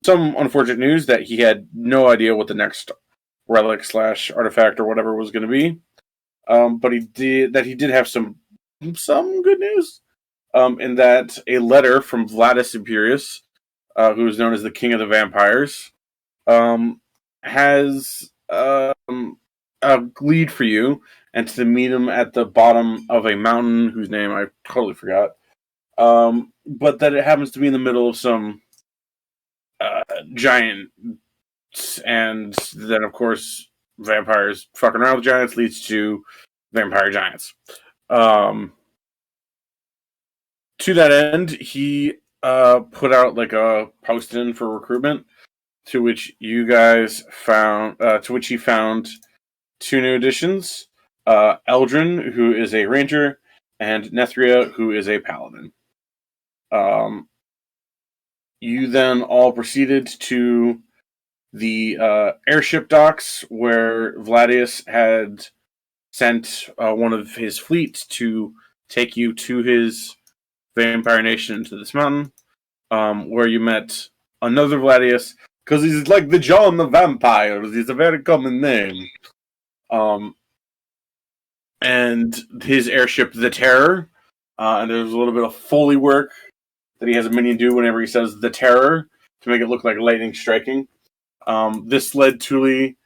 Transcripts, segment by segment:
some unfortunate news that he had no idea what the next relic / artifact or whatever was going to be. But he did have some good news. In that a letter from Vladis Imperius, who is known as the King of the Vampires, has a lead for you, and to meet him at the bottom of a mountain whose name I totally forgot. But that it happens to be in the middle of some giants, and then of course vampires fucking around with giants leads to vampire giants. To that end, he put out like a post-in for recruitment, to which you guys found. To which he found 2 new additions: Eldrin, who is a ranger, and Nethria, who is a paladin. You then all proceeded to the airship docks where Vladius had sent one of his fleets to take you to his Vampire Nation into this mountain, where you met another Vladius, because he's like the John the Vampires. He's a very common name. And his airship, the Terror, and there's a little bit of Foley work that he has a minion do whenever he says the Terror to make it look like lightning striking. This led Tuli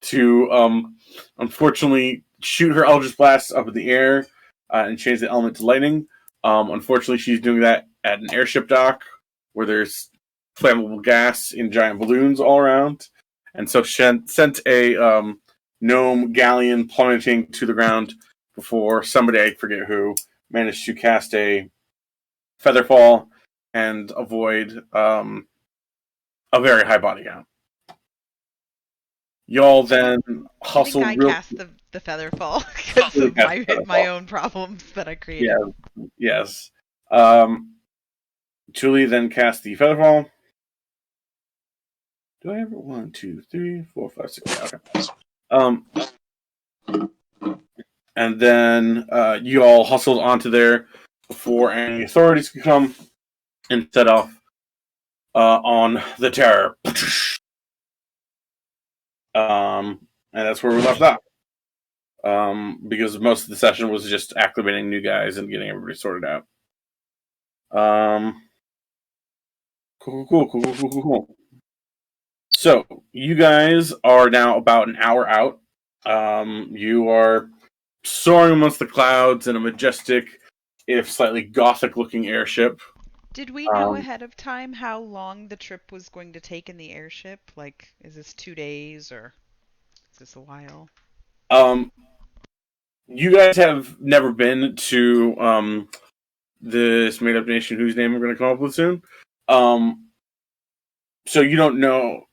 to, unfortunately, shoot her Eldritch Blast up in the air and change the element to lightning. Unfortunately, she's doing that at an airship dock where there's flammable gas in giant balloons all around. And so she sent a gnome galleon plummeting to the ground before somebody, I forget who, managed to cast a Featherfall and avoid a very high body count. Y'all then hustled. I think I cast the Featherfall because of my own problems that I created. Yeah, yes. Julie then cast the Featherfall. Do I have it? 1, 2, 3, 4, 5, 6. Yeah, okay. And then you all hustled onto there before any authorities could come and set off on the Terror. And that's where we left off. Because most of the session was just acclimating new guys and getting everybody sorted out. Cool. So, you guys are now about an hour out. You are soaring amongst the clouds in a majestic, if slightly gothic-looking airship. Did we know ahead of time how long the trip was going to take in the airship? Like, is this 2 days or is this a while? You guys have never been to this made-up nation whose name we're going to come up with soon. So you don't know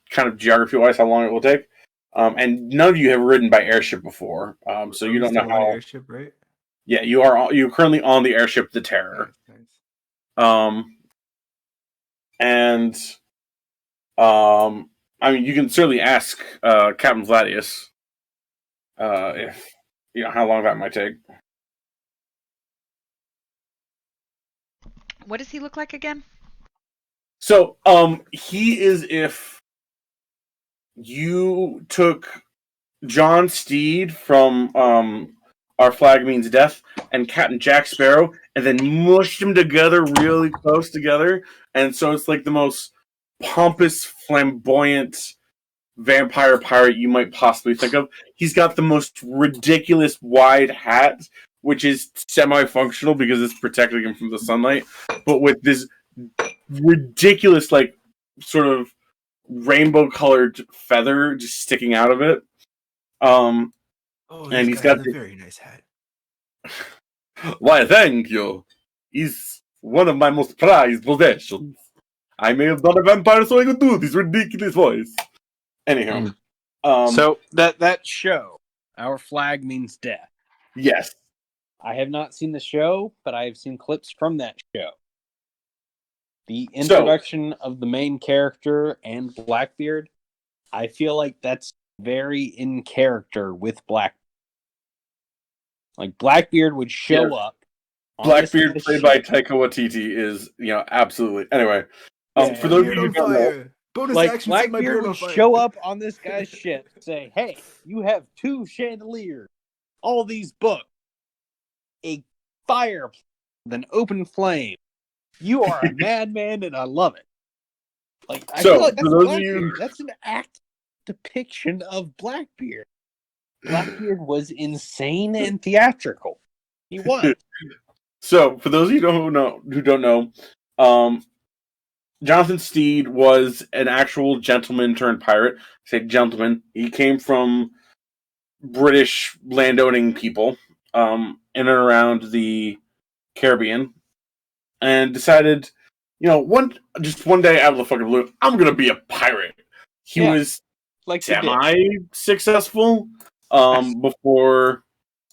kind of geography-wise how long it will take. And none of you have ridden by airship before. So you don't know how. Airship, right? Yeah, you're currently on the airship, the Terror. Nice. I mean, you can certainly ask Captain Vladius if how long that might take. What does he look like again? So, he is if you took John Steed from Our Flag Means Death and Captain Jack Sparrow and then mushed them together really close together. And so it's like the most pompous, flamboyant vampire pirate you might possibly think of. He's got the most ridiculous wide hat, which is semi-functional because it's protecting him from the sunlight, but with this ridiculous, like, sort of rainbow-colored feather just sticking out of it. And he's got a very nice hat. Why, thank you. He's one of my most prized possessions. I may have done a vampire so I could do this ridiculous voice. Anyhow. So that show, Our Flag Means Death. Yes. I have not seen the show, but I have seen clips from that show. The introduction of the main character and Blackbeard, I feel like that's very in character with Blackbeard. Like, Blackbeard would show up. Blackbeard, played by Taika Waititi, is, absolutely. Anyway. For those of you who on don't know, fire. Bonus Like action, set my Blackbeard beard on would fire. show up on this guy's ship, say, "Hey, you have 2 chandeliers, all these books, a fire with an open flame. You are a madman, and I love it." Like I So, feel like for that's those of Blackbeard. you- That's an act depiction of Blackbeard. Blackbeard was insane and theatrical. He was. So, for those of you who don't know, Jonathan Steed was an actual gentleman turned pirate. I say gentleman. He came from British landowning people in and around the Caribbean, and decided, one day out of the fucking blue, I'm gonna be a pirate. He was like semi-successful before,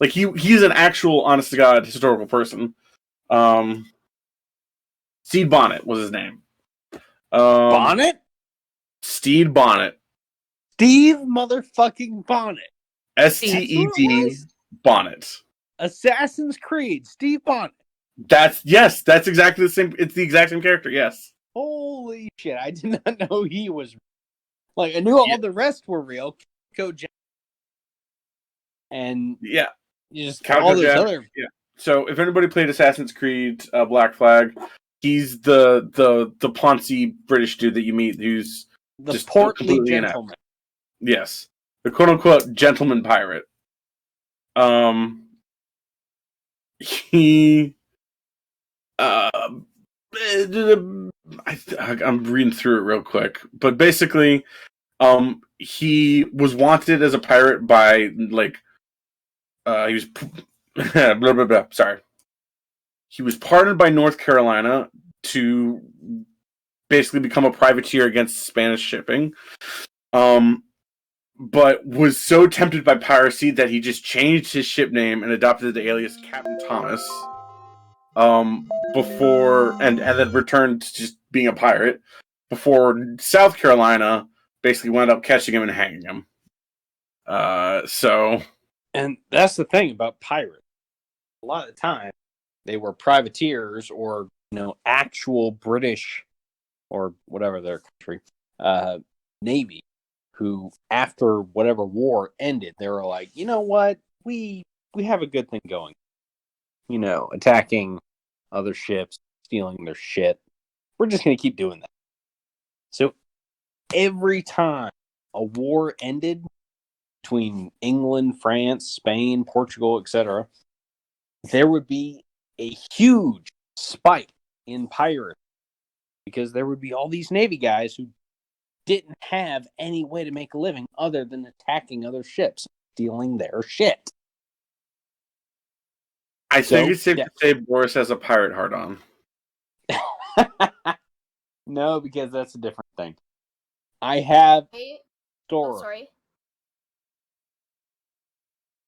like he's an actual honest to god historical person. Steed Bonnet was his name. Bonnet? Steed Bonnet. Steve motherfucking Bonnet. STED Bonnet. Assassin's Creed. Steve Bonnet. That's exactly the same. It's the exact same character. Yes. Holy shit! I did not know he was. Like I knew all the rest were real. And just all those other. Yeah. So if anybody played Assassin's Creed Black Flag, he's the poncy British dude that you meet who's the just portly gentleman. Yes, the quote unquote gentleman pirate. He I'm reading through it real quick, but basically, he was wanted as a pirate by he was blah blah blah. Sorry, he was pardoned by North Carolina to basically become a privateer against Spanish shipping. But was so tempted by piracy that he just changed his ship name and adopted the alias Captain Thomas. Before and then returned to just being a pirate before South Carolina basically wound up catching him and hanging him. And that's the thing about pirates. A lot of the time, they were privateers or actual British or whatever their country navy, who after whatever war ended, they were like, you know what, we have a good thing going. Attacking other ships, stealing their shit. We're just going to keep doing that. So every time a war ended between England, France, Spain, Portugal, etc., there would be a huge spike in piracy because there would be all these Navy guys who didn't have any way to make a living other than attacking other ships, stealing their shit. I think it's safe to say Boris has a pirate heart on. No, because that's a different thing. I have story. Oh, sorry.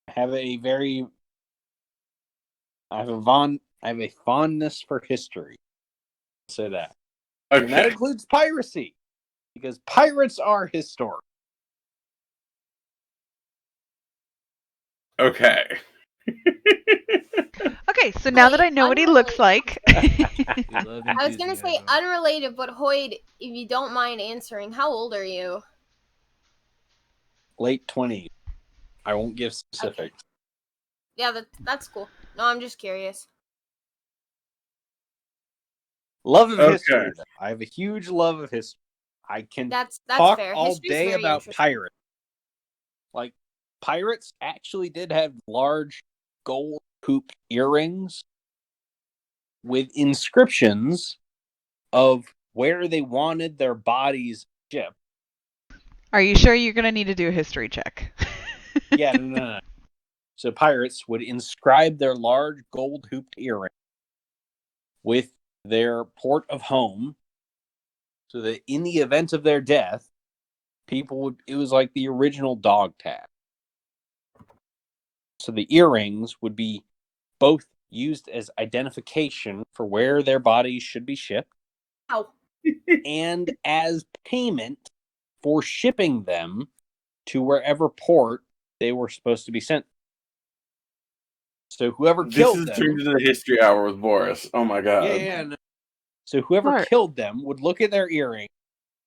I have a fondness for history. I'll say that. Okay. And that includes piracy. Because pirates are historic. Okay. Okay, so now that I know what he looks like. I was going to say unrelated, but Hoyd, if you don't mind answering, how old are you? Late 20s. I won't give specifics. Okay. Yeah, that's cool. No, I'm just curious. Love of history. I have a huge love of history. I can that's talk fair. all day about pirates. Like, pirates actually did have large gold hoop earrings with inscriptions of where they wanted their bodies shipped. Are you sure you're going to need to do a history check? Yeah, no. So pirates would inscribe their large gold hooped earring with their port of home, so that in the event of their death, it was like the original dog tag. So the earrings would be both used as identification for where their bodies should be shipped. Ow. And as payment for shipping them to wherever port they were supposed to be sent. So whoever killed them... This is turned into the history hour with Boris. Oh my god. Yeah. No. So whoever killed them would look at their earring,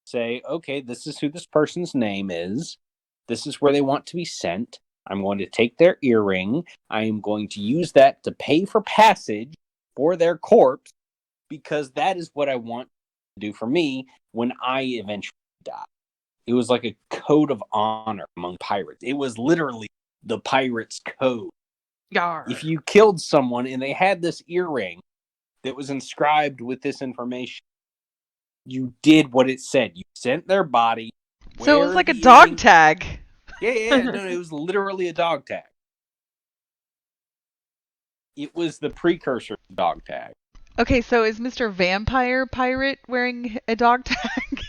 say, okay, this is who this person's name is. This is where they want to be sent. I'm going to take their earring. I am going to use that to pay for passage for their corpse, because that is what I want to do for me when I eventually die. It was like a code of honor among pirates. It was literally the pirates' code. Yarr. If you killed someone and they had this earring that was inscribed with this information, you did what it said. You sent their body. So it was like a dog tag. Yeah. No, it was literally a dog tag. It was the precursor to dog tag. Okay, so is Mr. Vampire Pirate wearing a dog tag?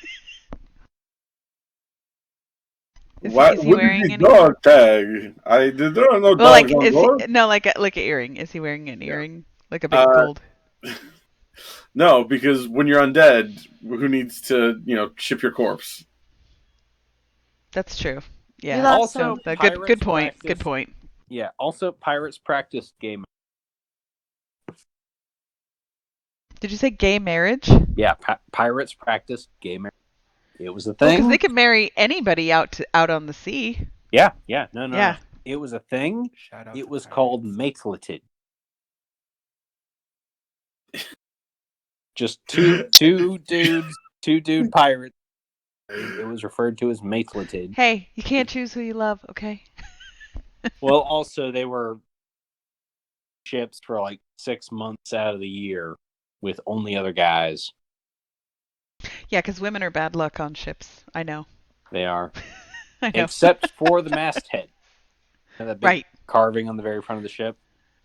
Is he wearing any dog tag? I did not know. Well, like, is he, no, like an earring. Is he wearing an earring, like a big gold? No, because when you're undead, who needs to, ship your corpse? That's true. Yeah. Also, good point. Good point. Yeah. Also, pirates practice gay marriage. Did you say gay marriage? Yeah, pirates practice gay marriage. It was a thing. Because they could marry anybody out on the sea. Yeah. No. Yeah. It was a thing. It was called matelated. Just two dude pirates. It was referred to as matelated. Hey, you can't choose who you love, okay? Well, also they were ships for like 6 months out of the year with only other guys. Yeah, because women are bad luck on ships. I know. They are. I know. Except for the masthead. That big right. carving on the very front of the ship.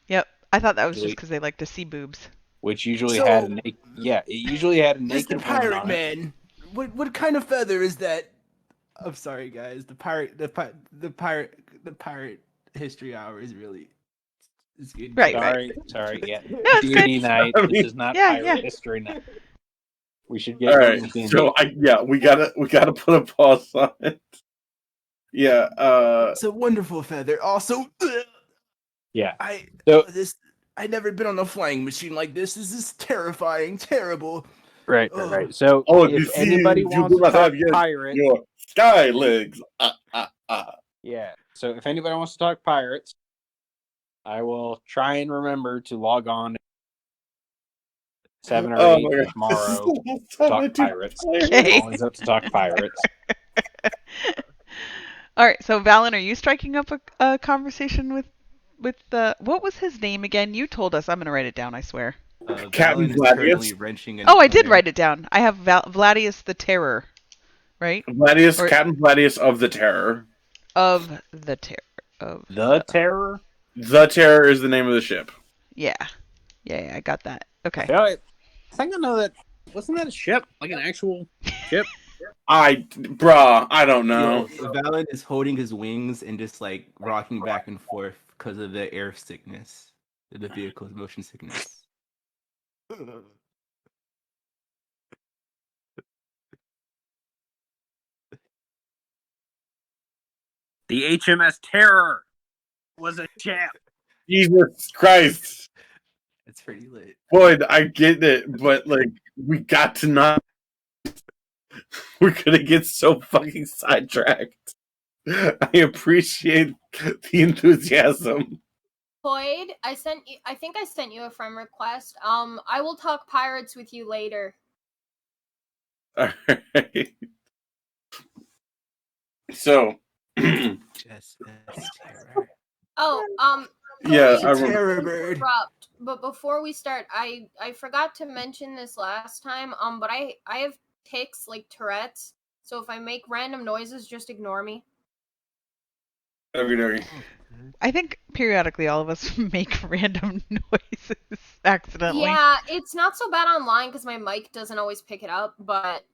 Yep. I thought that was just because they like to see boobs. Which usually had a naked... Yeah, it usually had a naked... Mr. Pirate Man, what kind of feather is that? I'm sorry, guys. The pirate history hour is really... It's good. Right. Sorry. Yeah. No, it's D&D good. night. This is not pirate history night. We should get... All right. So, we gotta put a pause on it. Yeah. It's a wonderful feather. Also... Yeah. I've never been on a flying machine like this. This is terrifying, terrible. Right. So, if anybody wants to talk pirates... Your sky legs. Yeah. So, if anybody wants to talk pirates, I will try and remember to log on 7 or 8 tomorrow to talk pirates. Okay. I'm always up to talk pirates. All right. So, Valen, are you striking up a conversation with what was his name again? You told us. I'm gonna write it down. I swear. Captain Gladius. Oh, I did write it down. I have Vladius the Terror, right? Captain Gladius of the Terror. Of the Terror. The Terror. The Terror is the name of the ship. Yeah, I got that. Okay. Yeah, I think I know that. Wasn't that a ship? Like an actual ship? I don't know. Valen is holding his wings and just like rocking back and forth because of the air sickness, the vehicle's motion sickness. The HMS Terror was a ship. Jesus Christ. It's pretty lit. Boyd, I get it, but like we got to not. We're gonna get so fucking sidetracked. I appreciate the enthusiasm. Boyd, I think I sent you a friend request. I will talk pirates with you later. All right. So. Yeah, Terror Bird. But before we start, I forgot to mention this last time. But I have tics like Tourette's, so if I make random noises, just ignore me. Okay. I think periodically all of us make random noises accidentally. Yeah, it's not so bad online because my mic doesn't always pick it up, but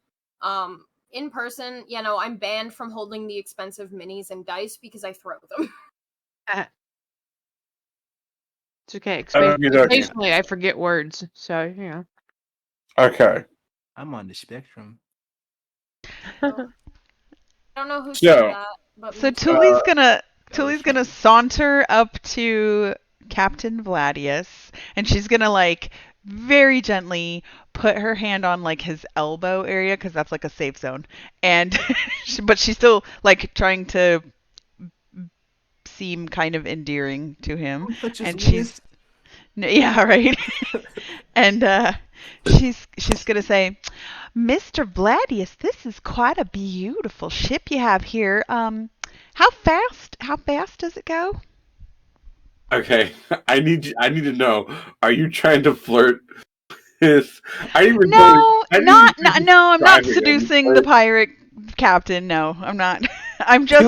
in person, I'm banned from holding the expensive minis and dice because I throw them. It's okay. Occasionally I forget words, so yeah. Okay. I'm on the spectrum. I don't know who said that, but so Tuli's gonna saunter up to Captain Vladius, and she's gonna like very gently put her hand on like his elbow area because that's like a safe zone, and but she's still like trying to seem kind of endearing to him, and she's yeah, right. And she's gonna say, Mr. Vladius, this is quite a beautiful ship you have here. How fast does it go? Okay, I need to know. Are you trying to flirt with? I'm not seducing the pirate captain. No, I'm not. I'm just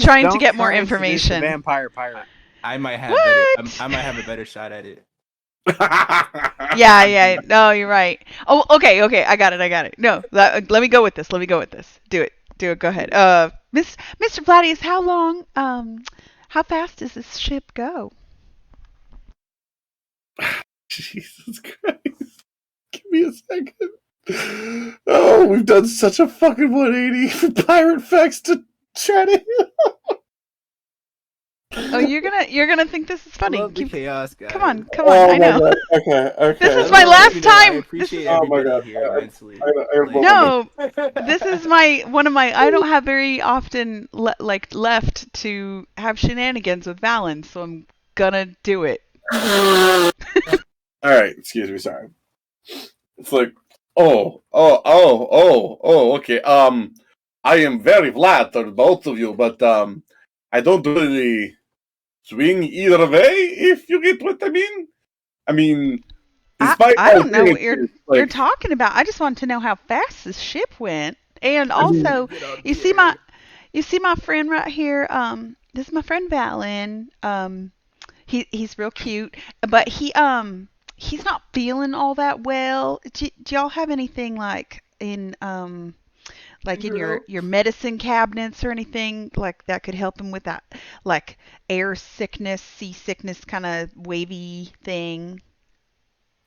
trying to get more information. Vampire pirate. I might have a better shot at it. Yeah. No, you're right. Oh, okay. I got it. No, let me go with this. Do it. Go ahead. Mr. Vladius, how fast does this ship go? Jesus Christ. Give me a second. Oh, we've done such a fucking 180 from pirate facts to chatting. Oh, you're gonna think this is funny. Chaos, guys. Come on. I know. God. Okay. This is my last time. Oh my God. No, this is one of my. I don't have very often left to have shenanigans with Valen, so I'm gonna do it. All right. Excuse me. Sorry. It's like, okay. I am very flattered, both of you, but I don't really swing either way, if you get what I mean. I mean, despite I don't know what you're talking about. I just want to know how fast this ship went, and also, you see my friend right here. This is my friend Valen. He's real cute, but he's not feeling all that well. Do y'all have anything like in your medicine cabinets or anything like that could help him with that, like air sickness, seasickness kind of wavy thing?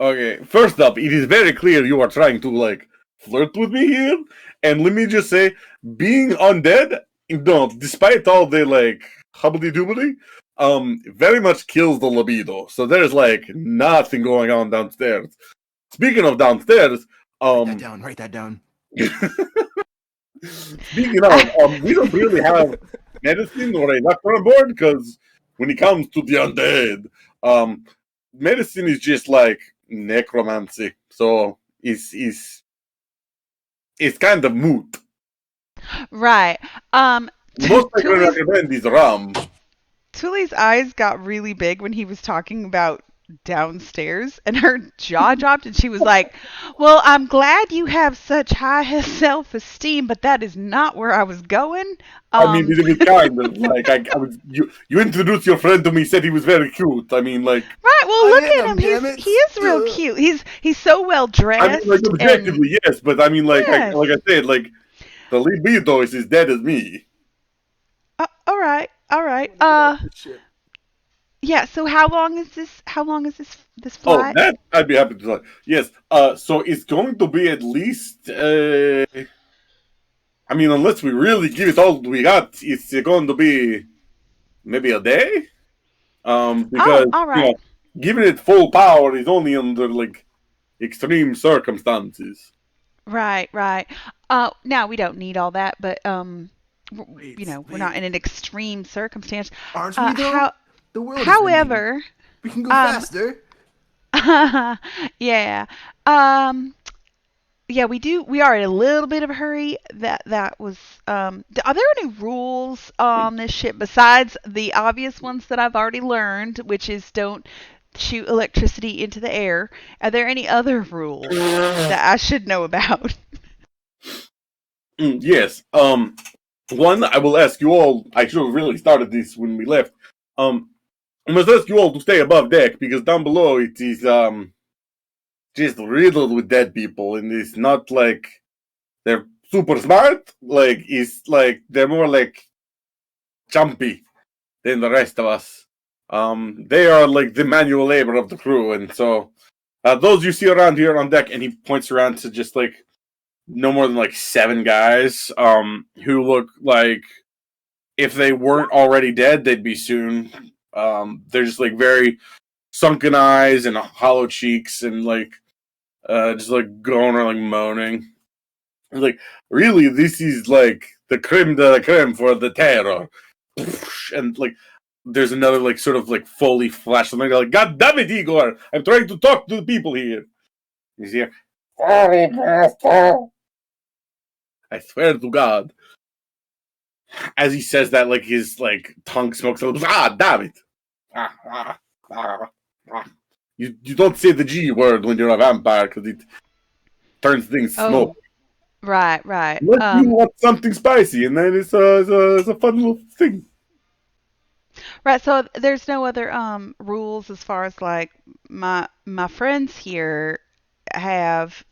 Okay, first up, it is very clear you are trying to like flirt with me here, and let me just say, being undead, no, despite all the like hubbly-doobly, very much kills the libido. So there's like nothing going on downstairs. Speaking of downstairs, write that down. Speaking of, we don't really have medicine or a doctor on board because when it comes to the undead, medicine is just like necromancy. So it's kind of moot. Right. Most I can recommend is rum. Tuli's eyes got really big when he was talking about downstairs, and her jaw dropped, and she was like, well, I'm glad you have such high self-esteem, but that is not where I was going. I mean, it was kind of like you introduced your friend to me, said he was very cute. I mean, like, right. Well, look at him. He is real cute. He's so well dressed. I mean, like, objectively, yes, but I mean, like, yes. Like I said, like, the libido is as dead as me. All right. Yeah, so how long is this flight? Oh, that I'd be happy to tell. Yes. So it's going to be at least I mean, unless we really give it all we got, it's going to be maybe a day. Because all right. Giving it full power is only under like extreme circumstances. Right. Now we don't need all that, but we're not in an extreme circumstance. Aren't we though? The world however, we can go faster. Yeah. Yeah, we are in a little bit of a hurry. That was are there any rules on this ship besides the obvious ones that I've already learned, which is don't shoot electricity into the air? Are there any other rules that I should know about? Yes. One, I will ask you all. I should have really started this when we left. I must ask you all to stay above deck because down below it is just riddled with dead people, and it's not like they're super smart. Like it's like they're more like jumpy than the rest of us. They are like the manual labor of the crew, and so those you see around here on deck, and he points around to just like no more than like 7 guys who look like if they weren't already dead, they'd be soon. They're just like very sunken eyes and hollow cheeks and like just like going or like moaning. Like, really, this is like the creme de la creme for the terror. And like, there's another like sort of like fully flash something like, God damn it, Igor! I'm trying to talk to the people here. He's here. I swear to God. As he says that, like his like tongue smokes a little. Damn it! You don't say the G word when you're a vampire because it turns things smoke. Right. What you want something spicy, and then it's a fun little thing. Right, so there's no other rules as far as like my friends here have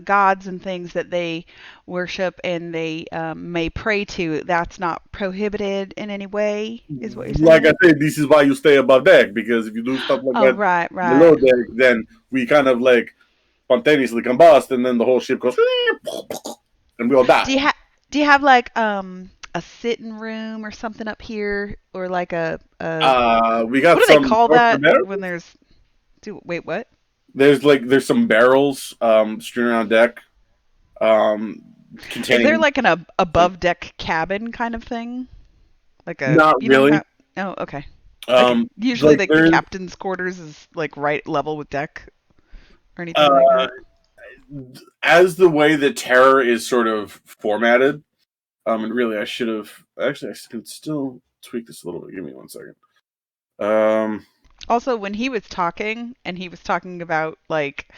gods and things that they worship and they may pray to. That's not prohibited in any way, is what you're saying? Like I said, this is why you stay above deck, because if you do stuff like that right. below deck, then we kind of like spontaneously combust, and then the whole ship goes and we all die. Do you have like a sitting room or something up here, or like a we got what do some they call that when there's wait, what? There's some barrels strewn around deck. Containing... Is there like an above deck cabin kind of thing? Like a not really. Oh, okay. Usually, like the captain's quarters is like right level with deck, or anything like that. As the way that Terror is sort of formatted, and really, I should have actually. I can still tweak this a little bit. Give me 1 second. Also, when he was talking, and he was talking about like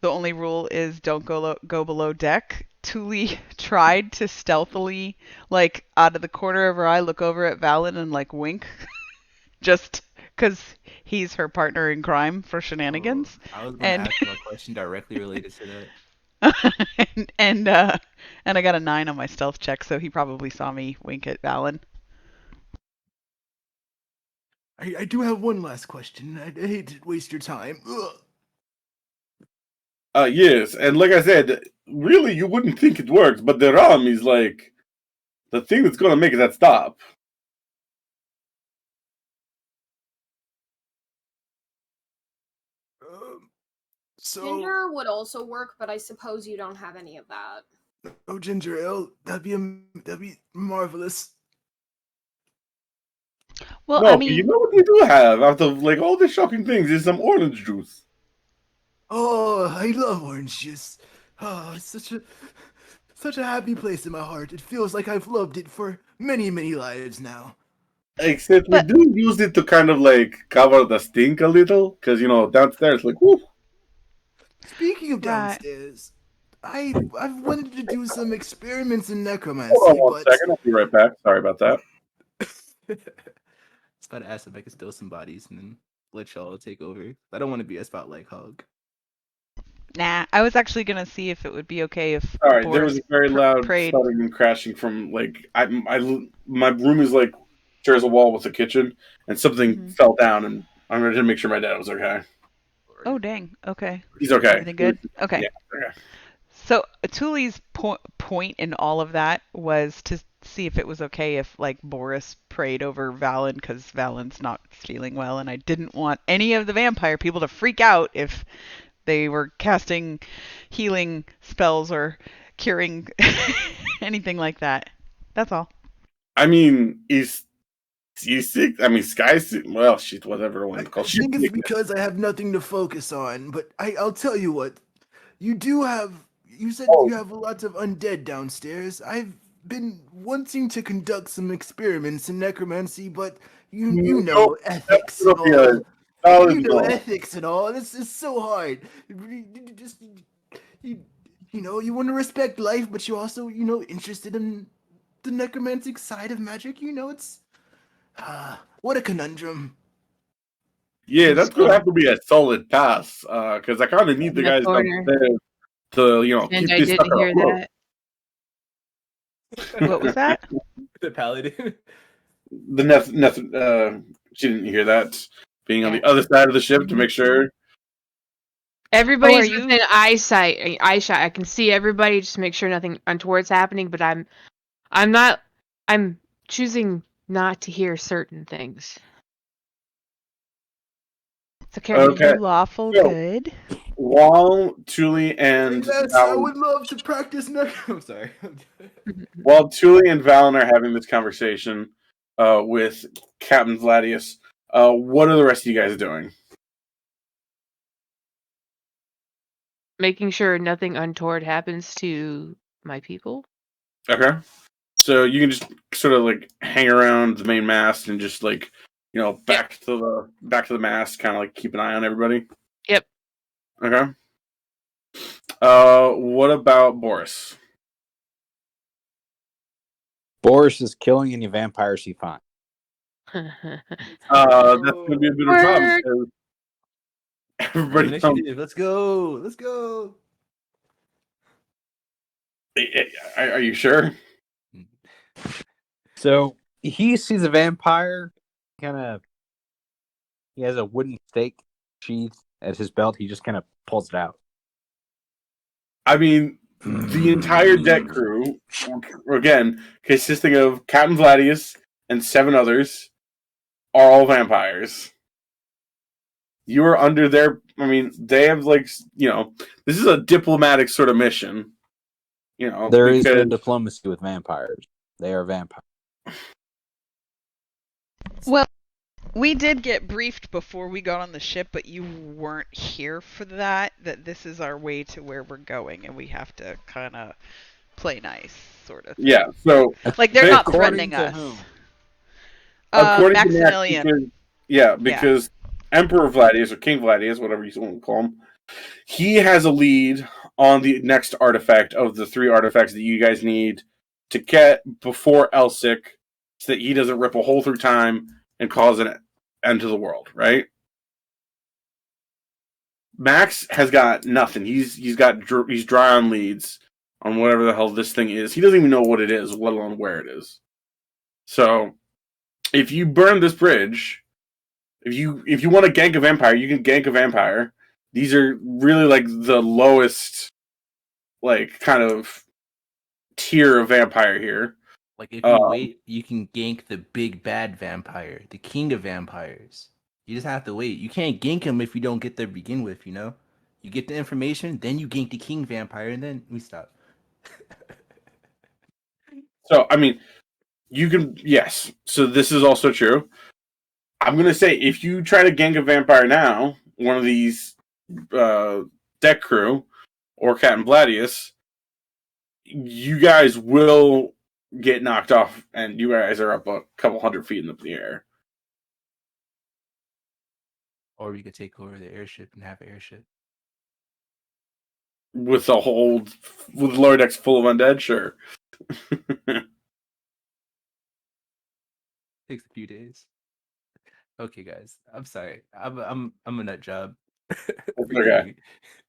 the only rule is don't go below deck. Thule tried to stealthily, like out of the corner of her eye, look over at Valen and like wink, just because he's her partner in crime for shenanigans. I was going to ask him a question directly related to that. and I got a 9 on my stealth check, so he probably saw me wink at Valen. I do have one last question. I hate to waste your time. Yes, and like I said, really you wouldn't think it works, but the Ram is like the thing that's gonna make that stop. Ginger would also work, but I suppose you don't have any of that. Oh, ginger ale, that'd be marvelous. Well, no, I mean, you know what we do have out of like all the shocking things is some orange juice. Oh, I love orange juice. Oh, it's such a happy place in my heart. It feels like I've loved it for many, many lives now. Except we do use it to kind of like cover the stink a little, because you know downstairs, like whoo. Speaking of downstairs, I've wanted to do some experiments in necromancy. Hold on 1 second, I'll be right back. Sorry about that. It's about to ask if I can steal some bodies and then let y'all take over. I don't want to be a spotlight hog. Nah, I was actually gonna see if it would be okay if. All right, there was a very loud thudding and crashing from like my room is like shares a wall with the kitchen, and something fell down, and I'm going to make sure my dad was okay. Oh dang! Okay. He's okay. Everything good? Okay. Yeah, okay. So Thule's point in all of that was to see if it was okay if like Boris prayed over Valen, because Valen's not feeling well, and I didn't want any of the vampire people to freak out if they were casting healing spells or curing anything like that. That's all. I mean, he's sick. I mean, Sky's sick. Well, shit, whatever I want to call it. I think it's because I have nothing to focus on, but I'll tell you what. You said you have lots of undead downstairs. I've been wanting to conduct some experiments in necromancy, but you know ethics and all. You know ethics and all. This is so hard. You want to respect life, but you also, interested in the necromantic side of magic. It's what a conundrum. Yeah, that's gonna have to be a solid pass, because I kind of need the guys downstairs to, keep this stuff afloat. What was that? The paladin. She didn't hear that. Being on the other side of the ship to make sure. Everybody's within eyesight. I can see everybody. Just make sure nothing untoward's happening. But I'm choosing not to hear certain things. So can we do lawful good? While Thule and Yes, I would love to practice next. I'm sorry. While Thule and Valen are having this conversation with Captain Vladius, what are the rest of you guys doing? Making sure nothing untoward happens to my people. Okay. So you can just sort of like hang around the main mast and just like, back to the mast, kind of like keep an eye on everybody. Yep. Okay. What about Boris? Boris is killing any vampires he finds. That's gonna be a bit of a problem. So everybody, let's go. Let's go. Are you sure? So he sees a vampire. He has a wooden stake sheath at his belt. He just kind of pulls it out. I mean, the entire deck crew, again, consisting of Captain Vladius and 7 others, are all vampires. You are under their... I mean, they have, this is a diplomatic sort of mission. There is no diplomacy with vampires. They are vampires. Well, we did get briefed before we got on the ship, but you weren't here for that this is our way to where we're going, and we have to kind of play nice, sort of thing. Yeah, so... Like, they're not threatening us. Whom? Maximilian. Because Emperor Vladius, or King Vladius, whatever you want to call him, he has a lead on the next artifact of the 3 artifacts that you guys need to get before Elsic, so that he doesn't rip a hole through time and cause an end to the world, right? Max has got nothing. He's dry on leads on whatever the hell this thing is. He doesn't even know what it is, let alone where it is. So, if you burn this bridge, if you want to gank a vampire, you can gank a vampire. These are really like the lowest, like, kind of tier of vampire here. Like, if you wait, you can gank the big bad vampire, the king of vampires. You just have to wait. You can't gank him if you don't get there to begin with, You get the information, then you gank the king vampire, and then we stop. So, I mean, you can... Yes. So this is also true. I'm going to say, if you try to gank a vampire now, one of these deck crew, or Captain Vladius, you guys will get knocked off, and you guys are up a couple 100 feet in the air. Or we could take over the airship and have an airship. With lower decks full of undead, sure. Takes a few days. Okay, guys. I'm sorry. I'm a nut job. Okay.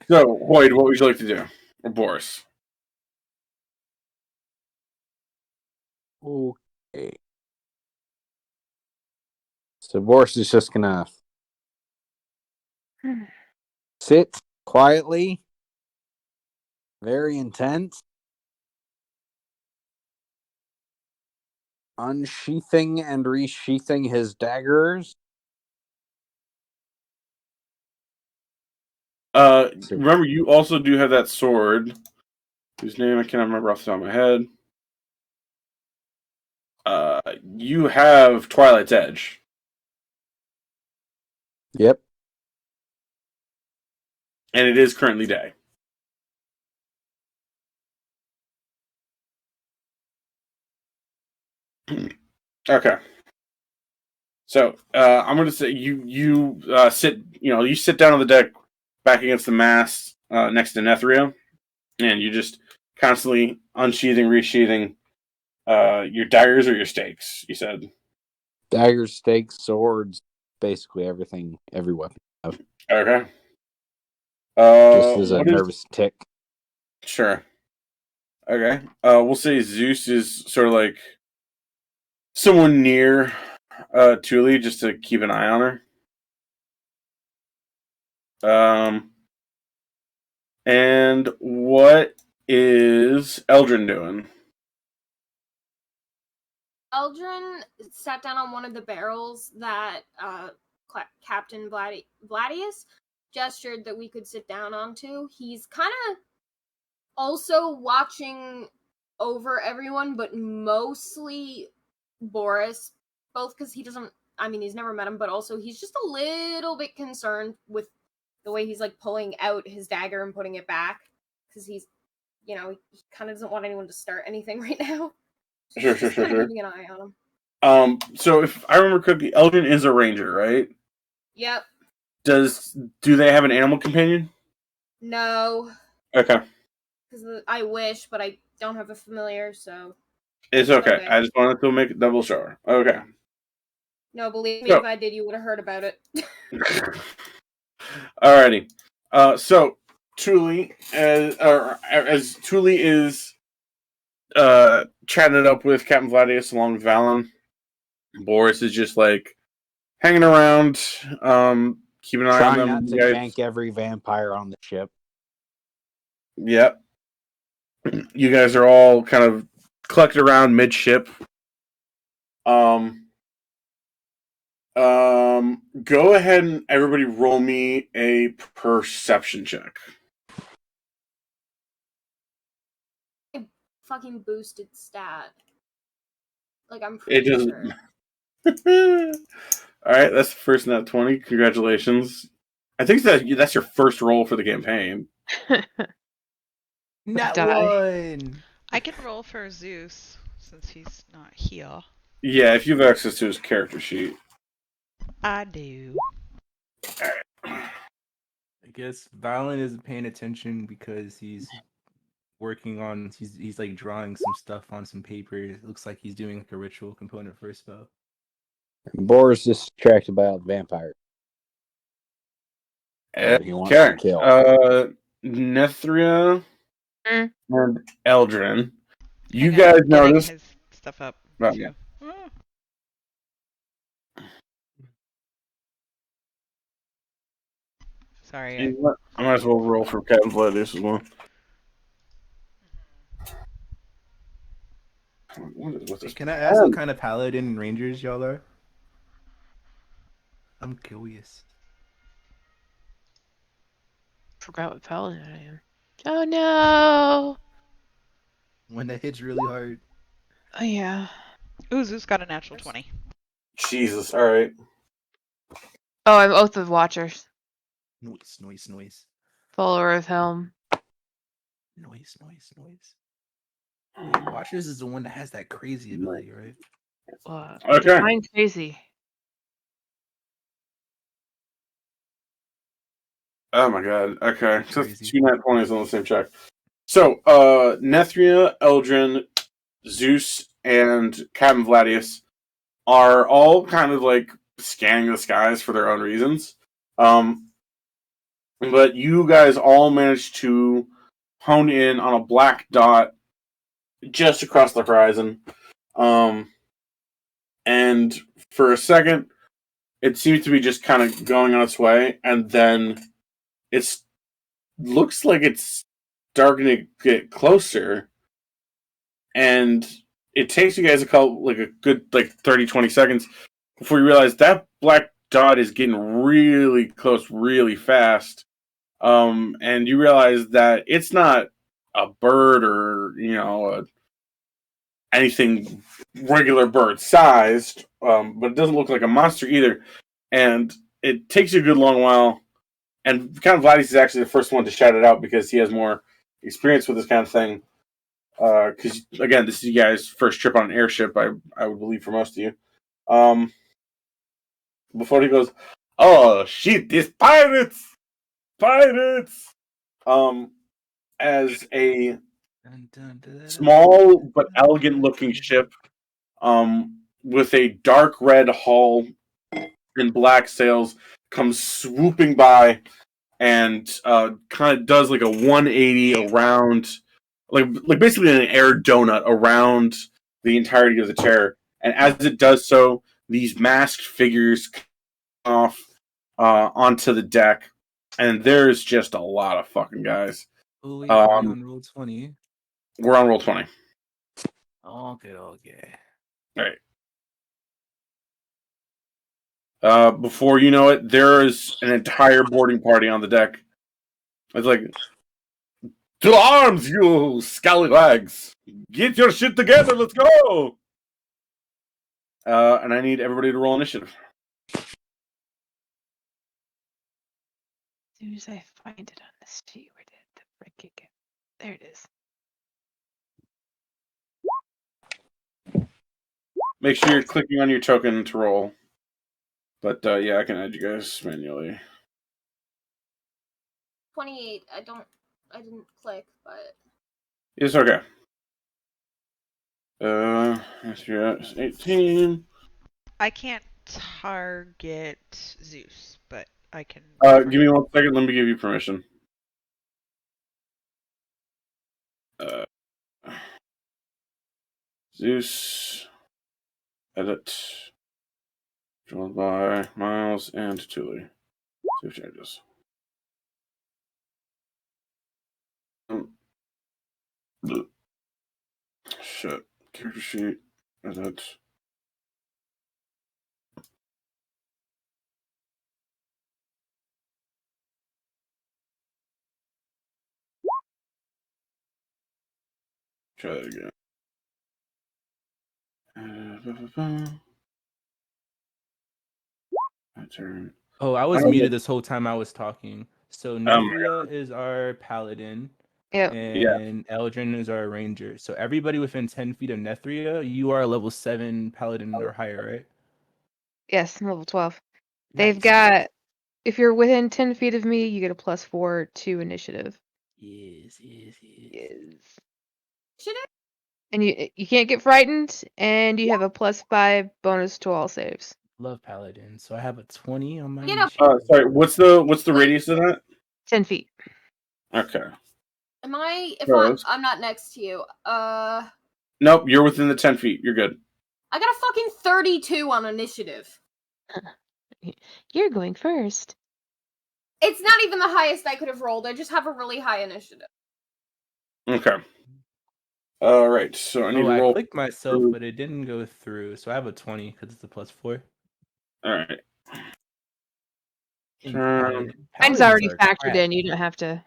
So, Hoyd, what would you like to do? Or Boris? Okay. So Boris is just gonna sit quietly, very intense, unsheathing and resheathing his daggers. Remember, you also do have that sword, whose name I cannot remember off the top of my head. You have Twilight's Edge. Yep. And it is currently day. Okay. So, I'm going to say you sit down on the deck back against the mast next to Nethria, and you just constantly unsheathing, resheathing your daggers or your stakes, you said? Daggers, stakes, swords, basically everything, every weapon. Okay. Just as a nervous tick. Sure. Okay. We'll say Zeus is sort of like someone near Thule, just to keep an eye on her. And what is Eldrin doing? Eldrin sat down on one of the barrels that Captain Gladius gestured that we could sit down onto. He's kind of also watching over everyone, but mostly Boris, both because he's never met him, but also he's just a little bit concerned with the way he's like pulling out his dagger and putting it back, because he's, he kind of doesn't want anyone to start anything right now. Sure. Keeping an eye on him. So if I remember correctly, Eldrin is a ranger, right? Yep. Do they have an animal companion? No. Okay. Because I wish, but I don't have a familiar, so... It's okay. I just wanted to make a double sure. Okay. No, believe me, if I did, you would have heard about it. Alrighty. So, Thule, as Thule is chatting it up with Captain Gladius along with Valen, Boris is just like hanging around, keeping an eye on them. Trying not to gank every vampire on the ship. Yep. You guys are all kind of collected around midship. Go ahead and everybody roll me a perception check. Fucking boosted stat. Like, I'm pretty sure. Alright, that's the first nat 20. Congratulations. I think that's your first roll for the campaign. Nat 1! I can roll for Zeus, since he's not here. Yeah, if you have access to his character sheet. I do. I guess Valen isn't paying attention because he's working on, he's like drawing some stuff on some paper. It looks like he's doing like a ritual component for a spell. Boris is distracted by all the vampires. He wants to kill. Nethria and Eldrin. You guys notice his stuff up. Yeah. Sorry. I might as well roll for Captain Gladius as well. Can I ask what kind of paladin and rangers y'all are? I'm curious. Forgot what paladin I am. Oh no! One that hits really hard. Oh yeah. Ooh, Zeus got a natural 20. Jesus, alright. Oh, I'm Oath of Watchers. Noise. Follower of Helm. Noise. Watchers is the one that has that crazy ability, right? Okay. Define crazy. Oh my god. Okay. So 2 nat 20s on the same check. So, Nethria, Eldrin, Zeus, and Captain Gladius are all kind of like scanning the skies for their own reasons. But you guys all managed to hone in on a black dot just across the horizon. And for a second, it seems to be just kind of going on its way, and then it looks like it's starting to get closer, and it takes you guys a good 30-20 seconds before you realize that black dot is getting really close really fast. And you realize that it's not a bird or, anything regular bird sized, but it doesn't look like a monster either. And it takes you a good long while. And Count Gladius is actually the first one to shout it out because he has more experience with this kind of thing. Because, again, this is you guys' first trip on an airship, I would believe, for most of you. Before he goes, oh, shit, these pirates! Pirates! As a small but elegant-looking ship, with a dark red hull and black sails, comes swooping by and kind of does like a 180 around, like basically an air donut around the entirety of the Terror. And as it does so, these masked figures come off onto the deck, and there's just a lot of fucking guys. Ooh, we're on roll 20. We're on roll 20. Okay. All right. Before you know it, there is an entire boarding party on the deck. It's like, to arms, you scallywags! Get your shit together, let's go! And I need everybody to roll initiative. As soon as I find it on this sheet, where did the frick go? There it is. Make sure you're clicking on your token to roll. But yeah, I can add you guys manually. 28. I didn't click, but It's okay. That's 18. I can't target Zeus, but I can. Give me 1 second. Let me give you permission. Zeus. Edit. Joined by Miles and Tuli. Save changes. Shit. Character sheet. Edit. Try that again. My turn. Oh, I was muted this whole time I was talking. So Nethria is our paladin. Yep. And Eldrin is our ranger. So everybody within 10 feet of Nethria, you are a level 7 paladin or higher, right? Yes, I'm level 12. Nice. They've got, if you're within 10 feet of me, you get a +4 to initiative. Yes. And you can't get frightened, and you have a +5 bonus to all saves. Love paladin. So I have a 20 on my initiative. Sorry, what's the radius of that? 10 feet. Okay. Am I? If Rose. I'm not next to you. Nope, you're within the 10 feet. You're good. I got a fucking 32 on initiative. You're going first. It's not even the highest I could have rolled. I just have a really high initiative. Okay. All right. So I need to roll. I clicked myself, but it didn't go through. So I have a 20 because it's a +4. All right. Mine's already factored in. You don't have to.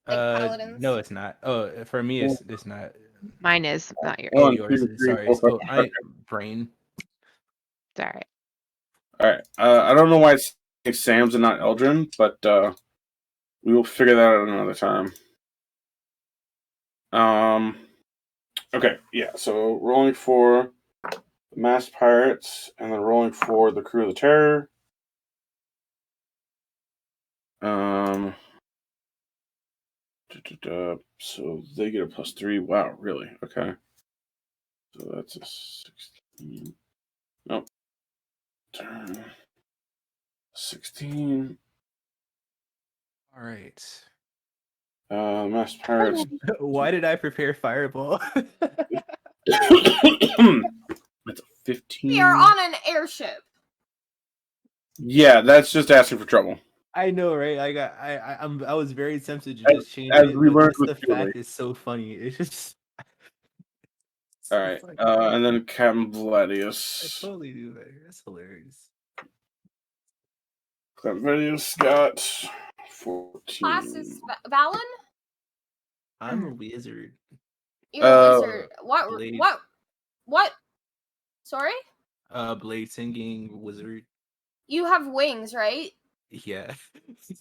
Paladins? No, it's not. Oh, for me, it's not. Mine is not yours. Oh, yours is. Sorry. So brain. It's all right. All right. I don't know why it's Sam's and not Eldrin, but we will figure that out another time. Okay. Yeah. So rolling for the masked pirates, and then rolling for the crew of the Terror. So they get a +3. Wow, really? Okay. So that's a 16. Nope. 16. All right. Masked pirates. Why did I prepare Fireball? That's a 15. We are on an airship. Yeah, that's just asking for trouble. I know, right? I was very tempted to just change as it. we learned But with the fact is so funny. It's just. All right, and then Captain I Vladius. totally do that. That's hilarious. Captain Vladius got 14. Class is Valen? I'm a wizard. You're a wizard. Blade. What? Sorry? Blade singing wizard. You have wings, right? Yeah.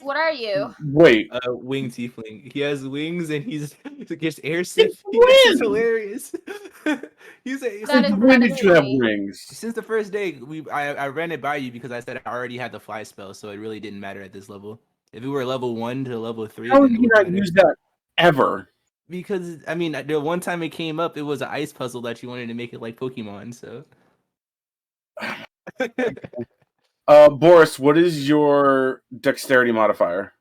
What are you? Wait. Wing tiefling. He has wings and he's gets air sick. This is hilarious. When did you have wings? Since the first day, I ran it by you because I said I already had the fly spell, so it really didn't matter at this level. If it were level 1 to level 3, how did you not use that ever? Because I mean, the one time it came up, it was an ice puzzle that you wanted to make it like Pokemon. So. Boris, what is your dexterity modifier?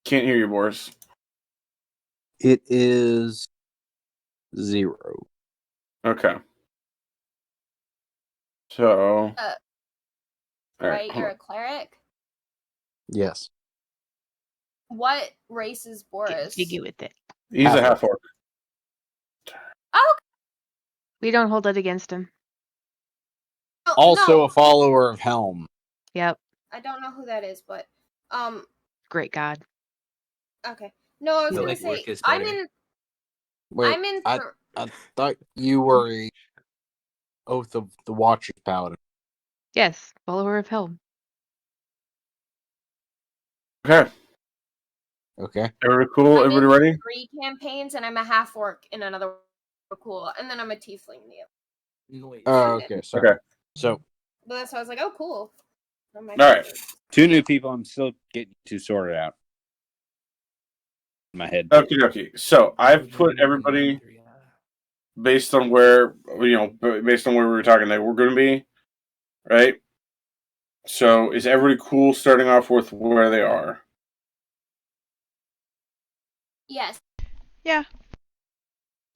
Can't hear you, Boris. It is 0. Okay. So. Right, you're a cleric? Yes. What race is Boris? Figure with it. He's a half-orc. We don't hold it against him. Oh, Also no, a follower of Helm. Yep. I don't know who that is, but Great God. okay. No, I was I gonna like say Orcus I'm better. in. Wait, I'm in. I thought you were a Oath of the Watchers paladin. Yes, follower of Helm. Okay. Okay. Everybody cool? I'm Everybody in ready? 3 campaigns, and I'm a half orc in another cool, and then I'm a tiefling in the other. Noise. Oh, okay. Sorry. Okay. So, But that's why I was like, oh, cool. All right. 2 new people I'm still getting to sort it out. In my head. Okay. So I've put everybody based on where based on where we were talking that we're going to be, right? So is everybody cool starting off with where they are? Yes. Yeah.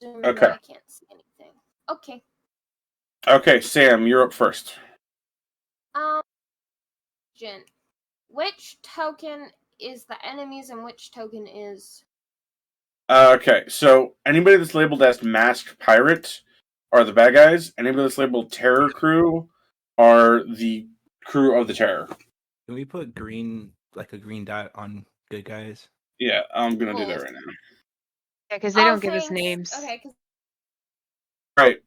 Okay. I can't see anything. Okay. Okay, Sam, you're up first. Jin, which token is the enemies and which token is? Okay, so anybody that's labeled as masked pirate are the bad guys. Anybody that's labeled terror crew are the crew of the terror. Can we put green, like a green dot on good guys? Yeah, I'm gonna do that Cool. right now. Yeah, because they don't give us Thanks. names. Okay, 'cause Right.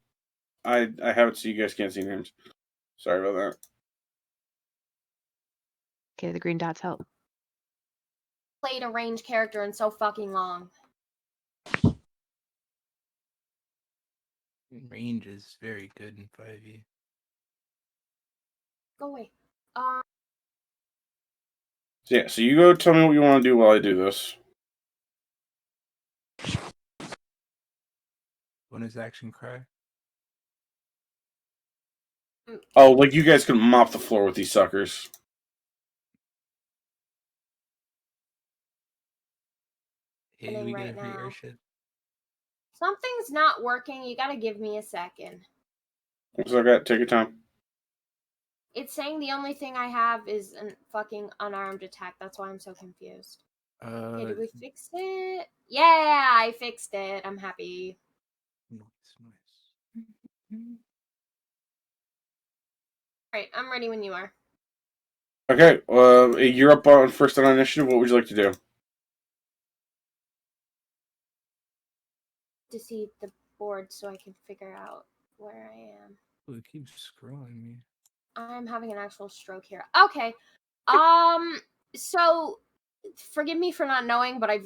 I have it so you guys can't see names. Sorry about that. Okay, the green dots help. played a range character in so fucking long. Range is very good in 5e. Go away. Yeah, so you go tell me what you want to do while I do this. Bonus action cry. Oh, like you guys can mop the floor with these suckers. Hey, we right get a free now. airship. Something's not working. You gotta give me a second. It's okay. Take your time. It's saying the only thing I have is a fucking unarmed attack. That's why I'm so confused. Okay, did we fix it? Yeah, I fixed it. I'm happy. Nice. Alright, I'm ready when you are. Okay, you're up on first on initiative. What would you like to do? To see the board so I can figure out where I am. Oh, it keeps scrolling me. I'm having an actual stroke here. Okay. So forgive me for not knowing, but I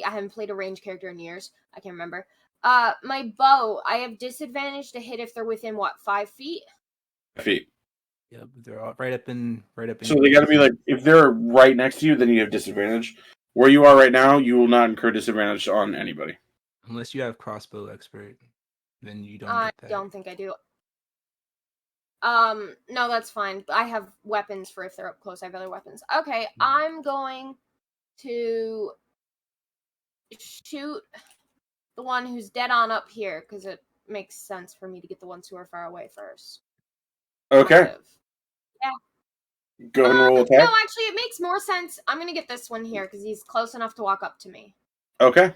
haven't played a range character in years. I can't remember. My bow, I have disadvantage to hit if they're within 5 feet? Feet. Yeah, but they're all right up in. So they got to be like, if they're right next to you, then you have disadvantage. Where you are right now, you will not incur disadvantage on anybody. Unless you have crossbow expert, then you don't I get that. don't think I do. No, that's fine. I have weapons for if they're up close. I have other weapons. Okay, I'm going to shoot the one who's dead on up here, because it makes sense for me to get the ones who are far away first. Okay. Kind of. Yeah. Go ahead and roll attack. No, actually, it makes more sense. I'm going to get this one here, because he's close enough to walk up to me. Okay.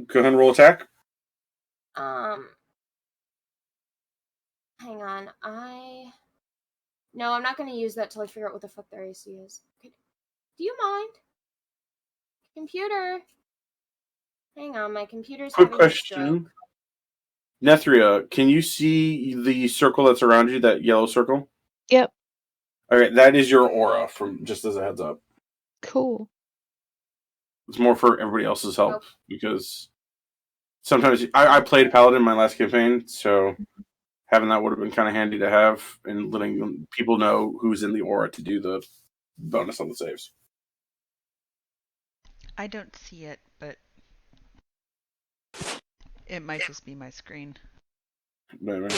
Go ahead and roll attack. Hang on. No, I'm not going to use that till I figure out what the fuck their AC is. Okay. Do you mind? Computer. Hang on, my computer's Quick having a stroke. question. Nethria, can you see the circle that's around you, that yellow circle? Yep. Okay, that is your aura, from just as a heads up. Cool. It's more for everybody else's help, because sometimes I played Paladin in my last campaign, so having that would have been kind of handy to have, and letting people know who's in the aura to do the bonus on the saves. I don't see it, but it might just be my screen. I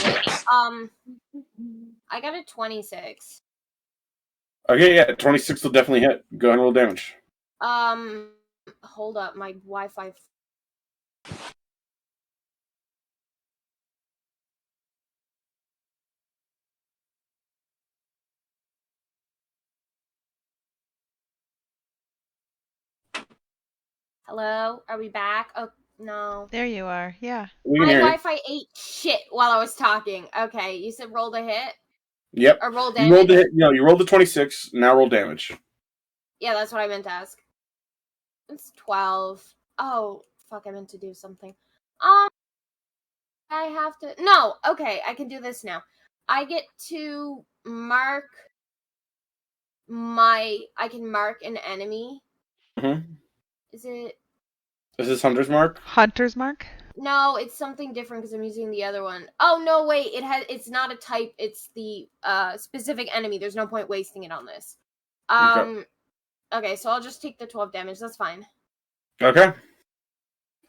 got a 26. Okay, yeah, 26 will definitely hit. Go ahead and roll damage. Hold up, my Wi-Fi. Hello, are we back? Oh, No. There you are. Yeah. My Wi-Fi ate shit while I was talking. Okay, you said roll to hit? Yep. Or roll damage? You rolled the hit. No, you rolled the 26. Now roll damage. Yeah, that's what I meant to ask. It's 12. Oh, fuck, I meant to do something. I have to... No, okay, I can do this now. I get to mark I can mark an enemy. Mm-hmm. Is this Hunter's Mark? Hunter's Mark? No, it's something different because I'm using the other one. Oh, no, wait, it's not a type, it's the specific enemy. There's no point wasting it on this. Okay, so I'll just take the 12 damage, that's fine. Okay.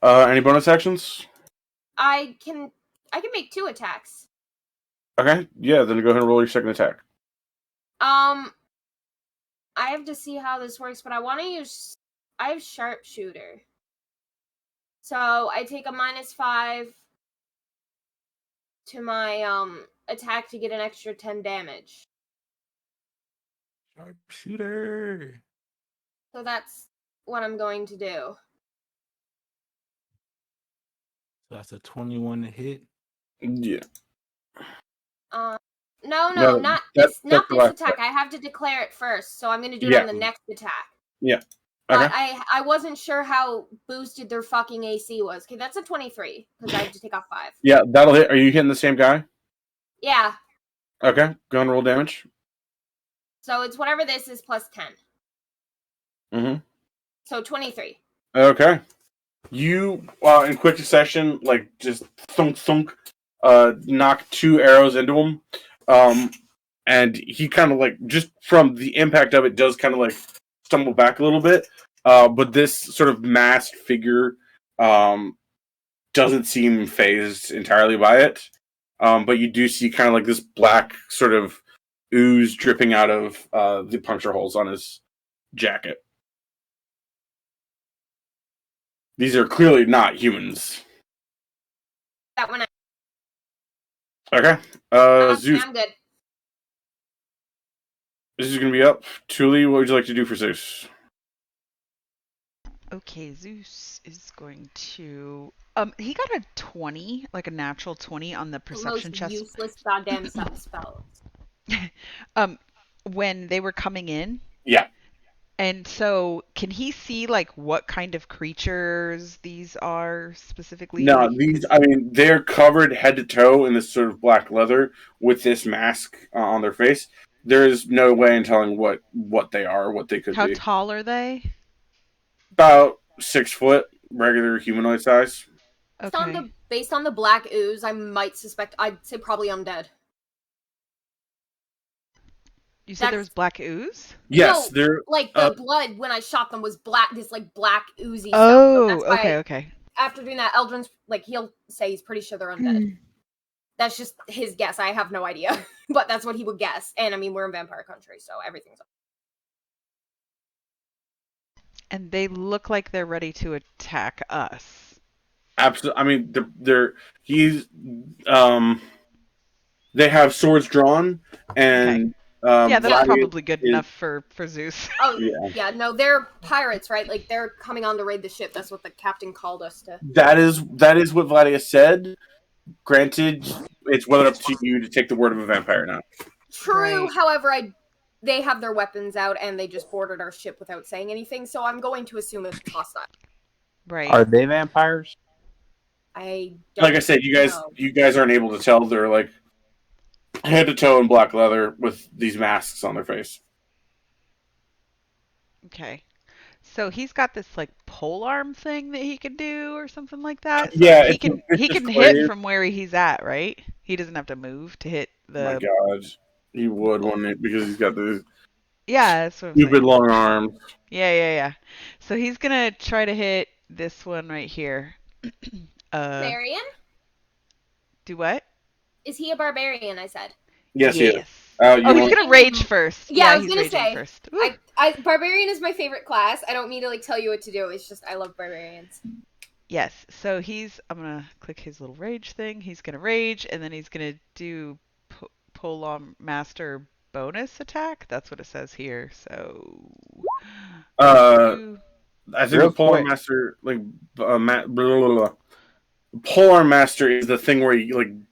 Any bonus actions? I can make 2 attacks. Okay, yeah, then go ahead and roll your second attack. I have to see how this works, but I have sharpshooter. So I take a -5 to my attack to get an extra 10 damage. Sharpshooter. So that's what I'm going to do. So that's a 21 to hit. Yeah. No, not this attack. I have to declare it first, so I'm going to do it on the next attack. Yeah. Okay. But I wasn't sure how boosted their fucking AC was. Okay, that's a 23, because I have to take off 5. Yeah, that'll hit. Are you hitting the same guy? Yeah. Okay, go and roll damage. So it's whatever this is plus 10. Mm-hmm. So 23. Okay. You, in quick succession, like, just thunk, knock 2 arrows into him. And he kind of, like, just from the impact of it, does kind of, like, stumble back a little bit. But this sort of masked figure doesn't seem phased entirely by it. But you do see kind of like this black sort of ooze dripping out of the puncture holes on his jacket. These are clearly not humans. That one. Okay. Zeus. I'm good. This is going to be up. Tuli, what would you like to do for Zeus? Okay, Zeus is going to... he got a 20, like a natural 20 on the perception most chest. Useless goddamn spells. When they were coming in? Yeah. And so, can he see, like, what kind of creatures these are specifically? No, they're covered head to toe in this sort of black leather with this mask on their face. There is no way in telling what they are, what they could be. How tall are they? About 6 foot, regular humanoid size. Okay. Based on the black ooze, I might suspect, I'd say probably undead. You said there was black ooze? Yes, no, they're like the blood when I shot them was black. This like black oozy stuff. Oh, So okay. After doing that, Eldrin's like he'll say he's pretty sure they're undead. That's just his guess. I have no idea, but that's what he would guess. And I mean, we're in vampire country, so everything's. And they look like they're ready to attack us. Absolutely. I mean, they have swords drawn, and yeah, that's probably good enough for Zeus. Oh yeah, no, they're pirates, right? Like they're coming on to raid the ship. That's what the captain called us to. That is what Vladius said. Granted, it's whether up to you to take the word of a vampire now. True. Right. However, they have their weapons out and they just boarded our ship without saying anything, so I'm going to assume it's hostile. Right. Are they vampires? I don't like I said, you guys aren't able to tell. They're like head to toe in black leather with these masks on their face. Okay. So he's got this like pole arm thing that he can do or something like that. So yeah, he can hit from where he's at, right? He doesn't have to move to hit the. Oh my God, he would, wouldn't it? Because he's got the that's what I'm stupid saying. long arms. Yeah. So he's gonna try to hit this one right here. Barbarian? Do what? Is he a barbarian? I said. Yes. He is. He's gonna rage first. Yeah, I was gonna say. First. Barbarian is my favorite class. I don't mean to like tell you what to do. It's just I love barbarians. Yes. So I'm gonna click his little rage thing. He's gonna rage, and then he's gonna do Polearm Master bonus attack. That's what it says here. So. I think the Polar Master, Polar Master is the thing where you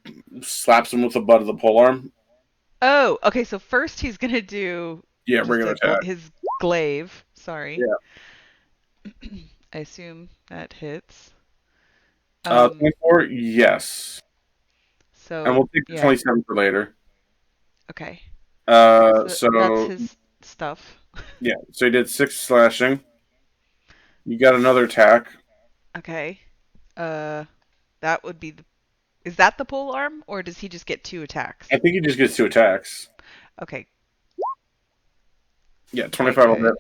slaps him with the butt of the polearm. Oh, okay. So first he's gonna do regular attack. His glaive. Sorry. Yeah. I assume that hits. 24, yes. So and we'll take the 27 for later. Okay. So that's his stuff. Yeah. So he did 6 slashing. You got another attack. Okay. That would be Is that the pole arm, or does he just get 2 attacks? I think he just gets 2 attacks. Okay. Yeah, 25 will hit.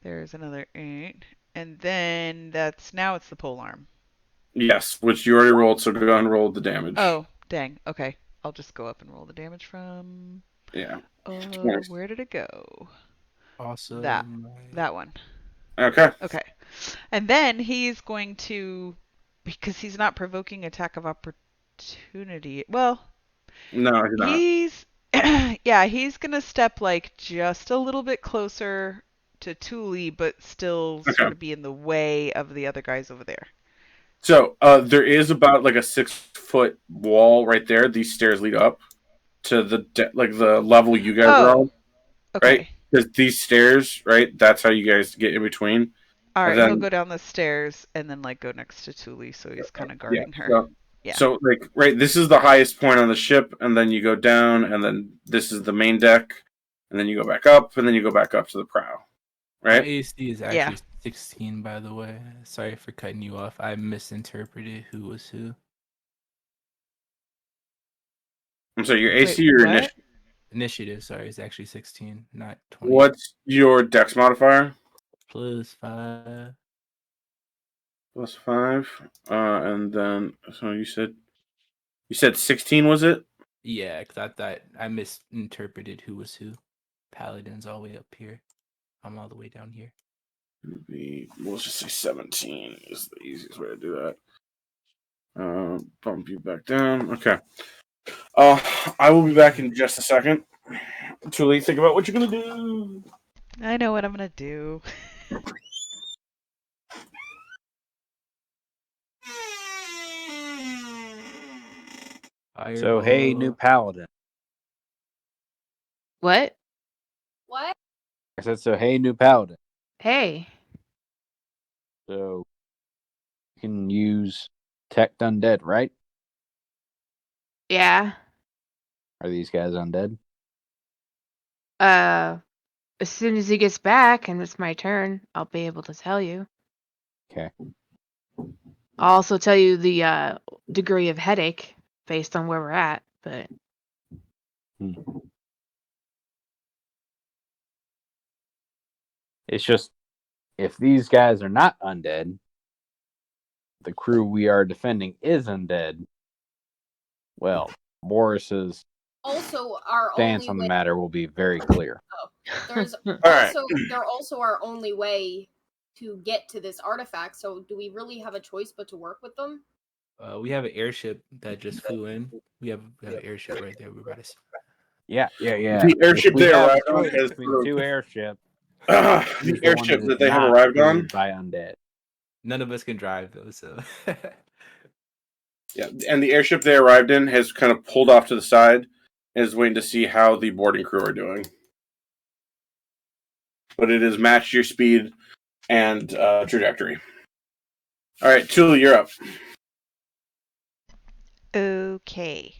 There's another 8. And then now it's the pole arm. Yes, which you already rolled, so go ahead and roll the damage. Oh, dang. Okay. I'll just go up and roll the damage from... Yeah. Where did it go? Awesome. That one. Okay. Okay. And then he's going to... Because he's not provoking attack of opportunity. Well... No, he's not. He's going to step just a little bit closer to Thule, but still sort of be in the way of the other guys over there. So there is about a 6-foot wall right there. These stairs lead up to the level you guys are on. Okay. Right? Because these stairs, right? That's how you guys get in between. All right, he'll go down the stairs and then go next to Thule, so he's kind of guarding her. So this is the highest point on the ship, and then you go down, and then this is the main deck, and then you go back up, and then you go back up to the prow. Right? My AC is actually 16, by the way. Sorry for cutting you off. I misinterpreted who was who. I'm sorry, your AC or initiative? Initiative, sorry, is actually 16, not 20. What's your dex modifier? +5. +5. And then, so you said 16, was it? Yeah, because I thought I misinterpreted who was who. Paladin's all the way up here. I'm all the way down here. We'll just say 17 is the easiest way to do that. Bump you back down. Okay. I will be back in just a second. Thule, think about what you're gonna do. I know what I'm gonna do. So hey, new paladin. What? What? I said so. Hey, new paladin. Hey. So you can use Tech Undead, right? Yeah. Are these guys undead? As soon as he gets back and it's my turn, I'll be able to tell you. Okay. I'll also tell you the degree of headache based on where we're at, but it's just if these guys are not undead, the crew we are defending is undead. Well, Boris's stance on the matter will be very clear. They're also our only way to get to this artifact. So, do we really have a choice but to work with them? We have an airship that just flew in. We have an airship right there. We're about to. Yeah. The airship they arrived on is between 2 airships. The airship that they have arrived on by undead. None of us can drive though, so. Yeah, and the airship they arrived in has kind of pulled off to the side and is waiting to see how the boarding crew are doing. But it has matched your speed and trajectory. All right, Thule, you're up. Okay.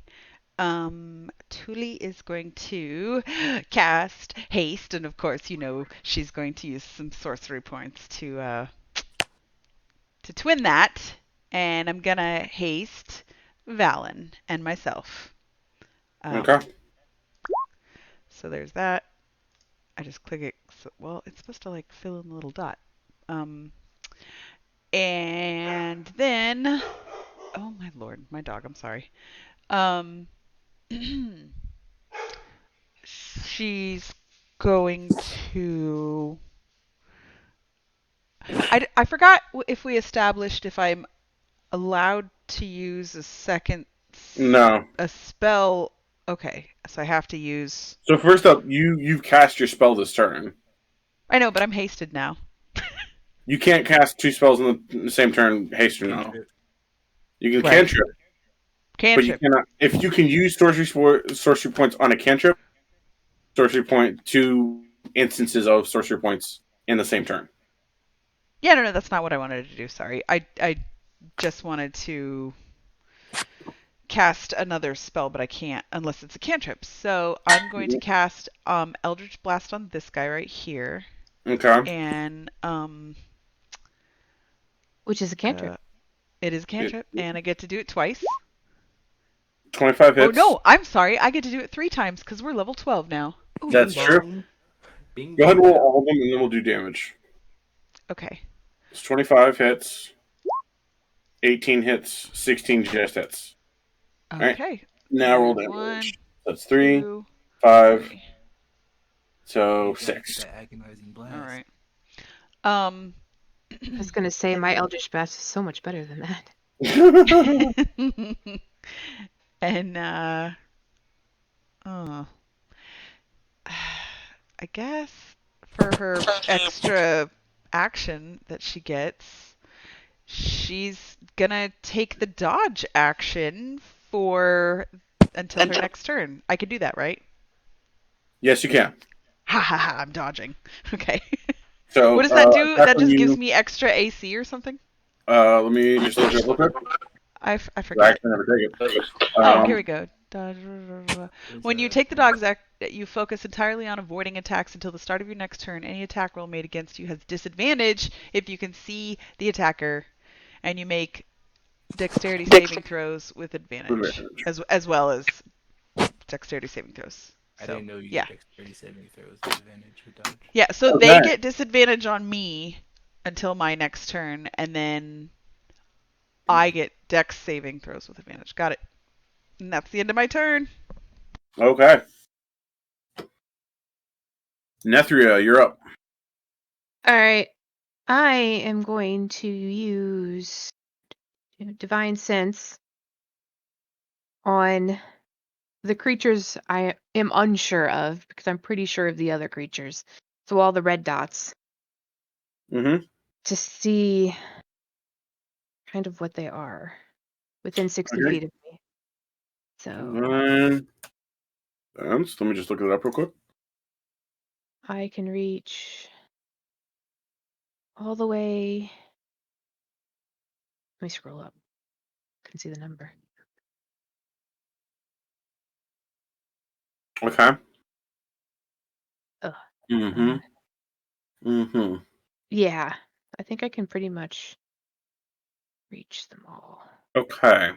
Thule is going to cast haste, and of course, she's going to use some sorcery points to twin that. And I'm gonna haste Valen and myself. Okay. So there's that. I just click it. Well, it's supposed to fill in the little dot. And then, oh my lord, my dog. I'm sorry. She's going to. I forgot if we established if I'm allowed to use a second. No. A spell. Okay, so I have to use. So first up, you've cast your spell this turn. I know, but I'm hasted now. You can't cast 2 spells in the same turn, haste or no. You can cantrip. But you cannot. If you can use sorcery points on a cantrip, sorcery point 2 instances of sorcery points in the same turn. Yeah, no, that's not what I wanted to do. Sorry, I just wanted to cast another spell, but I can't unless it's a cantrip. So I'm going to cast Eldritch Blast on this guy right here. Okay. And which is a cantrip. It is a cantrip, and I get to do it twice. 25 hits. Oh no, I'm sorry. I get to do it 3 times because we're level 12 now. Ooh, that's true. Go ahead and roll all of them, and then we'll do damage. Okay. It's 25 hits, 18 hits, 16 just hits. Okay. Right. Now roll damage. 1, That's 3, 2, 5, 3. So 6. All right. I was gonna say my Eldritch Blast is so much better than that. And I guess for her extra action that she gets, she's gonna take the dodge action until her next turn. I can do that, right? Yes, you can. Ha ha ha! I'm dodging. Okay. So what does that do? That just gives me extra AC or something? Let me just look it up real quick. I forgot. I never take it. Oh, here we go. When you take the dog's act, you focus entirely on avoiding attacks until the start of your next turn. Any attack roll made against you has disadvantage if you can see the attacker, and you make dexterity saving throws with advantage, as well as dexterity saving throws. So, I didn't know you get dexterity saving throws with advantage with dodge. Yeah, so they get disadvantage on me until my next turn, and then I get dex saving throws with advantage. Got it. And that's the end of my turn. Okay. Nethria, you're up. Alright. I am going to use Divine Sense on the creatures I am unsure of, because I'm pretty sure of the other creatures. So all the red dots. Mm-hmm. To see kind of what they are within 60 feet of me. So let me just look it up real quick. I can reach all the way. Let me scroll up. I can see the number. Okay. Ugh. Yeah, I think I can pretty much reach them all. Okay.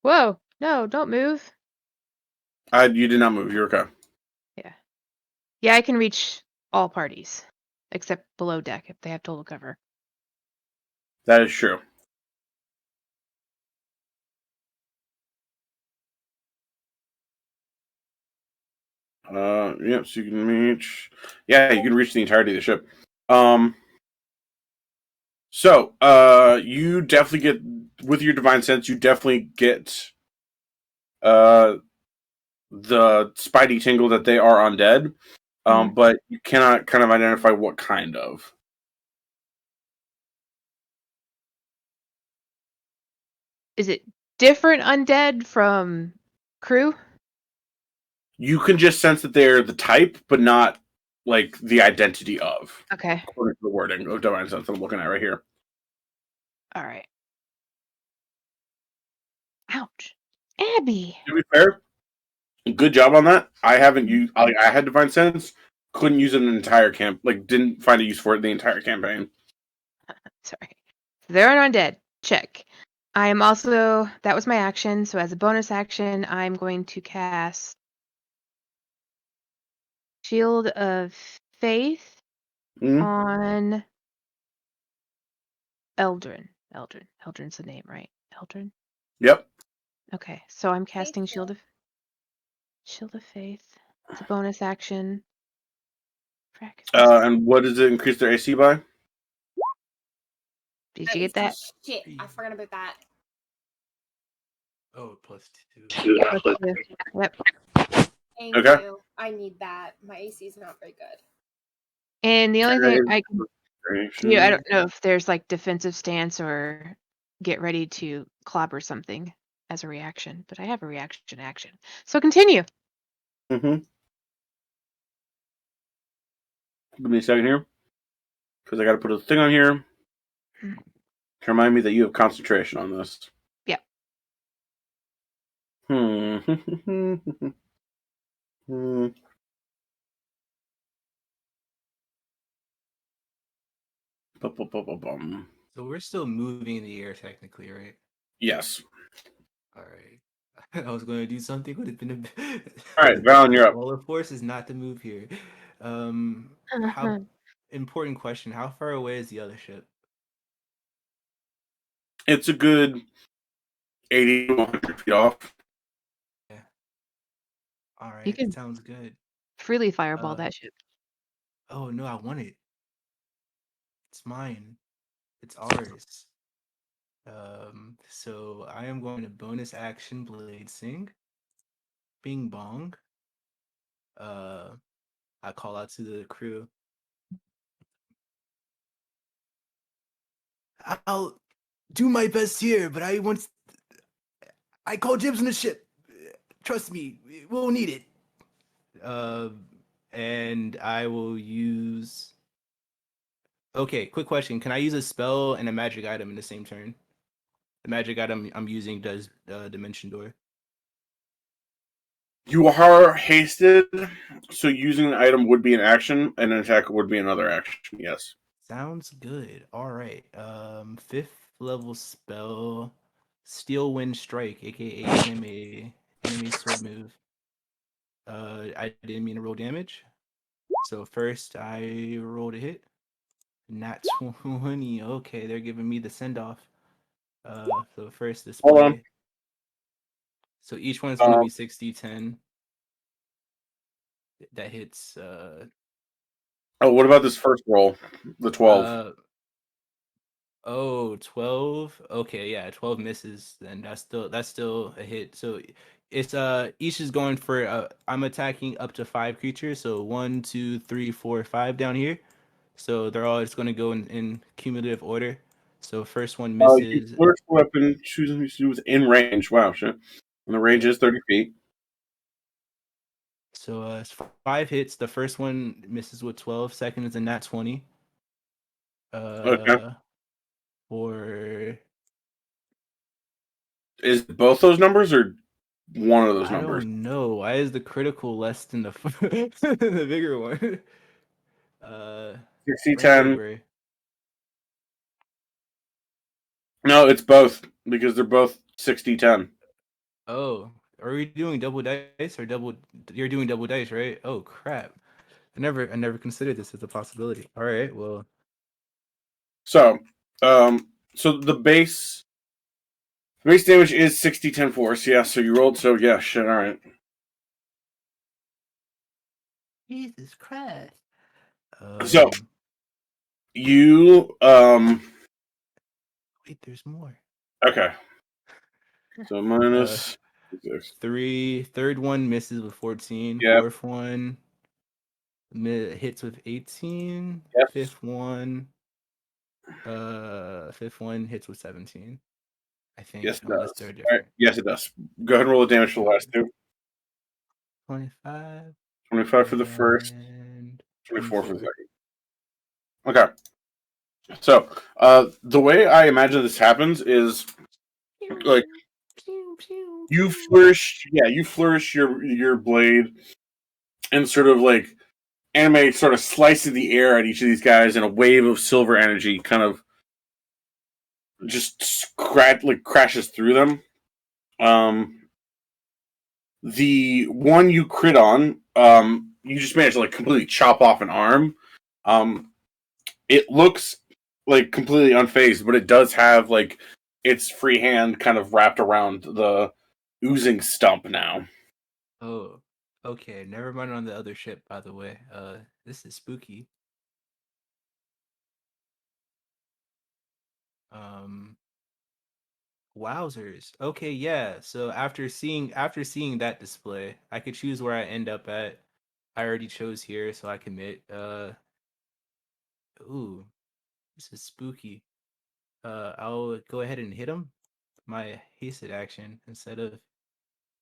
Whoa! No, don't move. You did not move. You're okay. Yeah. Yeah, I can reach all parties except below deck if they have total cover. That is true. Yeah, so you can reach. Yeah, you can reach the entirety of the ship. So, you definitely get with your divine sense. You definitely get, the spidey tingle that they are undead. But you cannot kind of identify what kind of. Is it different undead from crew? You can just sense that they're the type, but not like the identity of. Okay. According to the wording of divine sense I'm looking at right here. All right. Ouch, Abby. To be fair, good job on that. I haven't used. I had divine sense, couldn't use it in an entire camp. Like, didn't find a use for it the entire campaign. Sorry. They're an undead. Check. I am also, that was my action, so as a bonus action, I'm going to cast Shield of Faith on Eldrin. Eldrin's the name, right? Eldrin? Yep. Okay, so I'm casting Shield of Faith. It's a bonus action. And what does it increase their AC by? Did you get that? Shit, I forgot about that. Oh, +2. Yep. Thank you. I need that. My AC is not very good. And the only thing I can Yeah, I don't know if there's like defensive stance or get ready to clobber something as a reaction, but I have a reaction action. So continue. Mm-hmm. Give me a second here, because I got to put a thing on here to remind me that you have concentration on this. Yep. So we're still moving in the air technically, right? Yes. All right. I was going to do something, would have been a All right, Valen, you're up. All of force is not to move here. How important question? How far away is the other ship? It's a good 80 to 100 feet off. Yeah. All right. You can Sounds good. freely fireball that ship. Oh no, I want it. It's mine. It's ours. So I am going to bonus action Blade Sing. Bing bong. I call out to the crew. I'll do my best here, but I call dibs on the ship. Trust me, we'll need it. And I will use. Okay, quick question. Can I use a spell and a magic item in the same turn? The magic item I'm using does Dimension Door. You are hasted, so using an item would be an action, and an attack would be another action. Yes. Sounds good. All right. 5th level spell, Steel Wind Strike, aka enemy sword move. I didn't mean to roll damage. So first I rolled a hit. Nat 20. Okay, they're giving me the send off. So first display. Hold on. So each one's gonna be 6d10. That hits. Oh, what about this first roll? The 12. 12. Okay, yeah, 12 misses. Then that's still a hit. So it's each is going for I'm attacking up to 5 creatures. So 1, 2, 3, 4, 5 down here. So they're all just going to go in cumulative order. So first one misses. First weapon choosing to do within range. Wow, shit. And the range is 30 feet. So it's 5 hits. The first one misses with 12. Second is a nat 20. Okay. Or is both those numbers or one of those numbers? I don't know. Why is the critical less than the the bigger one? 60-10. No, it's both because they're both 60-10. Oh, are we doing double dice or double? You're doing double dice, right? Oh crap! I never considered this as a possibility. All right, well. So the base damage is 60-10 force. Yeah, so you rolled. So yeah, shit. All right. Jesus Christ. So you wait, there's more. Okay. So minus 3. Third one misses with 14. Yep. Fourth one hits with 18. Yes. Fifth one hits with 17. I think. Yes, it unless does. they're different. Right. Yes, it does. Go ahead and roll the damage for the last two. 25. 25 for the first. 24 for the second. Okay. So, the way I imagine this happens is like you flourish your blade and sort of like anime sort of slices the air at each of these guys, and a wave of silver energy kind of just crashes through them. The one you crit on, you just managed to like completely chop off an arm. It looks like completely unfazed, but it does have like its free hand kind of wrapped around the oozing stump now. Oh, okay. Never mind on the other ship, by the way. This is spooky. Wowzers. Okay, yeah. So after seeing that display, I could choose where I end up at. I already chose here, so I commit. Ooh. This is spooky. I'll go ahead and hit him. My hasted action instead of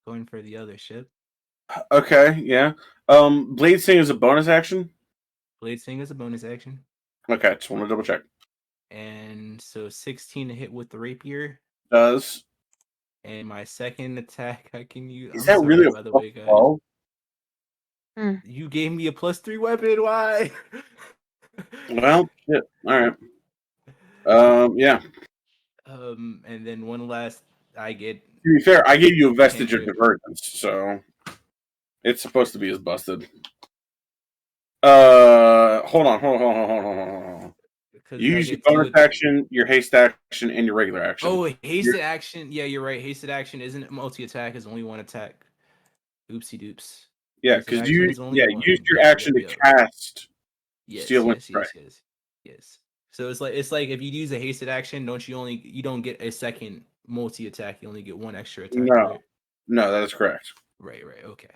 going for the other ship. Okay, yeah. Blade Sing is a bonus action? Blade Sing is a bonus action. Okay, just want to double check. And so 16 to hit with the rapier. Does. And my second attack, I can use. Is that really by a the way, guys? 12? You gave me a +3 weapon. Why? Well, shit. All right. Yeah. And then one last, I get. To be fair, I gave you a vestige of divergence, so it's supposed to be as busted. Hold on. You use your bonus action, your haste action, and your regular action. Oh, hasted action. Yeah, you're right. Hasted action isn't multi-attack. It's only one attack. Oopsie doops. Yeah, because you used your action to cast Steel Wind Strike. Yes. So it's like if you use a hasted action, you don't get a second multi-attack. You only get one extra attack. No, that is correct. Right. Okay.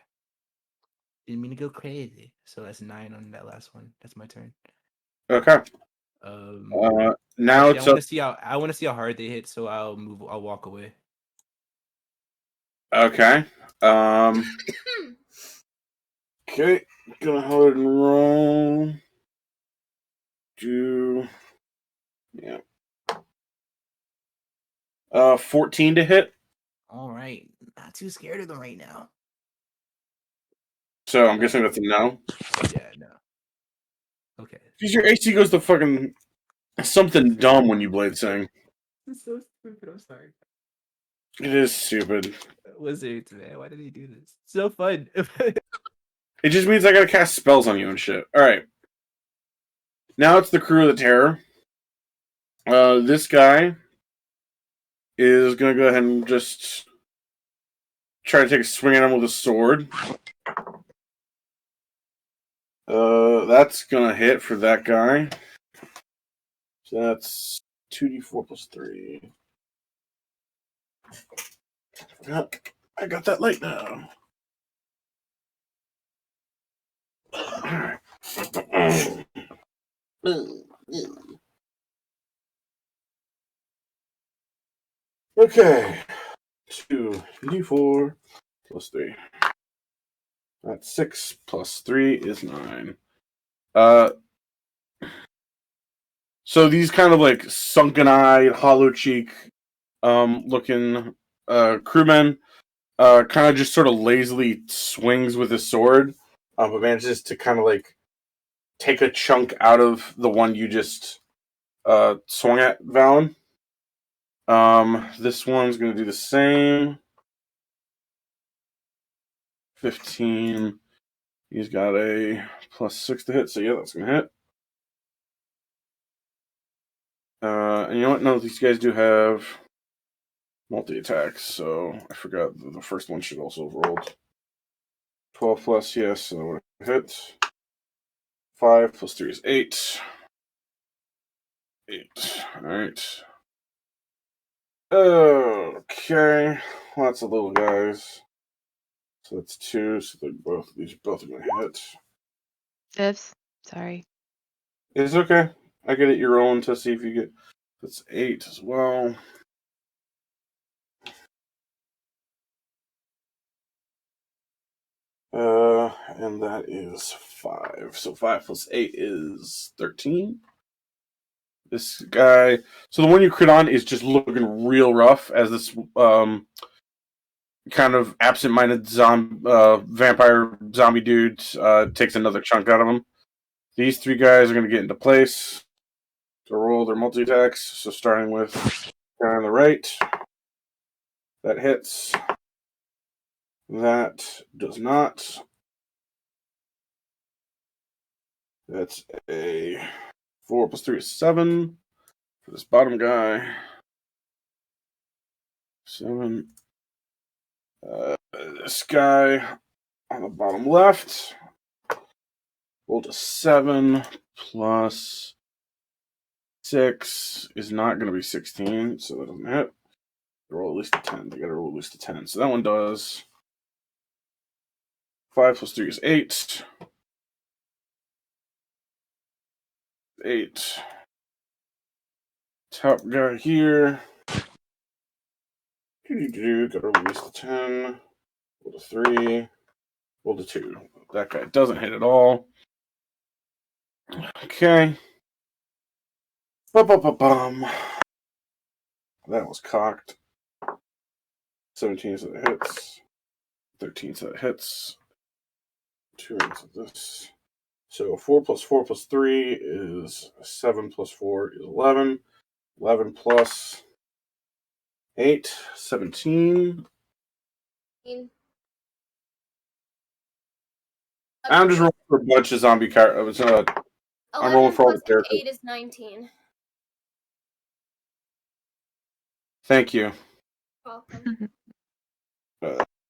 Didn't mean to go crazy. So that's 9 on that last one. That's my turn. Okay. Now actually, I want to see how hard they hit, so I'll walk away. Okay. Okay. Gonna go ahead and roll. Yeah. 14 to hit. All right. Not too scared of them right now. So I'm guessing that's a no. Yeah, no. Okay. Because your AC goes to fucking something dumb when you Blade Sing. It's so stupid. I'm sorry. It is stupid. Wizards, man. Why did he do this? It's so fun. It just means I gotta cast spells on you and shit. Alright. Now it's the Crew of the Terror. This guy is gonna go ahead and just try to take a swing at him with a sword. That's gonna hit for that guy. So that's 2d4 plus 3. I got that light now. Alright. Okay. 2d4 plus 3. That's 6 plus 3 is 9. So these kind of like sunken-eyed, hollow cheek looking crewmen kind of just sort of lazily swings with his sword, but manages to kind of like take a chunk out of the one you just swung at, Valen. This one's going to do the same. 15. He's got a +6 to hit, so yeah, that's going to hit. And you know what? No, these guys do have multi-attacks, so I forgot the first one should also have rolled. 12 plus, yes, so that would have hit. 5 plus 3 is 8. 8. Alright. Okay. Lots of little guys. So that's 2, so these both are going to hit. Fifths. Sorry. It's okay. I get it. You're rolling to see if you get. That's 8 as well. And that is 5. So 5 plus 8 is 13. This guy. So the one you crit on is just looking real rough as this kind of absent-minded vampire zombie dude takes another chunk out of him. These 3 guys are going to get into place to roll their multi-attacks. So starting with guy on the right. That hits. That does not. That's a 4 plus 3 is 7 for this bottom guy. 7. This guy on the bottom left. Rolled a 7 plus 6 is not going to be 16, so that doesn't hit. They roll at least a 10. They got to roll at least a 10. So that one does. 5 plus 3 is 8. 8. top guy here. Gotta release the 10. Roll the 3. Roll the 2. That guy doesn't hit at all. Okay. Bum. That was cocked. 17, so that hits. 13, so that hits. 2 rounds of this. So 4 plus 4 plus 3 is 7 plus 4 is 11. 11 plus 8, 17. I'm just rolling for a bunch of zombie characters. I'm rolling for all the characters. 8 is 19. Thank you. Welcome.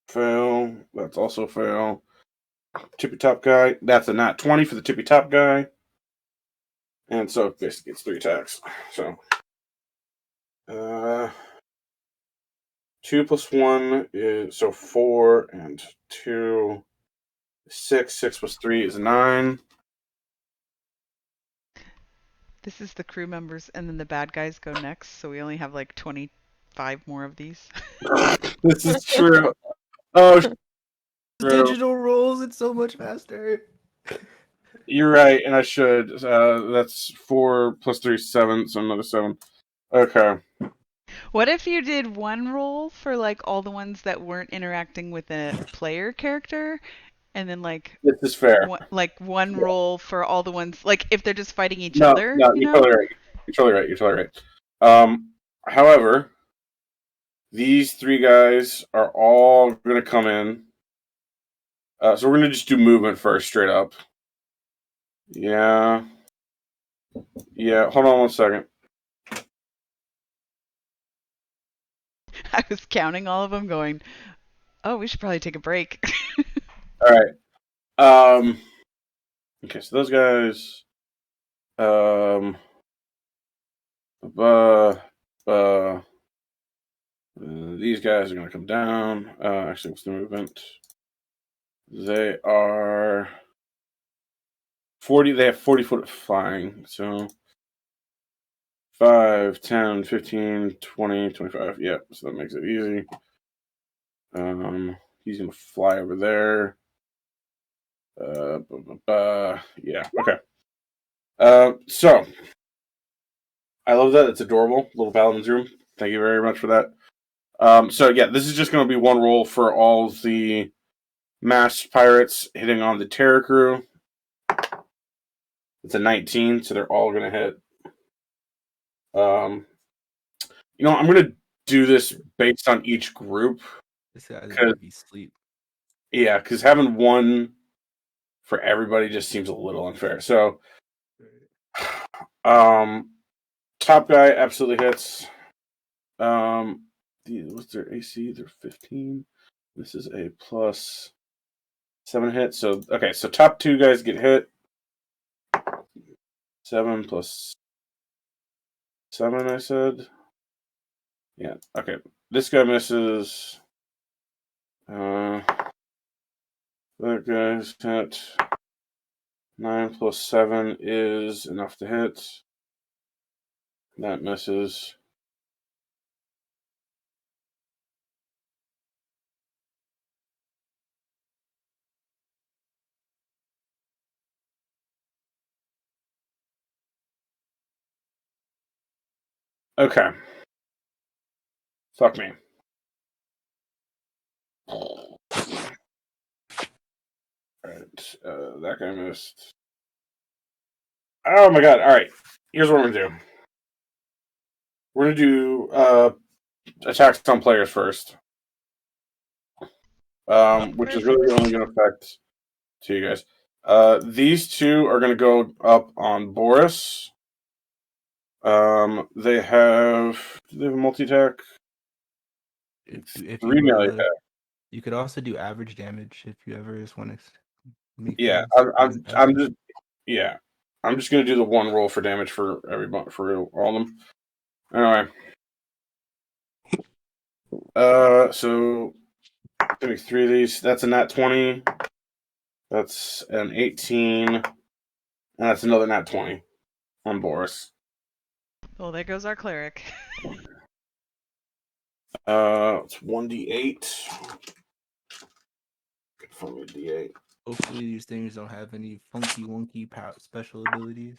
Fail. That's also fail. Tippy top guy. That's a nat 20 for the tippy top guy. And so it basically gets 3 attacks. So 2 plus 1 is so 4 and 2 6. 6 plus 3 is 9. This is the crew members, and then the bad guys go next, so we only have like 25 more of these. This is true. Oh, true. Digital rolls, it's so much faster. You're right, and I should. That's 4 plus 3 is 7, so another 7. Okay. What if you did one roll for like all the ones that weren't interacting with a player character, and then like this is fair. One roll for all the ones like if they're just fighting each other? No, you're totally right. You're totally right. However, these 3 guys are all going to come in. So we're going to just do movement first, straight up. Yeah. Hold on one second. I was counting all of them going, oh, we should probably take a break. All right. Okay, so those guys. These guys are going to come down. Actually, what's the movement? They are 40. They have 40 foot of flying. So 5, 10, 15, 20, 25. Yeah, so that makes it easy. He's going to fly over there. Yeah, okay. So I love that. It's adorable. Little Paladin's room. Thank you very much for that. So yeah, this is just going to be one roll for all the masked pirates hitting on the Terror crew. It's a 19, so they're all going to hit. I'm going to do this based on each group. This guy's going to be asleep. Yeah, because having one for everybody just seems a little unfair. So, top guy absolutely hits. What's their AC? They're 15. This is a plus 7 hit. So, okay, so top 2 guys get hit. 7 plus 7, I said. Yeah, okay. This guy misses. That guy's hit. 9 plus 7 is enough to hit. That misses. Okay. Fuck me. Alright, that guy missed. Oh my god, alright. Here's what we're gonna do. We're gonna do attacks on players first. Which is really only gonna affect 2 you guys. These 2 are gonna go up on Boris. They have a multi-attack? If 3 melee attack. You could also do average damage if you ever just want to make. Yeah, I'm just gonna do the one roll for damage for everybody, for all of them. Anyway, so give me 3 of these. That's a nat 20. That's an 18, and that's another nat 20 on Boris. Well, there goes our cleric. It's 1d8. From a d8. Hopefully these things don't have any funky wonky power special abilities.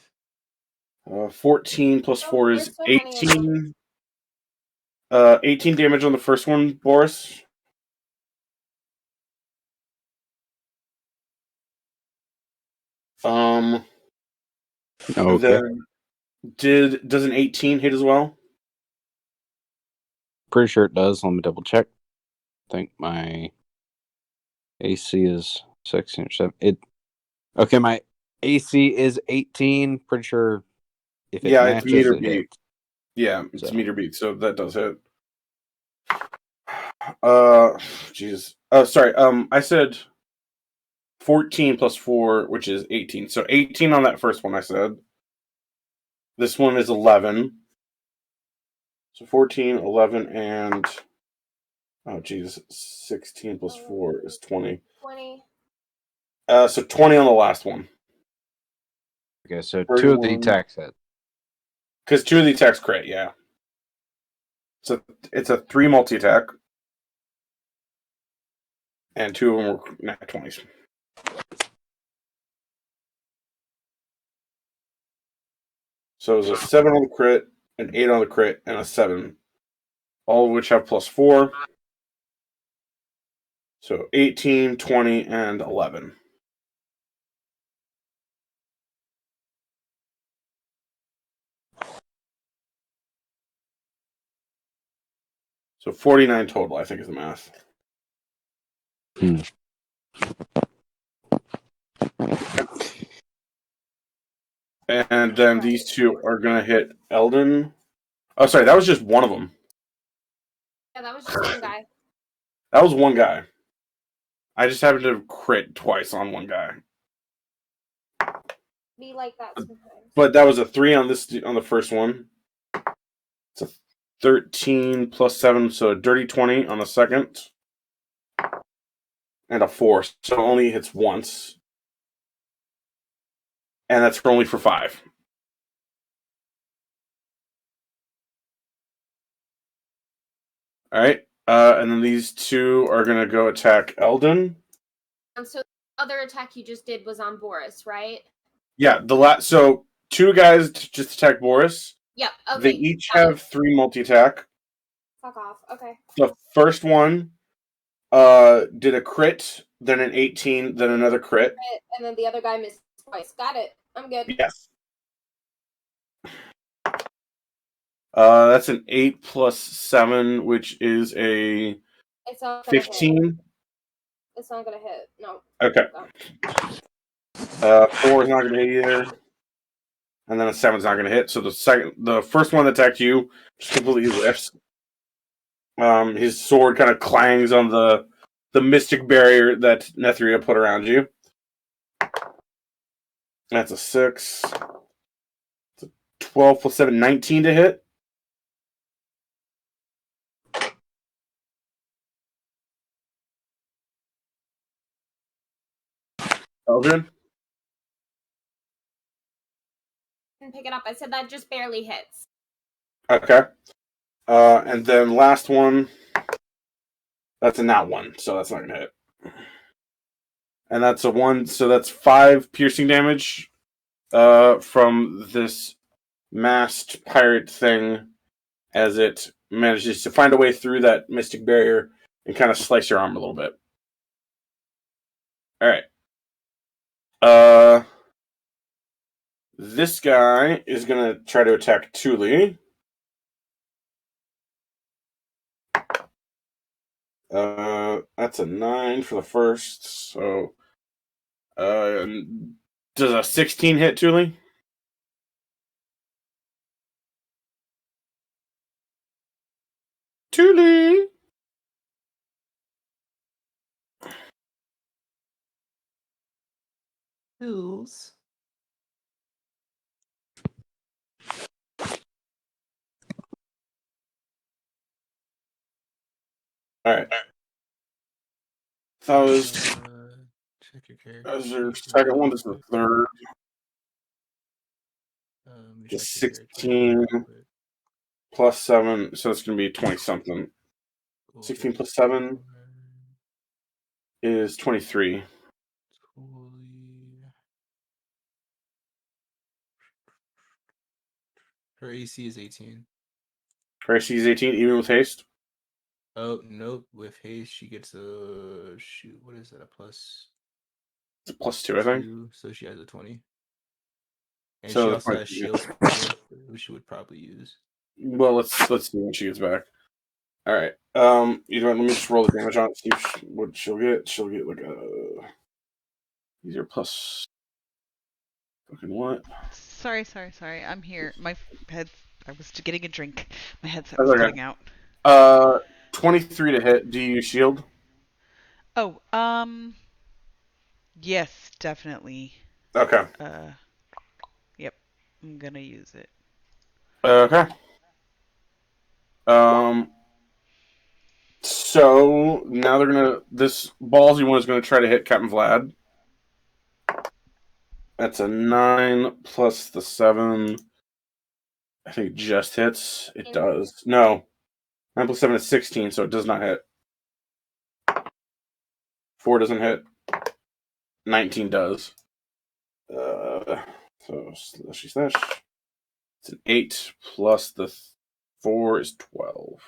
14 plus 4 is 18. 18 damage on the first one, Boris. Okay. Does an 18 hit as well? Pretty sure it does. Let me double check. I think my AC is 16 or 7. Okay, my AC is 18. Pretty sure if it matches, it's meter it beat. hits. Yeah, it's So. meter beat, so that does hit. Jesus. Sorry. I said 14 plus 4, which is 18. So 18 on that first one, I said. This one is 11. So 14, 11, and... Oh, geez. 16 plus 4 is 20. 20. So 20 on the last one. Okay, so 31. 2 of the attacks hit. Because 2 of the attacks crit, yeah. So it's a 3 multi-attack. And 2 of them were nat 20s. So it was a 7 on the crit, an 8 on the crit, and a 7. All of which have plus 4. So 18, 20, and 11. So 49 total, I think, is the math. And then these 2 are going to hit Eldon. Oh, sorry, that was just one of them. Yeah, that was just one guy. That was one guy. I just happened to crit twice on one guy. Be like that sometimes. But that was a 3 on the first one. It's a 13 plus 7, so a dirty 20 on the second. And a 4, so it only hits once. And that's only for 5. Alright. And then these 2 are going to go attack Eldon. And so the other attack you just did was on Boris, right? Yeah, so 2 guys just attack Boris. Yep, okay. They each have 3 multi-attack. Fuck off, okay. The first one did a crit, then an 18, then another crit. And then the other guy missed twice. Got it. I'm good. Yes. That's an 8 plus 7, which is a It's not 15. Hit. It's not gonna hit. No. Okay. 4 is not gonna hit either. And then a 7 is not gonna hit. So the first one that attacked you just completely lifts. His sword kind of clangs on the mystic barrier that Nethria put around you. That's a 6. It's a 12 plus 7, 19 to hit. Eldrin? Didn't pick it up. I said that just barely hits. Okay. And then last one. That's a nat 1, so that's not gonna hit. And that's a 1, so that's 5 piercing damage from this masked pirate thing as it manages to find a way through that mystic barrier and kind of slice your arm a little bit. Alright. This guy is gonna try to attack Thule. That's a 9 for the first, so does a 16 hit Thule? Thule! Hills. Alright. That was Check your character. that was your second one. This is the third. Let me The check your character 16. real quick. plus 7, so it's going to be 20-something. 16 plus 7 is 23. Her AC is 18. Her AC is 18, even with haste? Oh, nope. With haste, she gets a... Shoot, what is that? A plus... It's a plus 2, I think. So she has a 20. And So she also has shield special, which she would probably use. Well, let's see when she gets back. All right. You know what? Let me just roll the damage on it. See what she'll get. She'll get like a. These are plus. Fucking what? Sorry. I'm here. My head. I was getting a drink. My headset That's was okay. cutting out. 23 to hit. Do you use shield? Oh, yes, definitely. Okay. Yep. I'm gonna use it. Okay. So now they're gonna. This ballsy one is gonna try to hit Captain Vlad. That's a 9 plus the 7. I think it just hits. It does. No. 9 plus 7 is 16, so it does not hit. 4 doesn't hit. 19 does. So slashy slash. It's an 8 plus the 4 is 12.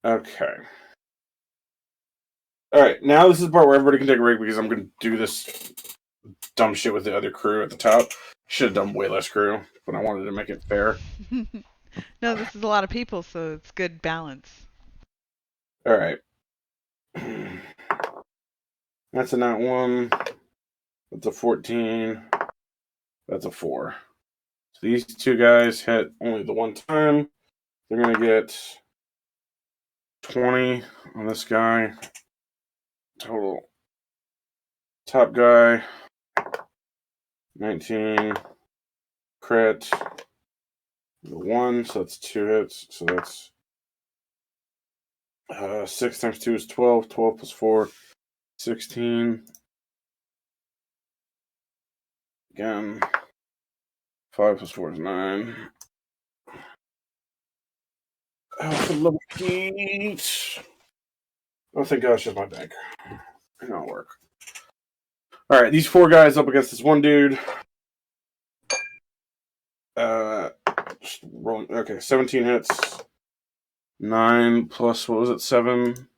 Okay. Alright, now this is the part where everybody can take a break because I'm going to do this dumb shit with the other crew at the top. Should have done way less crew, but I wanted to make it fair. No, this is a lot of people, so it's good balance. Alright. That's a not 1. That's a 14. That's a 4. So these two guys hit only the one time. They're going to get 20 on this guy. Total. Top guy. 19. Crit. 1, so that's 2 hits. So that's 6 times 2 is 12. 12 plus 4, 16. Again. 5 plus 4 is 9. Oh, for love of Pete. Oh, thank God, it's just my bank. It'll work. Alright, these 4 guys up against this one dude. Just rolling. Okay, 17 hits. 9 plus, what was it, 7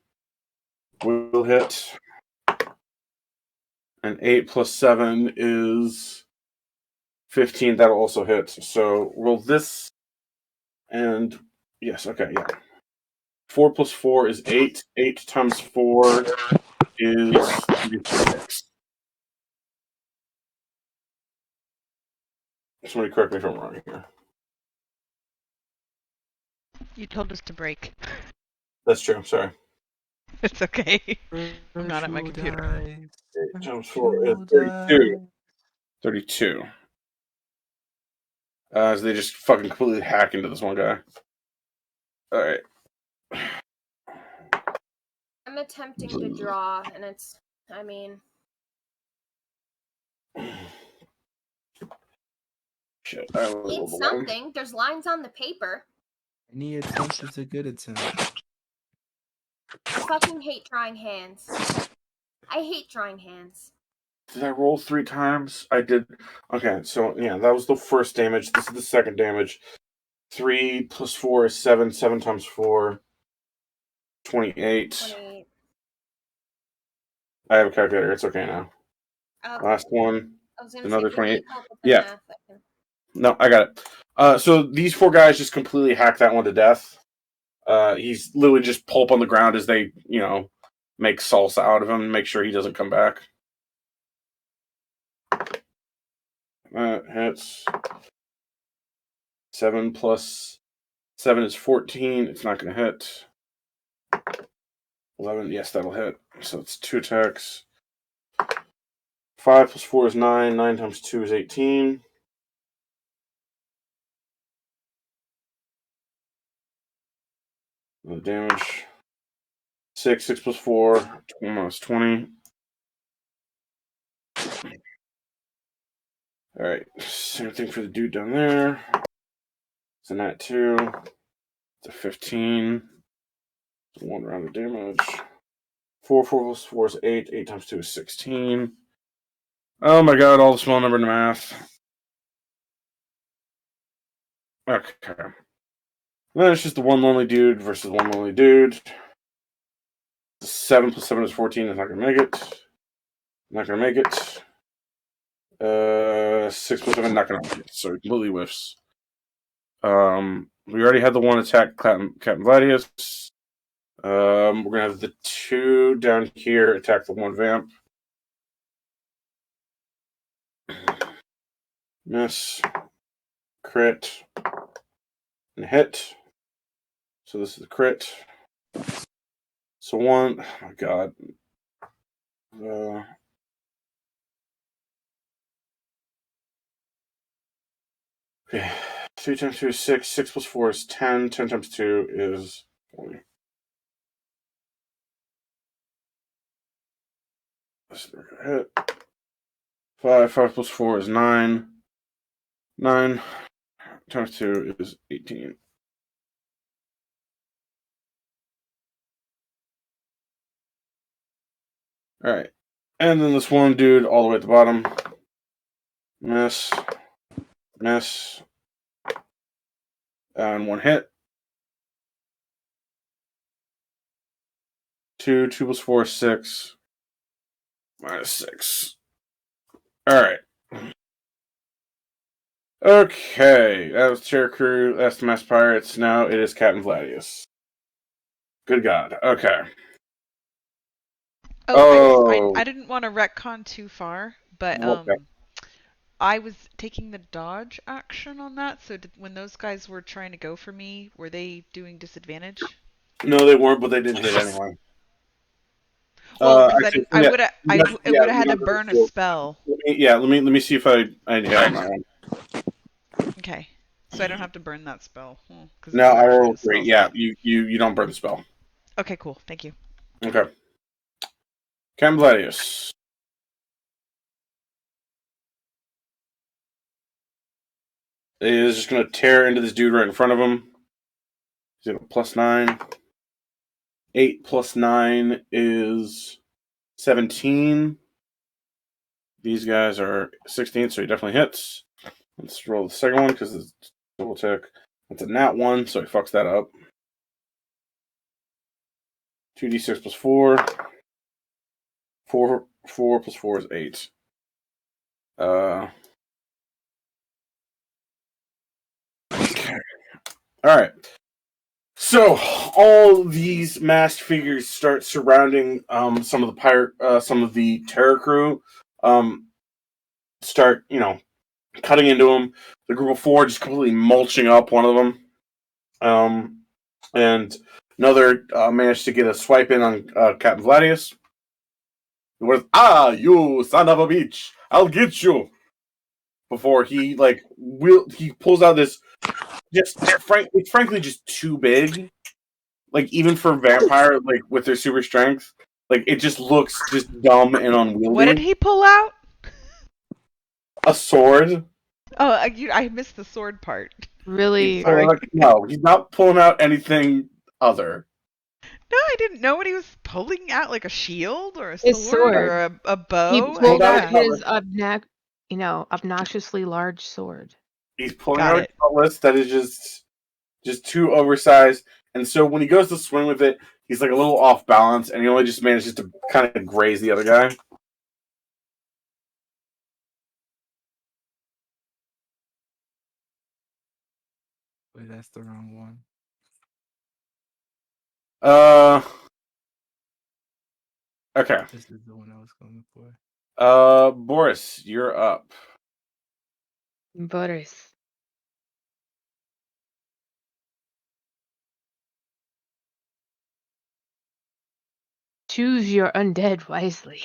will hit. And 8 plus 7 is 15. That'll also hit. So roll this. And yes, okay, yeah. 4 plus 4 is 8. 8 times 4 is 36. Somebody correct me if I'm wrong here. You told us to break. That's true, sorry. It's okay. I'm not at my computer. 8 times 4 is 32. 32. So they just fucking completely hack into this one guy. Alright. I'm attempting to draw, and it's, I mean... Shit. It's something. There's lines on the paper. Any attempt is a good attempt. I fucking hate drawing hands. I hate drawing hands. Did I roll 3 times? I did. Okay, so yeah, that was the first damage. This is the second damage. 3 plus 4 is 7. 7 times 4, 28. 28. I have a calculator. It's okay now. Last one. Another 28. Yeah. No, I got it. So these 4 guys just completely hack that one to death. He's literally just pulp on the ground as they, make salsa out of him and make sure he doesn't come back. That hits. 7 plus 7 is 14. It's not going to hit. 11. Yes, that'll hit. So it's 2 attacks. 5 plus 4 is 9. 9 times 2 is 18. The damage. 6 plus 4 is 20. Alright, same thing for the dude down there. It's a nat 2. It's a 15. It's 1 round of damage. 4 plus 4 is 8. 8 times 2 is 16. Oh my god, all the small number in the math. Okay. Then it's just the one lonely dude versus one lonely dude. 7 plus 7 is 14. It's not going to make it. Not going to make it. 6 plus 7, not going to make it. So he completely whiffs. We already had the one attack Captain Gladius. We're going to have the 2 down here attack the 1 vamp. Miss. Crit. And hit. So this is the crit. So 1. Oh my god. Okay. 2 times 2 is 6. 6 plus 4 is 10. 10 times 2 is 20. Let's hit. 5. 5 plus 4 is 9. 9 times 2 is 18. Alright. And then this one dude all the way at the bottom. Miss. Miss. And 1 hit. 2. 2 plus 4 is 6. Minus 6. Alright. Okay. That was Terror Crew. That's the Mass Pirates. Now it is Captain Gladius. Good God. Okay. I didn't want to retcon too far, but Okay. I was taking the dodge action on that. So when those guys were trying to go for me, were they doing disadvantage? No, they weren't, but they didn't hit anyway. Well, because I would have had to burn a spell. Let me see if I hit on that one. Okay, so I don't have to burn that spell. No, I rolled great. Yeah, you don't burn the spell. Okay, cool. Thank you. Okay. Captain Gladius. Is just going to tear into this dude right in front of him. He's got a +9. 8 plus 9 is 17. These guys are 16, so he definitely hits. Let's roll the second one because it's double check. It's a nat 1, so he fucks that up. 2d6 plus 4. 4 plus 4 is 8. Okay. Alright. So all these masked figures start surrounding some of the Terror Crew. Start, cutting into them. The group of 4 just completely mulching up one of them. And another managed to get a swipe in on Captain Gladius. With you son of a bitch, I'll get you. Before he he pulls out this it's frankly just too big. Like even for vampire, with their super strength, it just looks just dumb and unwieldy. What did he pull out? A sword. Oh, I missed the sword part. Really? No, he's not pulling out anything other. No, I didn't know what he was pulling out, like a shield or a sword or a bow. He pulled out his obnoxiously large sword. He's pulling out a cutlass that is just too oversized, and so when he goes to swing with it, he's a little off balance, and he only just manages to kind of graze the other guy. Wait, that's the wrong one. Okay. This is the one I was going for. Boris, you're up. Boris. Choose your undead wisely.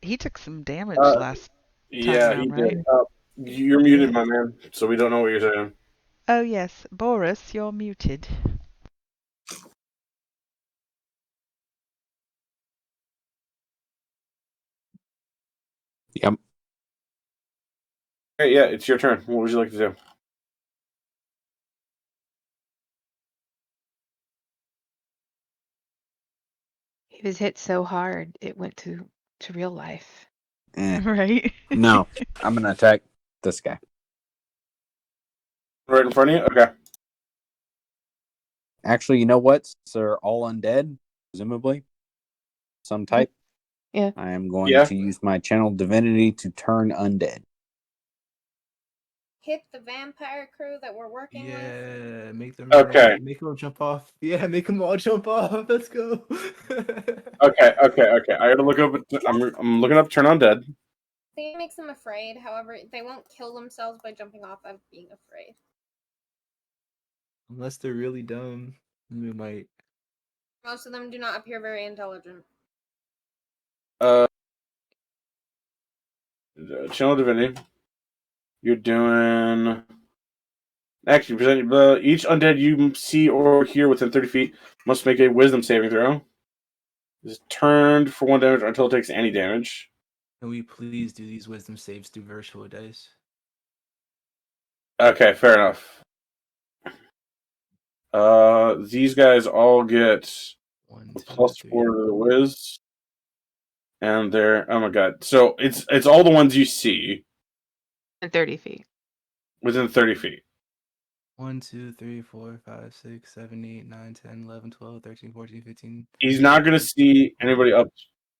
He took some damage last time he right? did. You're muted, my man, so we don't know what you're saying. Oh, yes. Boris, you're muted. Yep. Okay, yeah, it's your turn. What would you like to do? He was hit so hard it went to real life. Right. No, I'm gonna attack this guy. Right in front of you? Okay. Actually, you know what? Since they're all undead, presumably, some type. Yeah. I am going to use my channel divinity to turn undead. Hit the vampire crew that we're working with. Yeah, make them Okay. make them jump off. Yeah, make them all jump off. Let's go. Okay. I gotta look up. I'm looking up turn undead. I think it makes them afraid. However, they won't kill themselves by jumping off of being afraid. Unless they're really dumb, we might. Most of them do not appear very intelligent. Channel divinity. You're doing. Actually, each undead you see or hear within 30 feet must make a wisdom saving throw. Is turned for 1 damage until it takes any damage. Can we please do these wisdom saves through virtual dice? Okay, fair enough. These guys all get a +4 to the whiz. And they're, oh my god. So it's all the ones you see. In 30 feet. Within 30 feet. 1, 2, 3, 4, 5, 6, 7, 8, 9, 10, 11, 12, 13, 14, 15. He's not going to see anybody up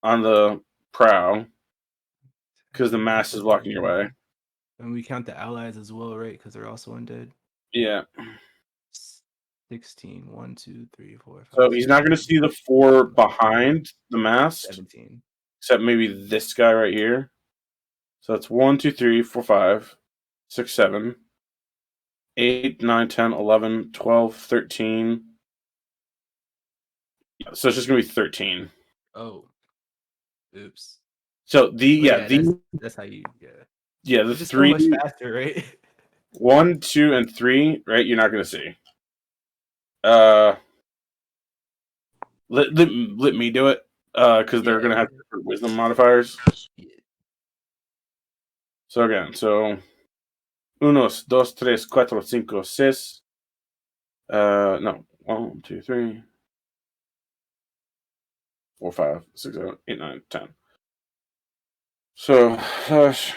on the prow because the mass is blocking your way. And we count the allies as well, right? Because they're also undead. Yeah. 16. 1, 2, 3, 4, 5. So he's not going to see the 4 behind the mast. 17. Except maybe this guy right here. So it's 1, 2, 3, 4, 5, 6, 7, 8, 9, 10, 11, 12, 13. Yeah, so it's just going to be 13. Oh. Oops. So that's how you the it's just 3 so much faster, right? 1, 2, and 3, right? You're not going to see. Let me do it. Because they're going to have different wisdom modifiers. Yeah. So again, 1, 2, 3, 4, 5, 6. No. 1, 2, 3, 4, 5, 6, 7, 8, 9, 10. So it's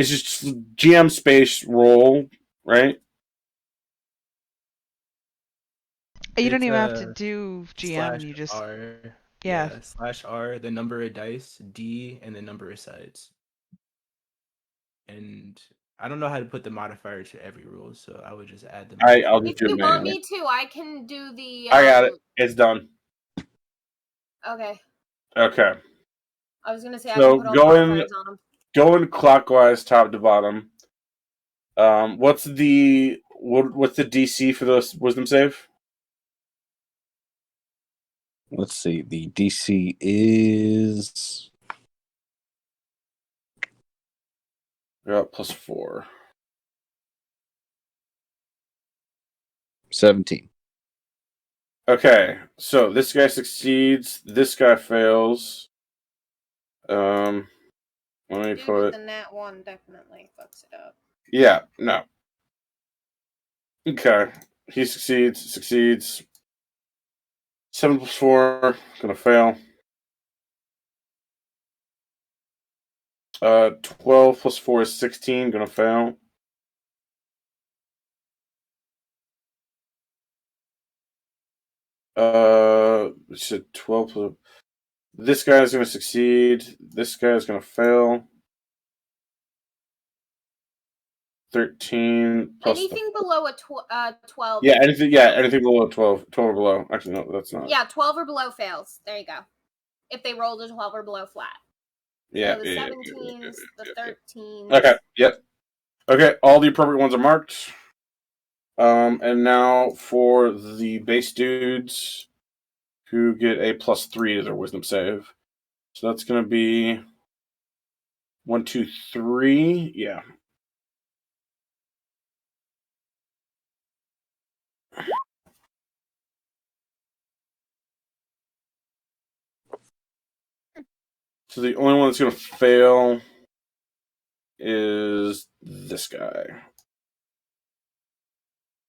just GM space roll, right? You don't even have to do GM. You just /R. yeah. /R, the number of dice, D, and the number of sides. And I don't know how to put the modifier to every rule, so I would just add them. I'll just if do you it want manually. me to, I can do the. I got it. It's done. Okay. Okay. I was gonna say So I can put all the modifiers on them. Going clockwise, top to bottom. What's the DC for the wisdom save? Let's see. The DC is +4. 17. Okay, so this guy succeeds. This guy fails. Let me put. The nat 1 definitely fucks it up. Yeah, no. Okay, he succeeds. 7 + 4, gonna fail. 12 + 4 is 16, gonna fail. It said 12 +. This guy is gonna succeed. This guy is gonna fail. 13 plus anything below a 12. Yeah, anything below 12. 12 or below. Actually, no, that's not. Yeah, 12 or below fails. There you go. If they rolled a 12 or below flat. Yeah, so the 17s, the 13s. Okay, yep. Okay, all the appropriate ones are marked. And now for the base dudes who get a +3 to their wisdom save. So that's going to be 1, 2, 3. Yeah. So the only one that's going to fail is this guy.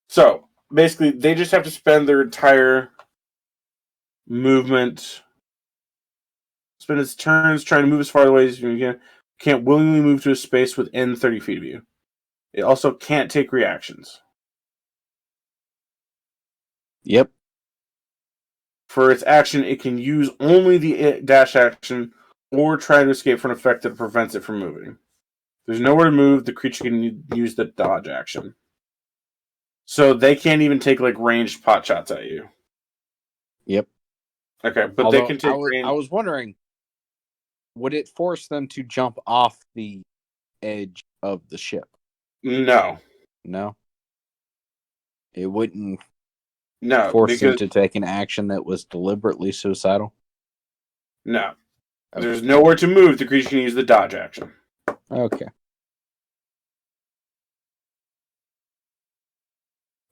So basically, they just have to spend their entire movement, spend its turns trying to move as far away as you can. Can't willingly move to a space within 30 feet of you. It also can't take reactions. Yep. For its action, it can use only the dash action or try to escape from an effect that prevents it from moving. There's nowhere to move. The creature can use the dodge action. So they can't even take like ranged pot shots at you. Yep. Okay, but they can take range. I was wondering, would it force them to jump off the edge of the ship? No. No. It wouldn't force them to take an action that was deliberately suicidal? No. Okay. There's nowhere to move. The creature can use the dodge action. Okay.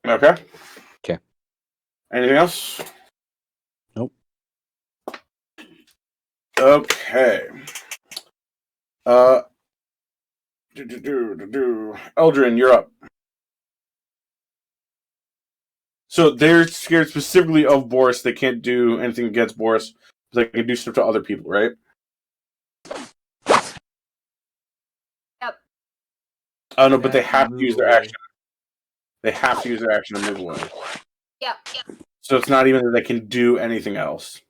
Okay. Okay. Anything else? Nope. Okay. Eldrin, you're up. So they're scared specifically of Boris. They can't do anything against Boris. They can do stuff to other people, right? Yep. Oh, no, but they have to use their action. They have to use their action to move away. Yep. So it's not even that they can do anything else.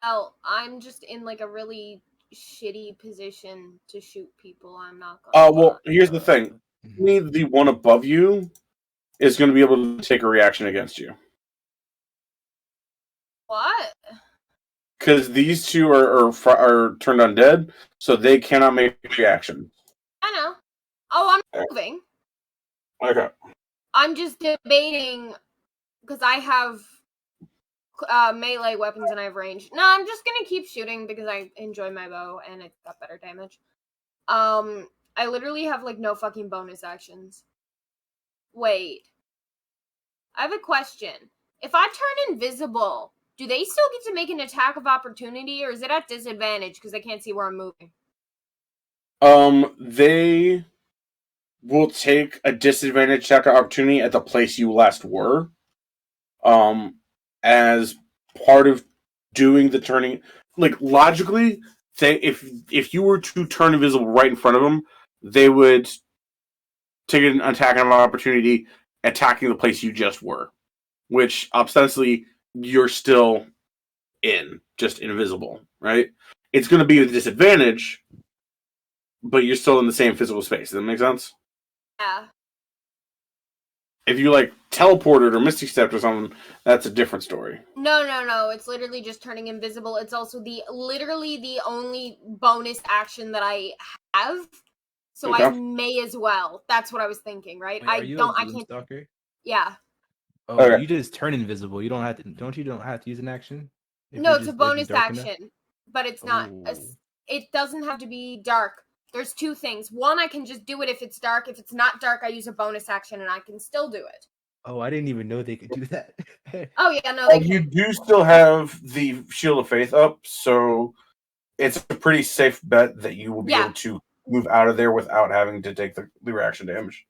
Well, I'm just in like a really shitty position to shoot people. I'm not gonna. Well, here's the thing. Only the one above you is going to be able to take a reaction against you. What? Because these two are turned undead, so they cannot make reaction. I know. Oh, I'm moving. Okay. I'm just debating because I have melee weapons and I have range. No, I'm just gonna keep shooting because I enjoy my bow and it's got better damage. I literally have like no fucking bonus actions. Wait. I have a question. If I turn invisible, do they still get to make an attack of opportunity, or is it at disadvantage because they can't see where I'm moving? They will take a disadvantage attack of opportunity at the place you last were. As part of doing the turning, like logically, if you were to turn invisible right in front of them, they would take an attack of opportunity attacking the place you just were, which ostensibly you're still in, just invisible, right? It's going to be a disadvantage, but you're still in the same physical space. Does that make sense? Yeah. If you like teleported or Mystic Stepped or something, that's a different story. No. It's literally just turning invisible. It's also literally the only bonus action that I have. So okay. I may as well. That's what I was thinking, right? Wait, I can't. Stalker? Yeah. Oh, okay. You just turn invisible. You don't have to. Don't have to use an action? No, it's a bonus action, but it's not. It doesn't have to be dark. There's two things. One, I can just do it if it's dark. If it's not dark, I use a bonus action and I can still do it. Oh, I didn't even know they could do that. Oh yeah, no. They you do still have the Shield of Faith up, so it's a pretty safe bet that you will be able to move out of there without having to take the reaction damage.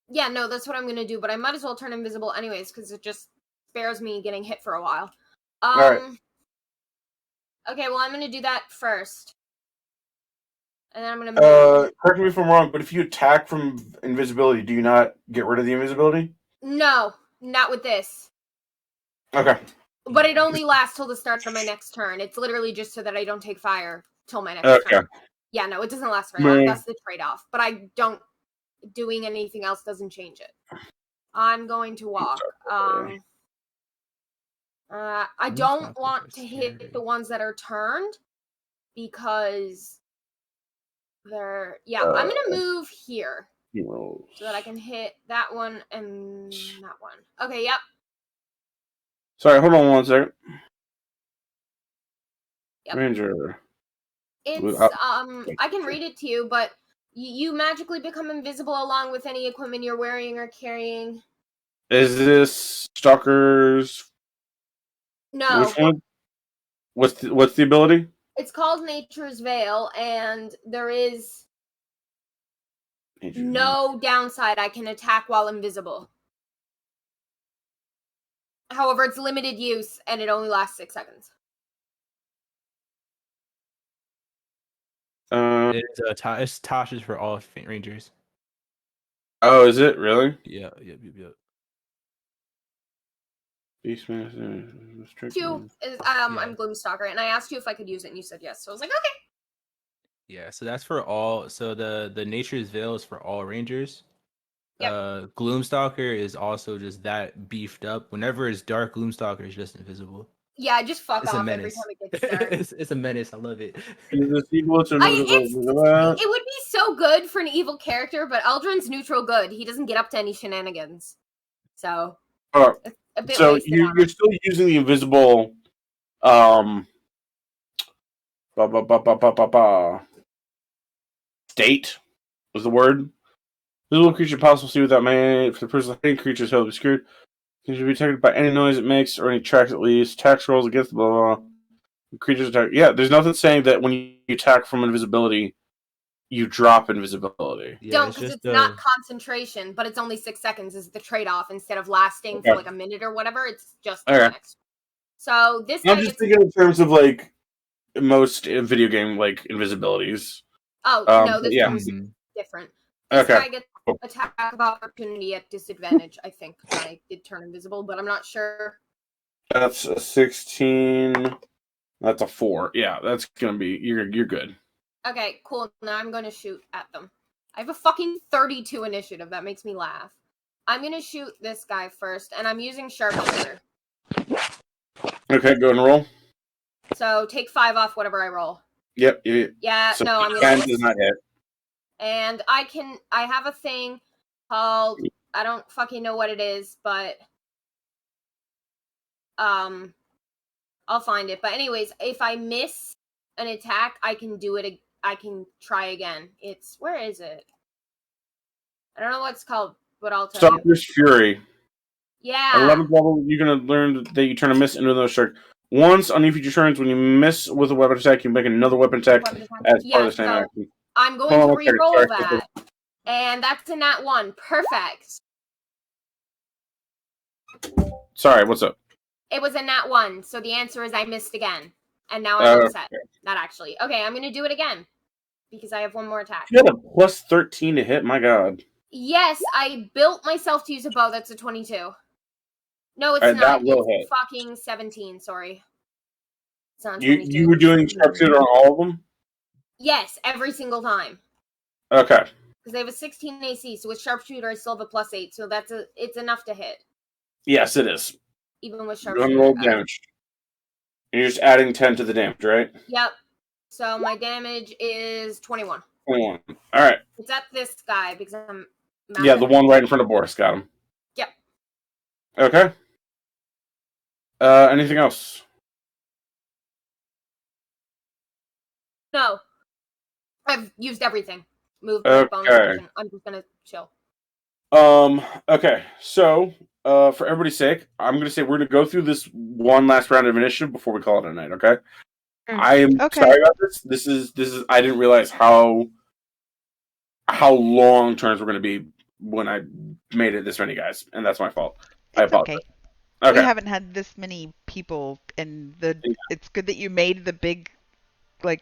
Yeah, no, that's what I'm gonna do, but I might as well turn invisible anyways, because it just spares me getting hit for a while. All right. Okay, well, I'm gonna do that first. And then I'm gonna move. Correct me if I'm wrong, but if you attack from invisibility, do you not get rid of the invisibility? No, not with this. Okay. But it only lasts till the start of my next turn. It's literally just so that I don't take fire till my next turn. Yeah, no, it doesn't last very long. That's the trade-off. But doing anything else doesn't change it. I'm going to walk. I don't want to hit the ones that are turned because they're... Yeah, I'm going to move here so that I can hit that one and that one. Okay, yep. Sorry, hold on 1 second. Yep. Ranger. It's, I can read it to you, but you magically become invisible along with any equipment you're wearing or carrying. Is this Stalker's... No. Which one? What's the ability? It's called Nature's Veil, and there is no downside. I can attack while invisible. However, it's limited use, and it only lasts 6 seconds. It's Tasha's for all Rangers. Oh, is it really? Yeah. Beastmaster. I'm Gloomstalker, and I asked you if I could use it, and you said yes. So I was like, okay. Yeah, so that's for all. So the Nature's Veil is for all Rangers. Yep. Gloomstalker is also just that beefed up. Whenever it's dark, Gloomstalker is just invisible. Yeah, just fuck off every time it gets dark. It's a menace. I love it. It would be so good for an evil character, but Eldrin's neutral good. He doesn't get up to any shenanigans. So, it's a bit so wasted you're still using the invisible state was the word. Visible creature possible to see without mana. If the person hitting creature is held obscured, can be detected by any noise it makes or any tracks at least. Tax rolls against blah blah blah. Creatures attack. Yeah, there's nothing saying that when you attack from invisibility, you drop invisibility. Yeah, don't, because it's not concentration, but it's only 6 seconds is the trade-off. Instead of lasting for like a minute or whatever, it's just the next. So this I'm just thinking in terms of like most video game like invisibilities. Oh no, this one's different. This guy gets attack of opportunity at disadvantage, I think. I did turn invisible, but I'm not sure. That's a 16. That's a 4. Yeah, that's gonna be you're good. Okay, cool. Now I'm gonna shoot at them. I have a fucking 32 initiative. That makes me laugh. I'm gonna shoot this guy first, and I'm using sharpshooter. Okay, go and roll. So take 5 off whatever I roll. Yep. Yeah. So no, I'm gonna. Does not hit. And I have a thing called, I don't fucking know what it is, but I'll find it. But anyways, if I miss an attack, I can do it. I can try again. Where is it? I don't know what it's called, but I'll tell you. Stalker's Fury. Yeah. At 11th level, you're gonna learn that you turn a miss into another strike. Once on each of your turns, when you miss with a weapon attack, you make another weapon attack as part of the same action. I'm going to re-roll that. And that's a nat 1. Perfect. Sorry, what's up? It was a nat 1, so the answer is I missed again. And now I'm upset. Okay. Not actually. Okay, I'm going to do it again. Because I have one more attack. You had a plus 13 to hit, my god. Yes, I built myself to use a bow. That's a 22. No, it's not. It's fucking 17, sorry. It's not 22. You were doing sharpshooter on all of them? Yes, every single time. Okay. Because they have a 16 AC, so with sharpshooter I still have a plus 8, so it's enough to hit. Yes, it is. Even with sharpshooter. Roll damage. And you're just adding 10 to the damage, right? Yep. So my damage is 21. 21. Alright. It's at this guy because I'm... Yeah, the one right in front of Boris. Got him. Yep. Okay. Anything else? No. I've used everything. Movement, bonus action. I'm just gonna chill. Okay. So, for everybody's sake, I'm gonna say we're gonna go through this one last round of initiative before we call it a night, okay? I am sorry about this. This is I didn't realize how long turns were gonna be when I made it this many guys, and that's my fault. I apologize. Okay. We haven't had this many people, and it's good that you made the big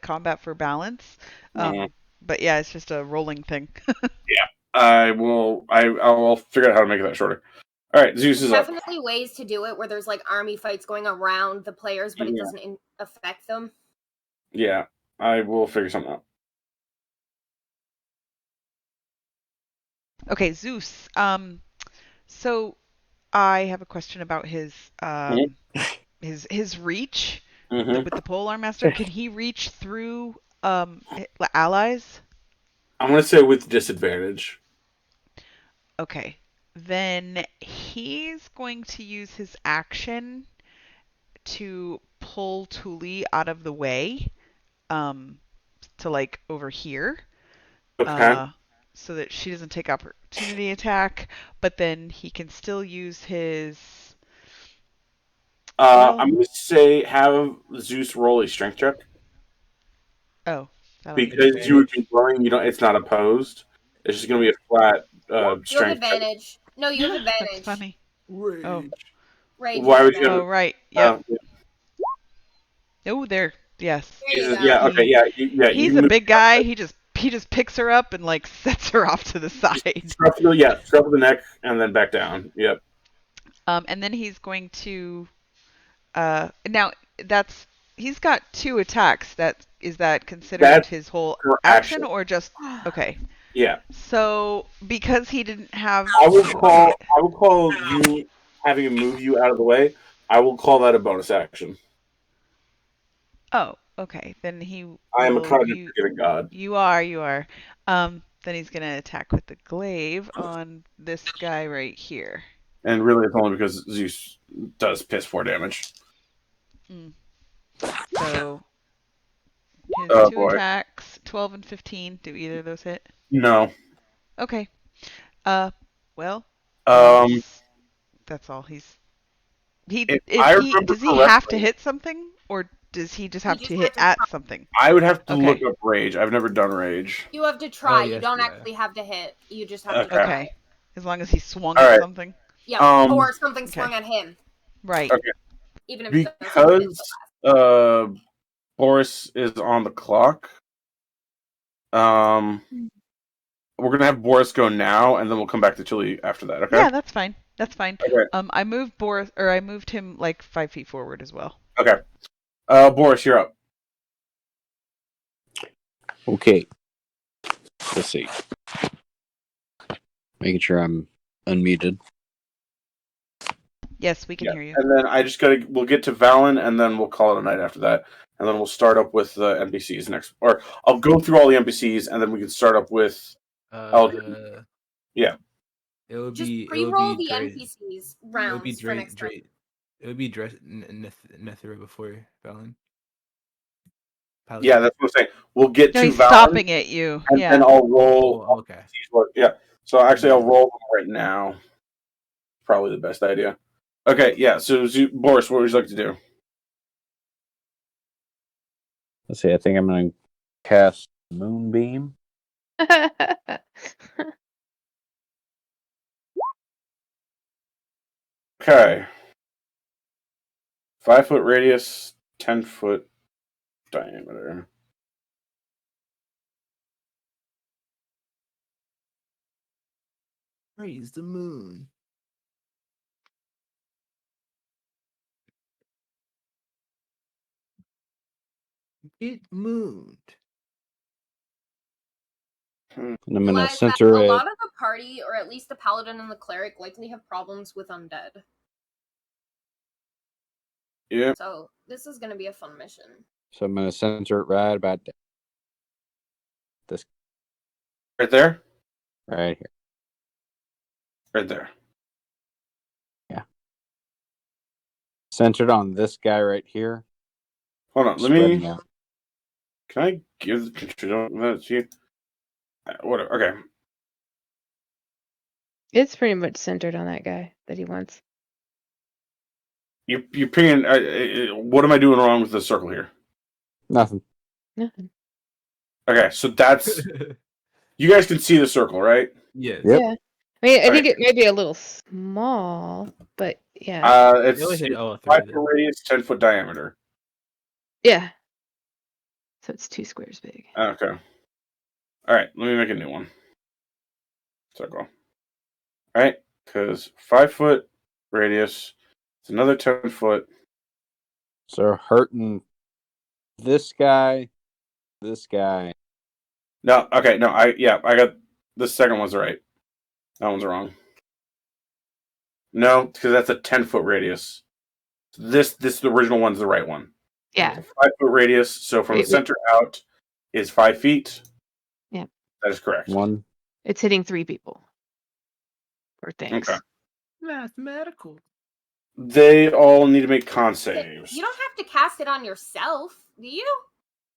combat for balance. But yeah, it's just a rolling thing. Yeah, I'll figure out how to make that shorter. All right, Zeus is up. Definitely ways to do it where there's army fights going around the players, but it doesn't affect them. Yeah, I will figure something out. Okay, Zeus. So I have a question about his his reach with the Polearm Master. Can he reach through allies? I'm gonna say with disadvantage. Okay, then he's going to use his action to pull Tuli out of the way, to over here. Okay. So that she doesn't take opportunity attack, but then he can still use his... I'm going to say have Zeus roll a strength check. Oh, because you would be blowing. You don't. It's not opposed. It's just going to be a flat strength. You have advantage. No, you have advantage. That's funny. Rage. Oh. Rage. Why would you? Oh, right. Yep. Yeah. Oh, there. Yes. There you go. Yeah. Okay. Yeah. He's a big guy. He just picks her up and like sets her off to the side. Scruff the neck and then back down. Yep. And then he's going to. Now he's got 2 attacks. Is that considered his whole action or just okay? Yeah. So because he didn't have, I will call you having him move you out of the way. I will call that a bonus action. Oh, okay. Then I am a kind of forgiving god. You are. Then he's gonna attack with the glaive on this guy right here. And really, it's only because Zeus does piss 4 damage. So his 2 attacks, 12 and 15. Do either of those hit? No. Okay. Well. That's all. Does he have to hit something, or does he just have to hit at something? I would have to look up rage. I've never done rage. You have to try. You don't actually have to hit. You just have to try. Okay. As long as he swung at something. Yeah. Or something swung at him. Right. Okay. Even if because Boris is on the clock. We're gonna have Boris go now, and then we'll come back to Chili after that. Okay? Yeah, that's fine. Okay. I moved him like 5 feet forward as well. Okay. Boris, you're up. Okay. Let's see. Making sure I'm unmuted. Yes, we can hear you. And then we'll get to Valen, and then we'll call it a night after that. And then we'll start up with the NPCs next. Or I'll go through all the NPCs, and then we can start up with Eldrin. Yeah. It would just be pre-roll the NPCs rounds for next time. It would be Nethera before Valen. Yeah, that's what I'm saying. We'll get to he's Valen. Stopping at you. And then I'll roll. Oh, okay. Yeah. So actually, I'll roll them right now. Probably the best idea. Okay, yeah. So, Boris, what would you like to do? Let's see. I think I'm going to cast Moonbeam. Okay. 5-foot radius, 10-foot diameter. Praise the moon. Get mooned. And I'm going to center it. A lot of the party, or at least the paladin and the cleric, likely have problems with undead. Yeah. So this is going to be a fun mission. So I'm going to center it right about this. Right there? Right here. Right there. Yeah. Centered on this guy right here. Hold on. Can I give the control to you? Whatever. Okay. It's pretty much centered on that guy that he wants. You're pinging. What am I doing wrong with the circle here? Nothing. Okay, so that's. You guys can see the circle, right? Yes. Yep. Yeah. I mean, I think it may be a little small, but yeah. It's 5-foot radius, 10-foot diameter. Yeah. So it's 2 squares big. Okay. All right, let me make a new one. Circle. All right, because 5-foot radius, it's another 10-foot. So hurting this guy. No, okay, no, I got the second one's right. That one's wrong. No, because that's a 10-foot radius. This the original one's the right one. Yeah. 5-foot radius. So from the center out is 5 feet. Yeah. That is correct. One. It's hitting 3 people. Or things. Okay. Mathematical. They all need to make con saves. You don't have to cast it on yourself, do you?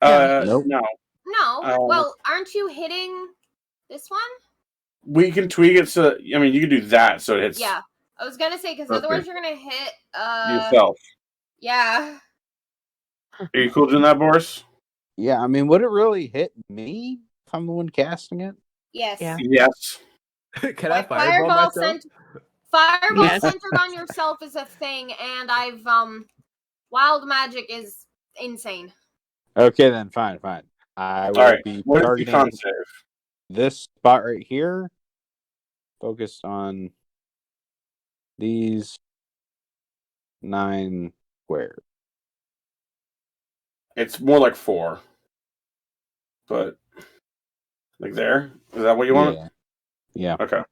Nope. No. No. Well, aren't you hitting this one? We can tweak it so. I mean, you can do that so it hits. Yeah, I was gonna say because otherwise you're gonna hit yourself. Yeah. Are you cool doing that, Boris? Yeah, I mean, would it really hit me if I'm the one casting it? Yes. Yeah. Yes. Can I fireball myself? Fireball Yes. centered on yourself is a thing, and I've wild magic is insane. Okay, then fine. I will All right. be What is the targeting con save? this spot right here. Focused on these 9 squares. It's more like 4. But like there? Is that what you want? Yeah. Okay.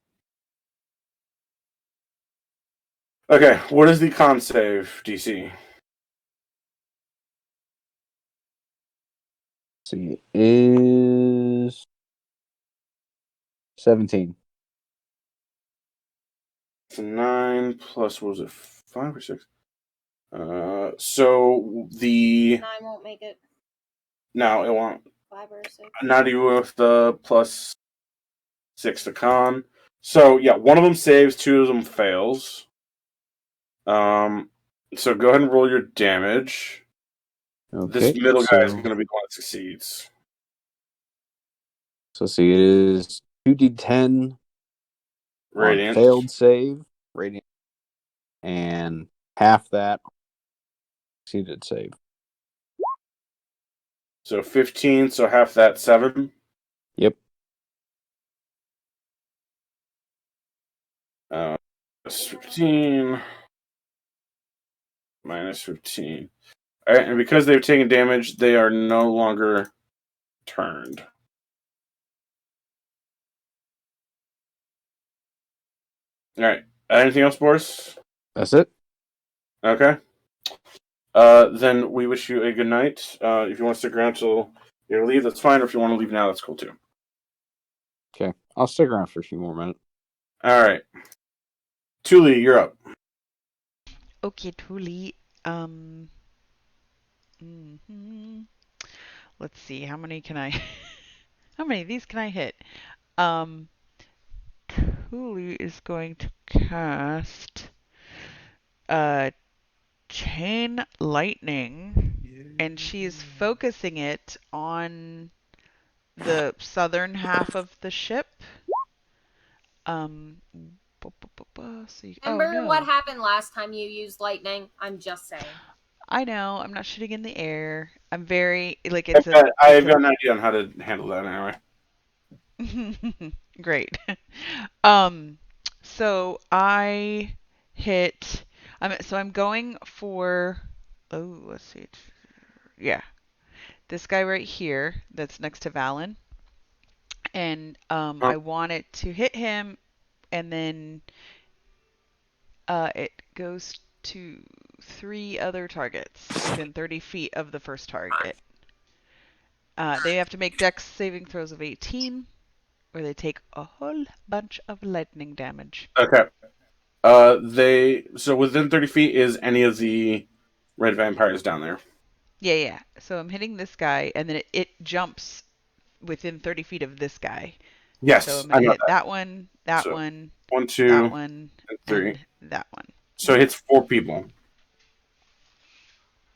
Okay, what is the con save, DC? Let's see, is 17. So 9 plus, what was it, 5 or 6? So the... 9 won't make it. No, it won't. 5 or 6. Not even with the plus 6 to con. So, yeah, one of them saves, 2 of them fails. So go ahead and roll your damage. Okay, This middle guy is going to be the one that succeeds. So see, it is 2d10 Radiant. failed save, radiant, and half that succeeded save. So 15, so half that, 7. Yep. Plus 15. Minus 15. Alright, and because they've taken damage, they are no longer turned. Alright. Anything else, Boris? That's it. Okay. Then we wish you a good night. If you want to stick around till you leave, that's fine. Or if you want to leave now, that's cool too. Okay. I'll stick around for a few more minutes. Alright. Thule, you're up. Okay, Thule. Let's see, how many can I how many of these can I hit? Thule is going to cast Chain Lightning, and she's focusing it on the southern half of the ship. Remember what happened last time you used lightning? I'm just saying. I know, I'm not shooting in the air. I'm very like I've got an idea on how to handle that anyway. Great. So I hit. I'm going for. Oh, let's see. Yeah, this guy right here that's next to Valen, and I want it to hit him, and then it goes to 3 other targets within 30 feet of the first target. They have to make dex saving throws of 18, or they take a whole bunch of lightning damage. Okay. So within 30 feet is any of the red vampires down there. Yeah. So I'm hitting this guy, and then it jumps within 30 feet of this guy. Yes, so I'm gonna hit that one, that one, 1, 2, that one, and 3. and that one. So it hits 4 people.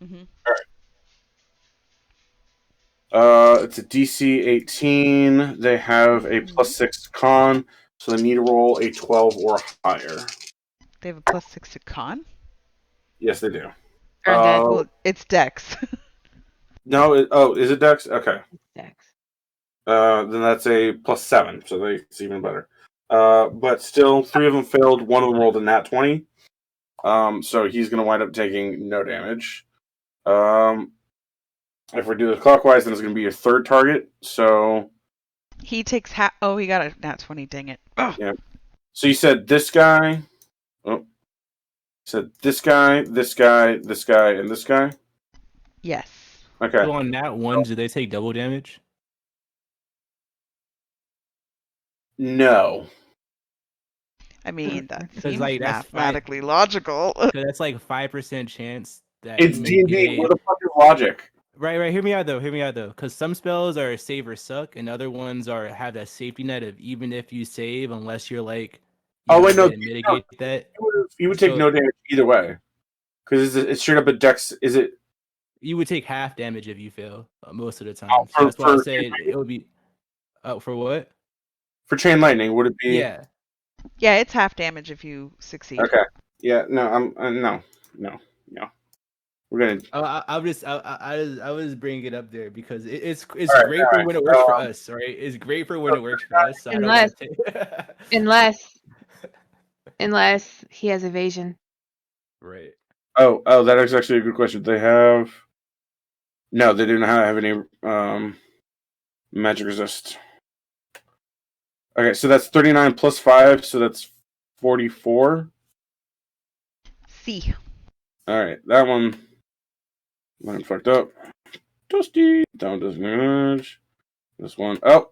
Mm-hmm. All right. It's a DC 18. They have a plus 6 con, so they need to roll a 12 or higher. They have a plus 6 to con? Yes, they do. Well, it's Dex. No, is it Dex? Okay. Dex. Then that's a plus 7, so it's even better. But still, 3 of them failed. 1 of them rolled a nat 20. So he's going to wind up taking no damage. If we do this clockwise, then it's going to be your third target. So he takes half. Oh, he got a nat 20. Dang it. Ugh. Yeah. So you said this guy. Oh. Said this guy, this guy, this guy, and this guy. Yes. Okay. So on that one, do they take double damage? No. I mean, that seems like, mathematically logical. That's like 5% chance that it's D&D. What the fuck is logic? Right. Hear me out though. Because some spells are save or suck, and other ones have that safety net of even if you save, unless you're like. Mitigate that. You would take no damage either way, because it's straight up a dex. Is it You would take half damage if you fail most of the time. Oh, So that's why I say it would be. For what? For chain lightning, would it be? Yeah. Yeah, it's half damage if you succeed. Okay. Yeah. No. I'm no. We're gonna. I was bringing it up there because it's All great right, for when it works for us, right? It's great for when it works for us. So Unless he has evasion. Right. Oh, that is actually a good question. They have. No, they do not have any magic resist. Okay, so that's 39 plus 5, so that's 44. C. All right, that one. I'm fucked up. Toasty. That one doesn't damage. This one. Oh.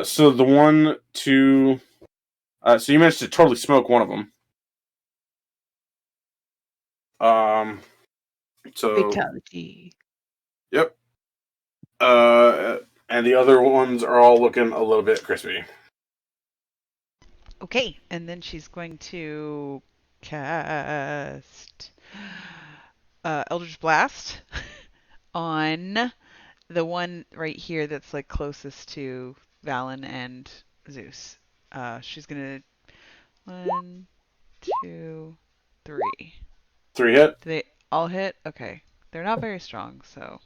So the one to. So you managed to totally smoke one of them. So. Fatality. Yep. And the other ones are all looking a little bit crispy. Okay, and then she's going to cast Eldritch Blast on the one right here that's like closest to Valen and Zeus. She's gonna 1, 2, 3. 3 hit. Do they all hit? Okay, they're not very strong, so.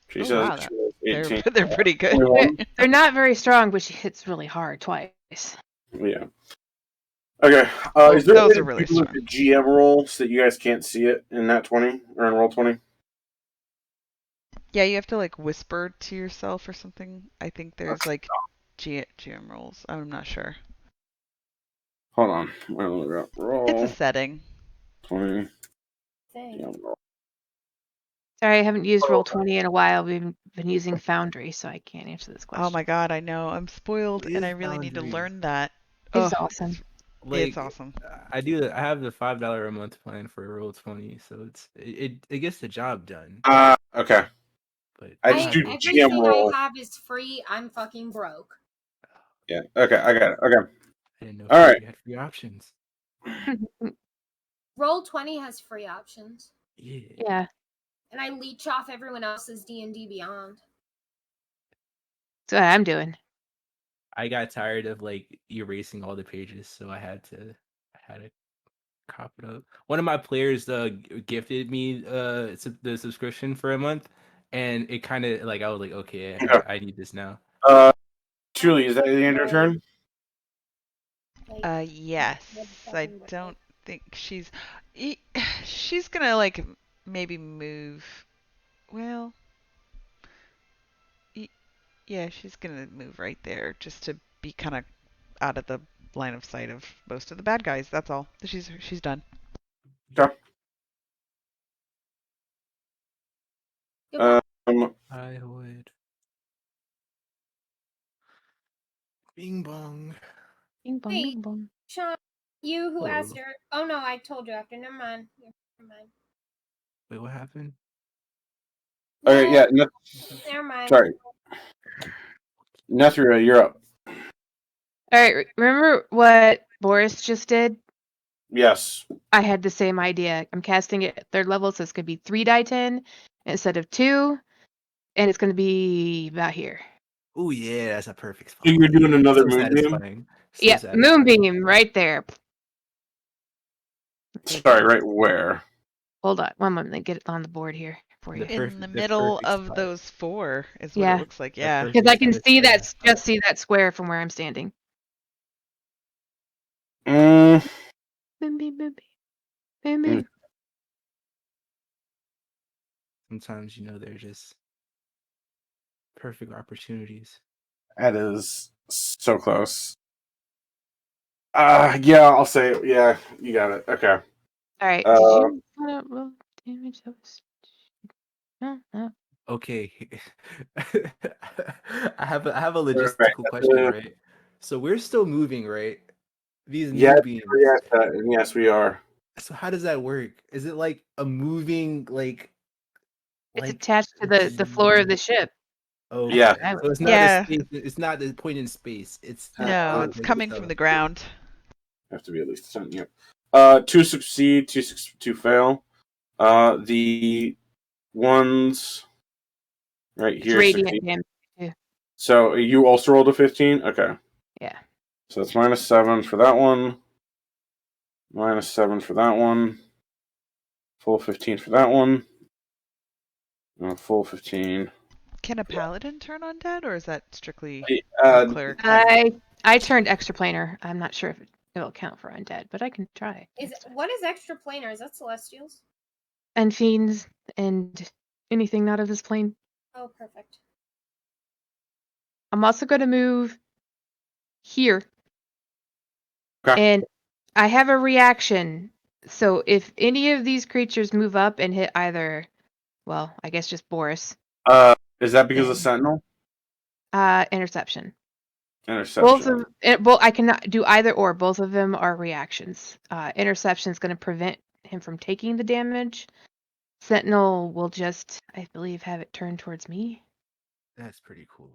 She says wow, 18. they're pretty good. They're not very strong, but she hits really hard twice. Yeah. Okay. Is there those a are really with the GM roll so that you guys can't see it in that 20 or in roll 20? Yeah, you have to like whisper to yourself or something. I think there's like GM rolls. I'm not sure. Hold on. Roll. It's a setting. 20. Sorry, I haven't used Roll20 in a while. We've been using Foundry, so I can't answer this question. Oh my god, I know. I'm spoiled, and I really need to learn that. It's awesome. It's awesome. I have the $5 a month plan for Roll20, so it gets the job done. Okay. But I just do GM roll. I have is free. I'm fucking broke. Yeah. Okay. I got it. Okay. I didn't know All right. you had free options. Roll20 has free options. Yeah. And I leech off everyone else's D&D Beyond. That's what I'm doing. I got tired of like erasing all the pages, so I had to cop it up. One of my players gifted me the subscription for a month, and it kind of like I was like, okay, I need this now. Julie, is that the end of your turn? Yes. I don't think she's gonna like maybe move. Well, yeah, she's gonna move right there just to be kind of out of the line of sight of most of the bad guys. That's all. She's done. Okay. I would. Bing bong. Bing bong, bing bong. Sean, you who asked her. Oh no, I told you after. Never mind. Wait, what happened? Okay, yeah. Never mind. Sorry. Nethria, you're up. All right, remember what Boris just did? Yes. I had the same idea. I'm casting it at 3rd level, so it's going to be 3 die 10 instead of 2, and it's going to be about here. Oh yeah, that's a perfect spot. So you're doing another moonbeam? Yeah, moonbeam right there. Sorry, right where? Hold on, one moment. Let me get it on the board here for you. In the middle of those 4 is what it looks like. Yeah, because I can see that. Just see that square from where I'm standing. Moonbeam. Sometimes they're just perfect opportunities. That is so close. Yeah, I'll say yeah. You got it. Okay. All right. Did you roll damage? No. Okay. I have a logistical question, right? So we're still moving, right? These moonbeams. Yes, we are. So how does that work? Is it like a moving like? It's attached to the floor of the ship. Oh yeah. So it's not it's not the point in space. It's it's coming from the ground. Have to be at least 10. Yep. 2 succeed, 2 fail. The ones right It's here, radiant 16. damage too. So you also rolled a 15? Okay. Yeah. So it's -7 for that one. -7 for that one. Full 15 for that one. Full 15. Can a paladin turn undead, or is that strictly Uh, a cleric thing? I turned extraplanar. I'm not sure if it'll count for undead, but I can try. What is extraplanar? Is that celestials? And fiends and anything not of this plane. Oh, perfect. I'm also going to move here. Okay. And I have a reaction. So if any of these creatures move up and hit either, well, I guess just Boris. Is that because of Sentinel? Interception. Interception. Both I cannot do either or. Both of them are reactions. Interception is going to prevent him from taking the damage. Sentinel will just, I believe, have it turned towards me. That's pretty cool.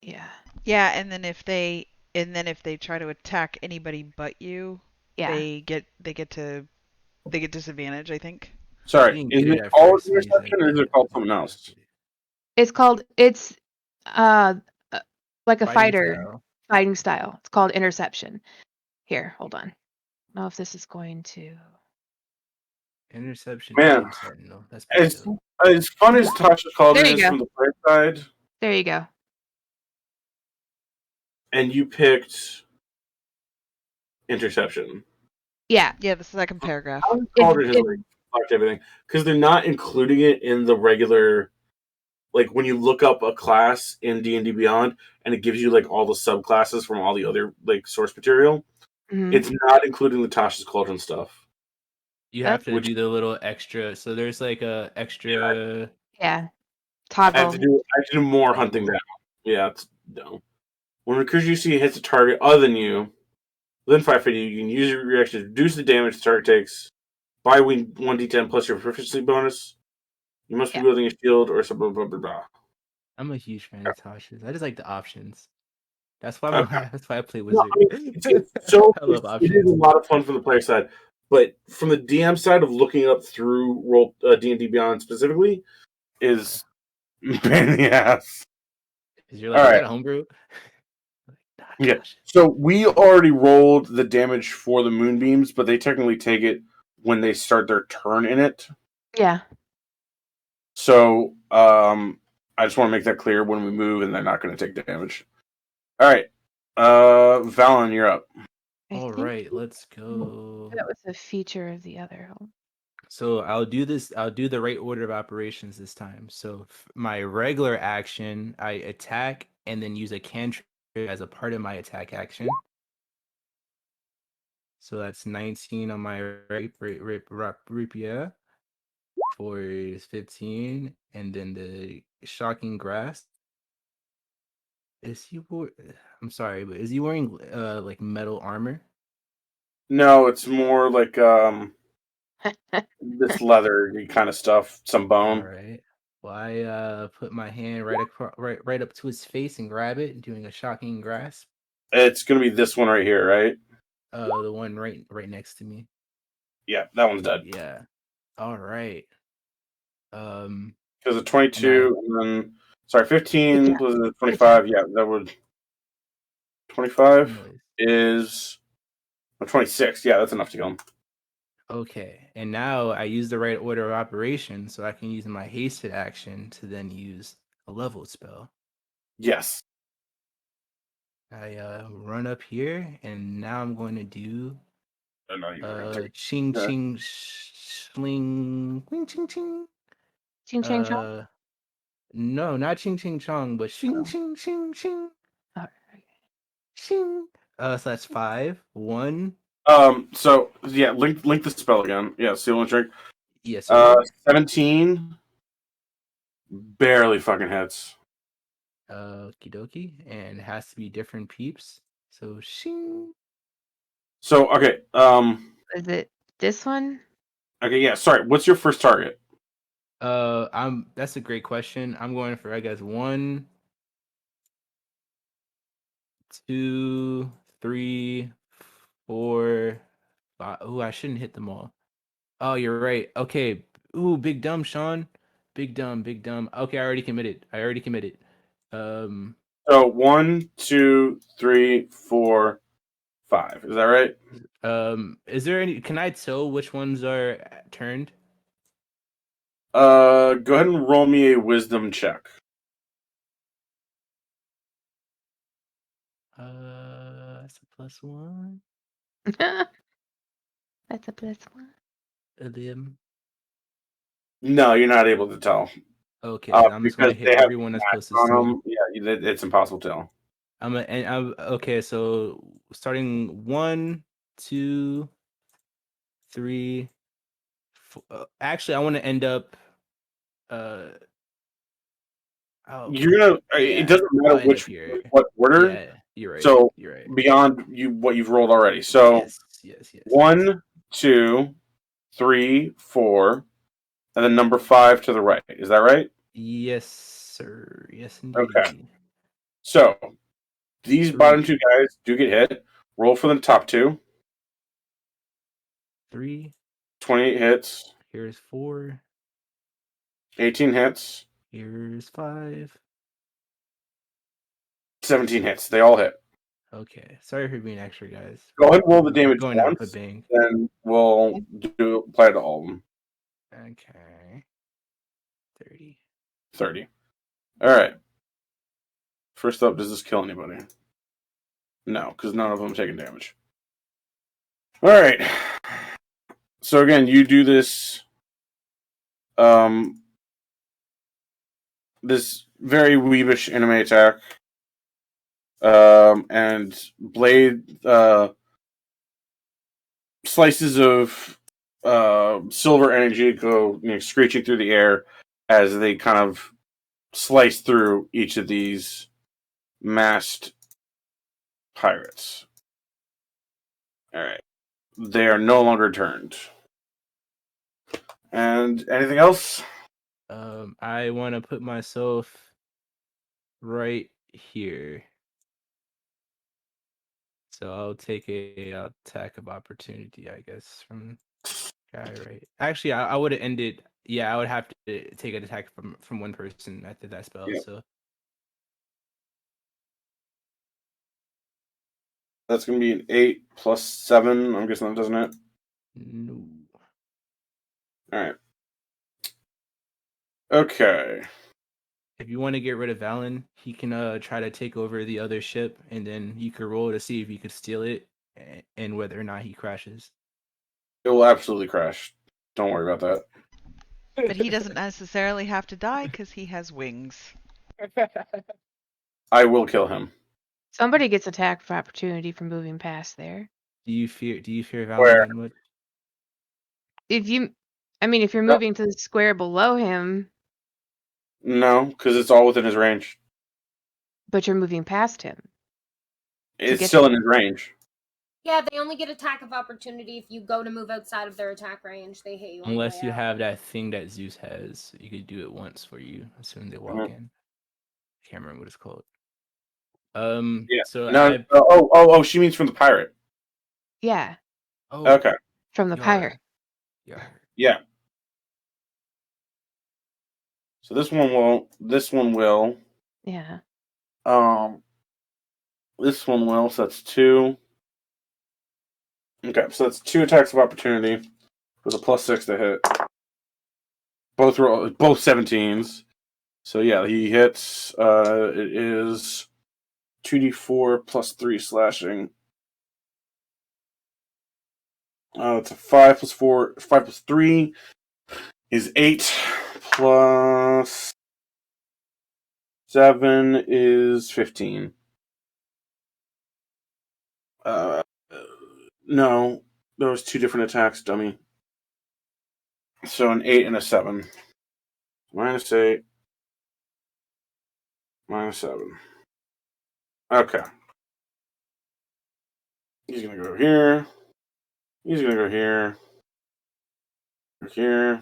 Yeah. Yeah, and then if they try to attack anybody but you, Yeah. they get disadvantage, I think. Sorry, is it called interception or is it called something else? It's called like a Fighting fighting style. It's called interception. Here, hold on. I don't know if this is going to Interception. Man, Sentinel. That's as fun as Tasha called it is from the player side. There you go. And you picked interception. Yeah. Yeah, the second paragraph. How called it has like fucked everything because they're not including it in the regular. Like when you look up a class in D&D Beyond, and it gives you like all the subclasses from all the other like source material, it's not including the Tasha's Cauldron stuff. You have to do the little extra. So there's like a extra. Yeah. Toggle. I have to do more hunting down. Yeah, it's no. When recruits you see hits a target other than you, within 5 feet, you can use your reaction to reduce the damage the target takes by 1d10 plus your proficiency bonus. You must be building a shield or something. Blah, blah, blah. I'm a huge fan of Tasha's. I just like the options. That's why I play Wizard. I love options. It is a lot of fun from the player side, but from the DM side of looking it up through Roll D&D Beyond specifically is pain in the ass. Because you're like, is that a homebrew? Yeah. So we already rolled the damage for the moonbeams, but they technically take it when they start their turn in it. Yeah. So I just want to make that clear when we move, and they're not going to take damage. All right, Valen, you're up. All right, let's go. That was a feature of the other. So I'll do the right order of operations this time. So my regular action, I attack and then use a cantrip as a part of my attack action. So that's 19 on my rapier for 15, and then the shocking grasp. I'm sorry, but is he wearing like metal armor? No, it's more like this leather kind of stuff, some bone. All right. Well, I put my hand right up to his face and grab it, doing a shocking grasp. It's gonna be this one right here, right? The one right next to me. Yeah, that one's dead. Yeah. All right. Because a 22 and then 15 was a 25. Yeah, that would 25 is a 26. Yeah, that's enough to kill him. Okay, and now I use the right order of operation, so I can use my hasted action to then use a leveled spell. Yes. I run up here, and now I'm going to do ching ching sling ching ching ching ching chong. No, not ching ching chong, but ching ching ching ching. Ching. So that's 5. 1. So yeah, link the spell again. Yeah, seal and drink. Yes. 17 barely fucking hits. Okie dokie, and it has to be different peeps. So shing. So okay, is it this one? Okay, yeah. Sorry, what's your first target? That's a great question. I'm going for, I guess, 1, 2, 3, 4, 5. Oh, I shouldn't hit them all. Oh, you're right. Okay. Ooh, big dumb, Sean. Big dumb, big dumb. Okay, I already committed. Um, So 1, 2, 3, 4, 5. Is that right? is there any? Can I tell which ones are turned? Go ahead and roll me a wisdom check. That's a +1. That's a +1. 11. No, you're not able to tell. Okay, I'm just gonna Because hit they have everyone that's stats closest to on me. them. Yeah, it's impossible to tell. I'm okay. So starting 1, 2, 3. Actually, I want to end up. Oh, You're gonna. yeah. It doesn't matter I'll end up which here. what order. Yeah, you're right. So You're right. beyond what you've rolled already. So Yes. 1, 2, 3, 4, and then number 5 to the right. Is that right? Yes, sir. Yes, indeed. Okay. So these 3. bottom 2 guys do get hit. Roll for the top 2. 3. 28 hits. Here's 4. 18 hits. Here's 5. 17 hits. They all hit. Okay. Sorry for being extra, guys. Go ahead and roll the damage Going out with a once, bang. then we'll apply it to all of them. Okay. 30. 30. All right. First up, does this kill anybody? No, because none of them taking damage. All right. So again, you do this. This very weebish anime attack. And blade slices of silver energy go screeching through the air as they kind of slice through each of these masked pirates. All right, they are no longer turned. And anything else? I want to put myself right here. So I'll take a attack of opportunity, I guess, from guy right. Actually, I would have ended. Yeah, I would have to take an attack from one person after that spell. Yeah. So That's going to be an 8 plus 7. I'm guessing that doesn't it? no. All right. Okay. If you want to get rid of Valen, he can try to take over the other ship, and then you could roll to see if you could steal it, and whether or not he crashes. It will absolutely crash. Don't worry about that. But he doesn't necessarily have to die because he has wings. I will kill him. Somebody gets attack of opportunity for moving past there. Do you fear Valen Where? that much? If you're moving to the square below him, No, because it's all within his range. but you're moving past him. It's still in his range. Yeah, they only get attack of opportunity if you go to move outside of their attack range. They hit you. Unless you have that thing that Zeus has, you could do it once for you as soon as they walk in. I can't remember what it's called. Yeah. So no. She means from the pirate. Yeah. Oh. Okay. From the pirate. Yeah. So this one won't. This one will. Yeah. This one will. So that's 2. Okay, so that's 2 attacks of opportunity with a +6 to hit. Both 17s. So yeah, he hits. It is 2d4 plus 3 slashing. It's a 5 plus 4. 5 plus 3 is 8. Plus 7 is 15. No, there was 2 different attacks, dummy. So an 8 and a 7. -8. -7. Okay. He's gonna go here. He's gonna go here. Go here.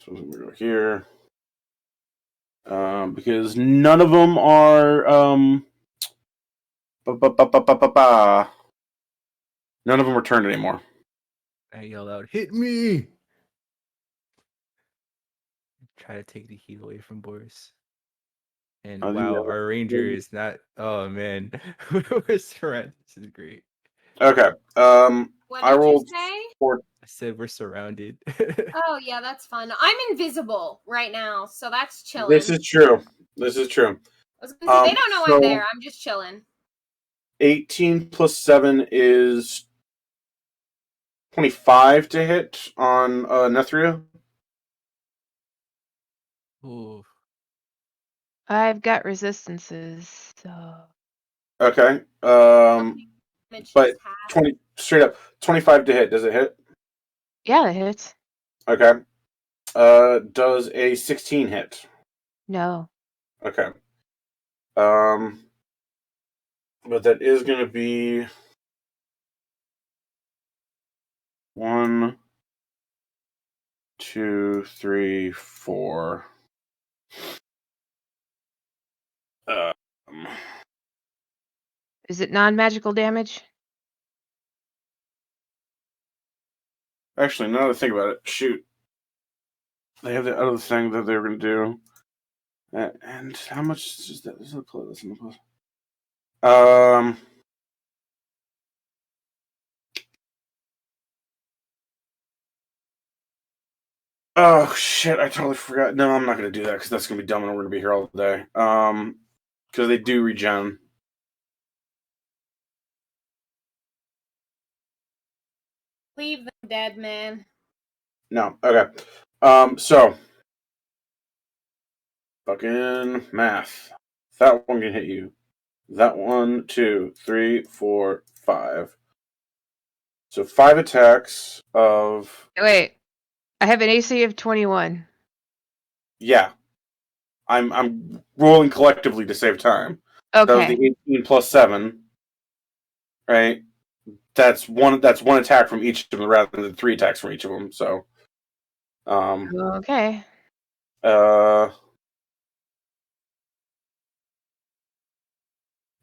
So I'm gonna go here. Because none of them are none of them are turned anymore. I yell out, "Hit me!" Try to take the heat away from Boris. And wow, our ranger is not. Oh man, we're surrounded. This is great. Okay. What I did rolled you say? 4. I said we're surrounded. Oh yeah, that's fun. I'm invisible right now, so that's chilling. This is true. I was gonna say they don't know I'm there. I'm just chilling. 18 plus 7 is 25 to hit on Nethria. Ooh. I've got resistances, so. Okay. But 20 straight up 25 to hit. Does it hit? Yeah, it hits. Okay. Does a 16 hit? No. Okay. But that is going to be 1, 2, 3, 4. Is it non-magical damage? Actually, now that I think about it, shoot. They have the other thing that they were going to do. And how much is that? Is that plus? That's in the plus. Oh shit! I totally forgot. No, I'm not going to do that because that's going to be dumb, and we're going to be here all day. Because they do regen. Leave them dead, man. No. Okay. So fucking math. That one can hit you. That 1, 2, 3, 4, 5. So 5 attacks of. Wait, I have an AC of 21. Yeah, I'm rolling collectively to save time. Okay. That was the 18 plus 7, right? That's one attack from each of them rather than 3 attacks from each of them. So, okay.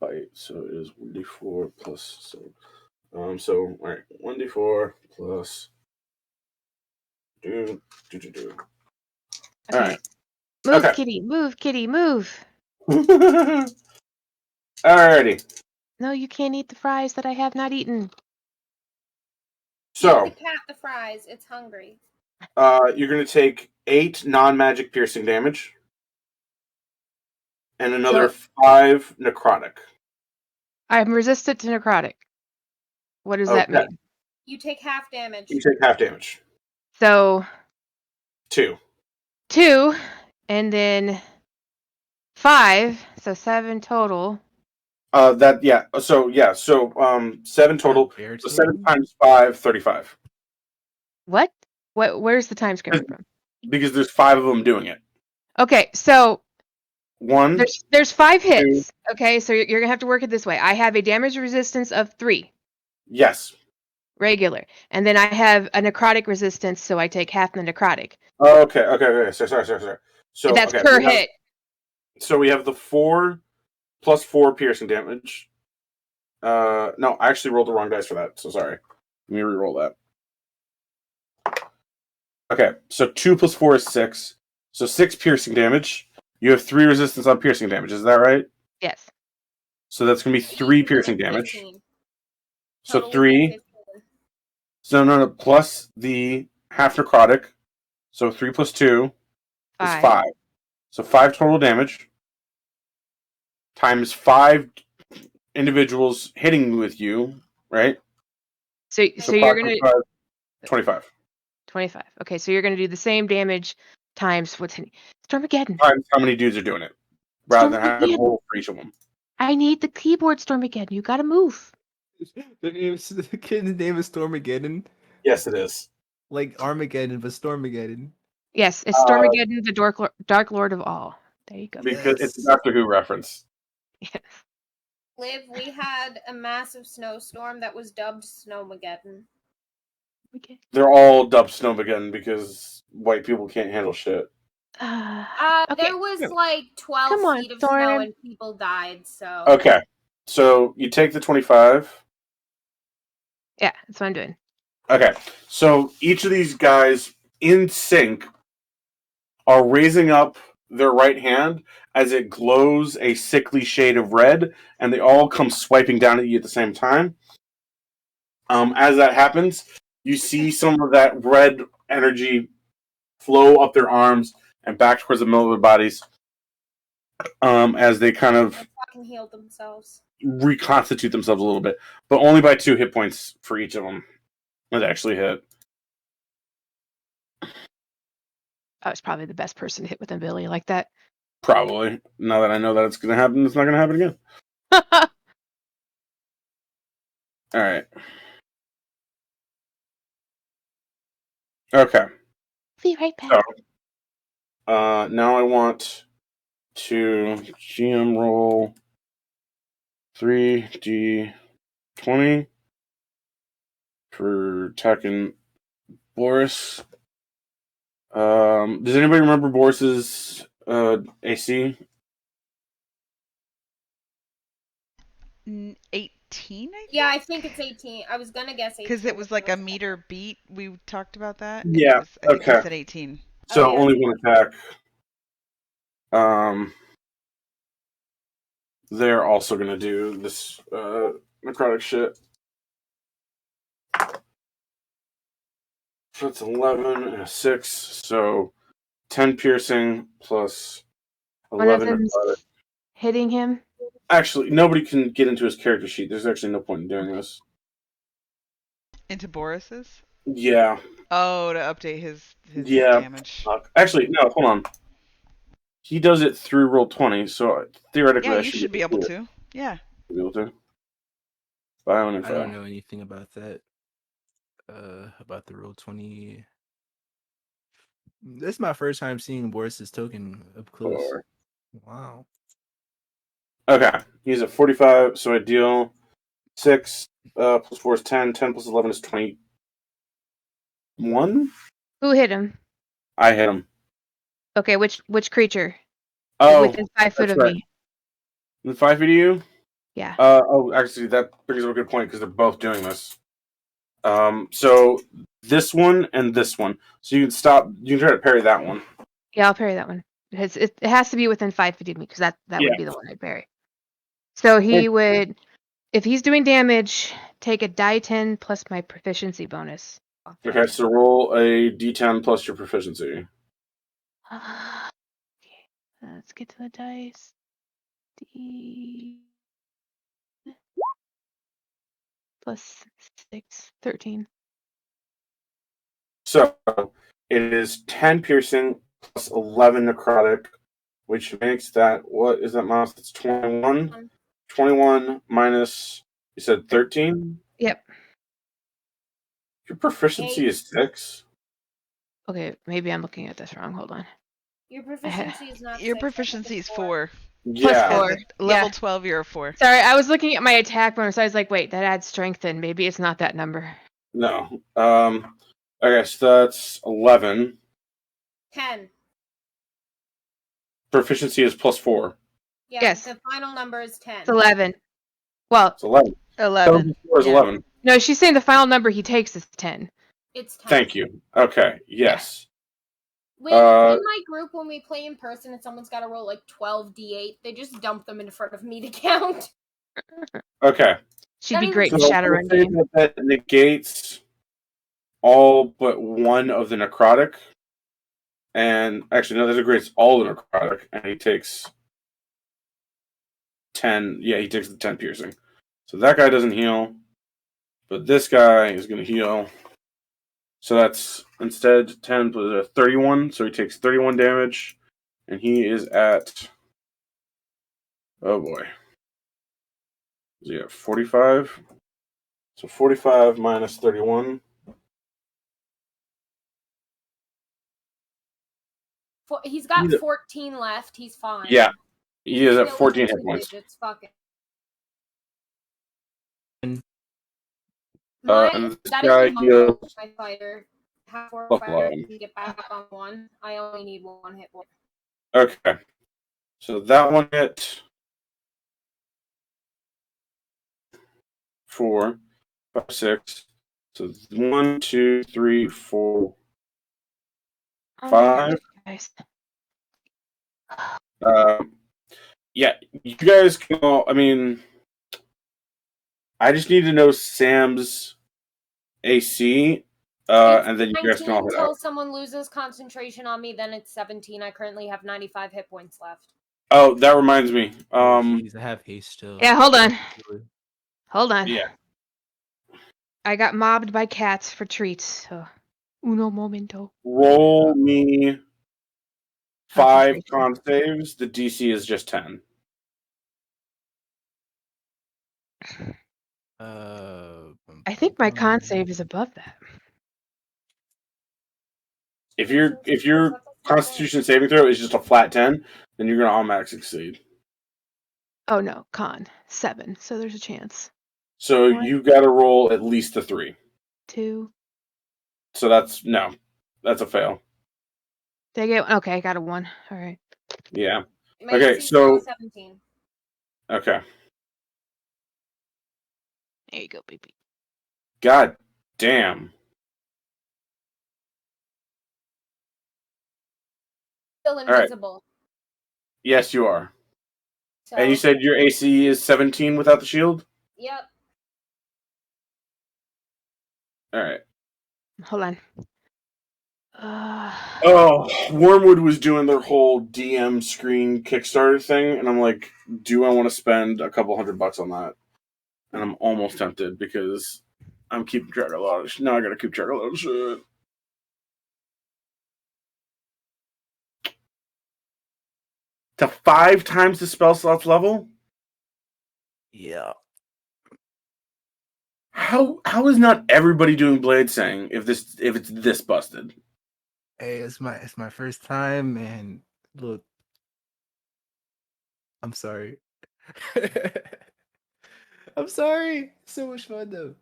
Bite. So it is 1d4 plus. So all right, 1d4 plus. Do. Okay. All right. Move, Okay. kitty. Move, kitty. Move. Alrighty. No, you can't eat the fries that I have not eaten. So the cat the fries. It's hungry. You're gonna take 8 non-magic piercing damage, and another 5 necrotic. I'm resistant to necrotic. What does that mean? You take half damage. You take half damage. So 2, and then 5, so 7 total. So 7 total. So 7 times 5, 35. What? Where's the times coming from? Because there's 5 of them doing it. Okay, so 1. There's 5 hits. 2. Okay, so you're gonna have to work it this way. I have a damage resistance of 3. Yes. Regular, and then I have a necrotic resistance, so I take half the necrotic. Okay. Sorry. So and that's per hit. So we have the 4 plus 4 piercing damage. No, I actually rolled the wrong dice for that. So sorry. Let me re-roll that. Okay, so 2 plus 4 is 6. So 6 piercing damage. You have 3 resistance on piercing damage. Is that right? Yes. So that's going to be 3 piercing damage. 15. So 3. So no, plus the half necrotic. So 3 plus 2 is 5. So 5 total damage. Times 5 individuals hitting with you, right? So you're going to... 25. 25. Okay, so you're going to do the same damage times what's in Stormageddon. Times how many dudes are doing it, rather than having to roll for each of them. I need the keyboard, Stormageddon. You got to move. The kid's name is Stormageddon. Yes, it is. Like Armageddon, but Stormageddon. Yes, it's Stormageddon, the Dark Lord of all. There you go. Because it's a Doctor Who reference. Yes. Liv, we had a massive snowstorm that was dubbed Snowmageddon. Okay. They're all dubbed Snowmageddon because white people can't handle shit. Okay. There was like 12 feet of snow and people died, so... Okay, so you take the 25. Yeah, that's what I'm doing. Okay, so each of these guys in sync are raising up their right hand as it glows a sickly shade of red, and they all come swiping down at you at the same time. As that happens, you see some of that red energy flow up their arms and back towards the middle of their bodies, as they kind of fucking healed themselves. reconstitute themselves a little bit, but only by 2 hit points for each of them. It actually hit. I was probably the best person to hit with a Billy like that. Probably. Now that I know that it's going to happen, it's not going to happen again. All right. Okay. Be right back. So, now I want to GM roll 3d20 for attacking Boris. Does anybody remember Boris's AC? 18, I think? Yeah, I think it's 18. I was gonna guess 18. Because it was like a meter beat. We talked about that. Yeah, I think okay. you said 18. So yeah. only one attack. They're also going to do this necrotic shit. So that's 11 and a 6. So 10 piercing plus 11 One of them's necrotic. hitting him. Actually, nobody can get into his character sheet. There's actually no point in doing this. Into Boris's? Yeah. Oh, to update his Yeah. damage. Actually, no, hold on. He does it through Roll20, so theoretically Yeah, I you should be able to. Yeah. Be able to. Bio info. I don't know anything about that. About the Roll20. This is my first time seeing Boris's token up close. 4. Wow. Okay, he's at 45, so I deal 6 plus 4 is 10. 10 plus 11 is 21. Who hit him? I hit him. Okay, which creature? Oh, Within 5 foot of right. me. Within 5 feet of you? Yeah. Actually, that brings up a good point because they're both doing this. So this one and this one. So you can stop. You can try to parry that one. Yeah, I'll parry that one. It has to be within 5 feet of me because that Yeah. would be the one I'd parry. So he would, if he's doing damage, take a die 10 plus my proficiency bonus. Okay, so roll a d10 plus your proficiency. Okay, let's get to the dice. D plus 6, 13. So it is 10 piercing plus 11 necrotic, which makes that, what is that mouse? That's 21. 21 minus, you said 13? Yep. Your proficiency is 6? Okay, maybe I'm looking at this wrong. Hold on. Your proficiency is not. Your 6, proficiency is 4. Yeah. Plus 4. Level Yeah. 12, you're a 4. Sorry, I was looking at my attack bonus. I was like, wait, that adds strength in. Maybe it's not that number. No. Okay, so that's 11. 10. Proficiency is plus 4. Yeah, Yes. the final number is 10. It's 11. Well, It's 11. 11. 4 is Yeah. 11. no, she's saying the final number he takes is 10. It's 10. Thank you. Okay, yes. In my group, when we play in person and someone's got to roll like 12d8, they just dump them in front of me to count. Okay. She'd be great in So Shadowrun we'll say game. that negates all but one of the necrotic. And actually, no, that negates all the necrotic. And he takes 10. Yeah, he takes the 10 piercing. So that guy doesn't heal. But this guy is going to heal. So that's instead 10 plus 31. So he takes 31 damage. And he is at. Oh boy. Is he at 45? So 45 minus 31. He's got 14 left. He's fine. Yeah. He is at Still 14 within hit 2 points. digits, fuck it. And this That guy is heals. my fighter. Half or Fuck fighter line. can get back up on 1. I only need 1 hit point. Okay. So that one hit 4, 5, 6, So 1, 2, 3, 4, Oh 5. Nice. Yeah, you guys can all. I mean, I just need to know Sam's AC, and then you guys can all hit until out. someone loses concentration on me. Then it's 17. I currently have 95 hit points left. Oh, that reminds me. Oh, jeez, I have haste still. Yeah, hold on. Hold on. Yeah. I got mobbed by cats for treats. So. Uno momento. Roll me 5 con saves. The DC is just 10. I think my con save is above that. If your Constitution saving throw is just a flat 10, then you're gonna automatically succeed. Oh no, con 7. So there's a chance. So 1, you got to roll at least a 3. 2. So that's a fail. Did I get? Okay, I got a 1. All right. Yeah. My Okay, AC is so now 17. okay. There you go, baby. God damn. Still right. invisible. Yes, you are. So, And you said your AC is 17 without the shield? Yep. All right. Hold on. Oh, Wormwood was doing their whole DM screen Kickstarter thing, and I'm like, do I want to spend a couple $100 on that? And I'm almost tempted because I'm keeping track of a lot of shit. Now I gotta keep track of a lot of shit. To 5 times the spell slot's level? Yeah. How is not everybody doing Bladesang if it's this busted? Hey, it's my first time, and look, I'm sorry. I'm sorry. So much fun though.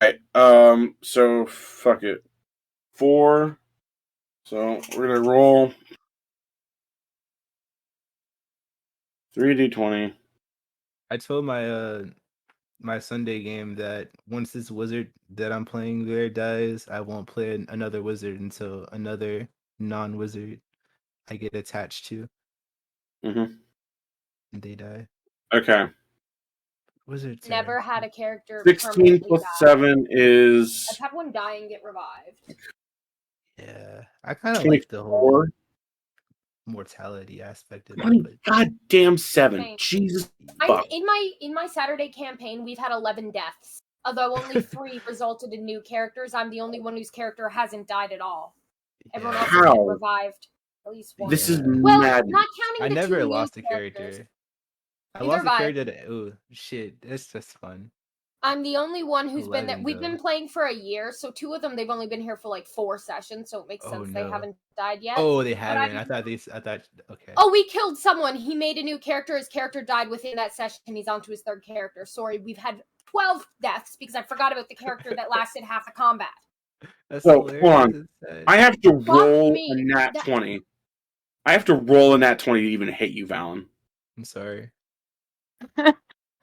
Alright, so fuck it. 4. So we're gonna roll 3d20. I told my Sunday game that once this wizard that I'm playing there dies, I won't play another wizard until another non-wizard I get attached to. Mm-hmm. And they die. Okay. Wizards Never had a character 16 plus die. 7 is. I've had one die and get revived. Yeah, I kind of like the whole mortality aspect of it. But... Goddamn 7! Same. Jesus. In my Saturday campaign, we've had 11 deaths. Although only 3 resulted in new characters, I'm the only one whose character hasn't died at all. Everyone else has been revived at least once. This is mad. Not counting I the never 2 lost new a character. I Neither lost a have I. character to oh shit, it's just fun. I'm the only one who's been there. 11, We've though. been playing for a year, so 2 of them they've only been here for like 4 sessions, so it makes sense they haven't died yet. Oh, they haven't. I thought okay. Oh, we killed someone. He made a new character. His character died within that session. He's on to his 3rd character. Sorry, we've had 12 deaths because I forgot about the character that lasted half the combat. That's so hold on. I have to roll a nat 20. I have to roll a nat 20 to even hit you, Valen. I'm sorry.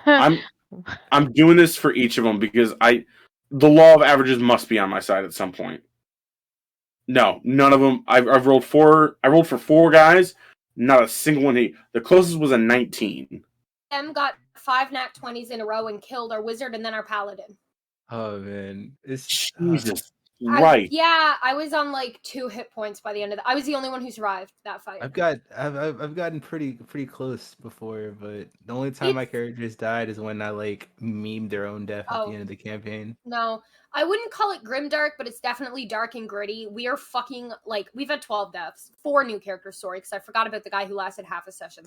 I'm doing this for each of them because the law of averages must be on my side at some point. No, none of them. I've rolled 4. I rolled for 4 guys. Not a single one hit. The closest was a 19. M got 5 nat 20s in a row and killed our wizard and then our paladin. Oh man, it's Jesus. Right. I was on like 2 hit points by the end of I was the only one who survived that fight. I've gotten pretty close before, but the only time my characters died is when I like memed their own death at the end of the campaign. No, I wouldn't call it grimdark, but it's definitely dark and gritty. We are fucking like we've had 12 deaths, 4 new characters. Sorry, because I forgot about the guy who lasted half a session.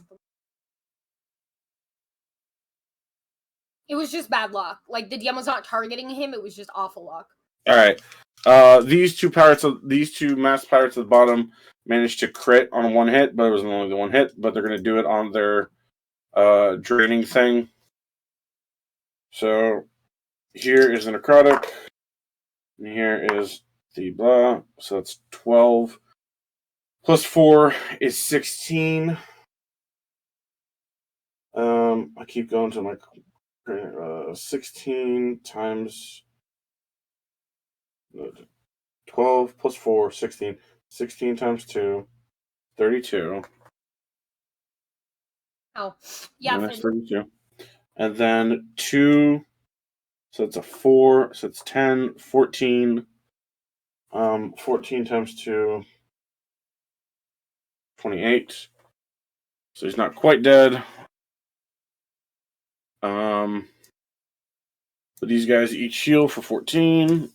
It was just bad luck. Like the DM was not targeting him; it was just awful luck. All right. These two masked pirates at the bottom managed to crit on 1 hit, but it was only the 1 hit. But they're going to do it on their draining thing. So here is the necrotic, and here is the blah. So that's 12 plus 4 is 16. I keep going to my 16 times 12 plus 4, 16. 16 times 2, 32. Oh, yeah. Minus 32. And then 2, so it's a 4, so it's 10, 14. 14 times 2, 28. So he's not quite dead. But these guys each heal for 14.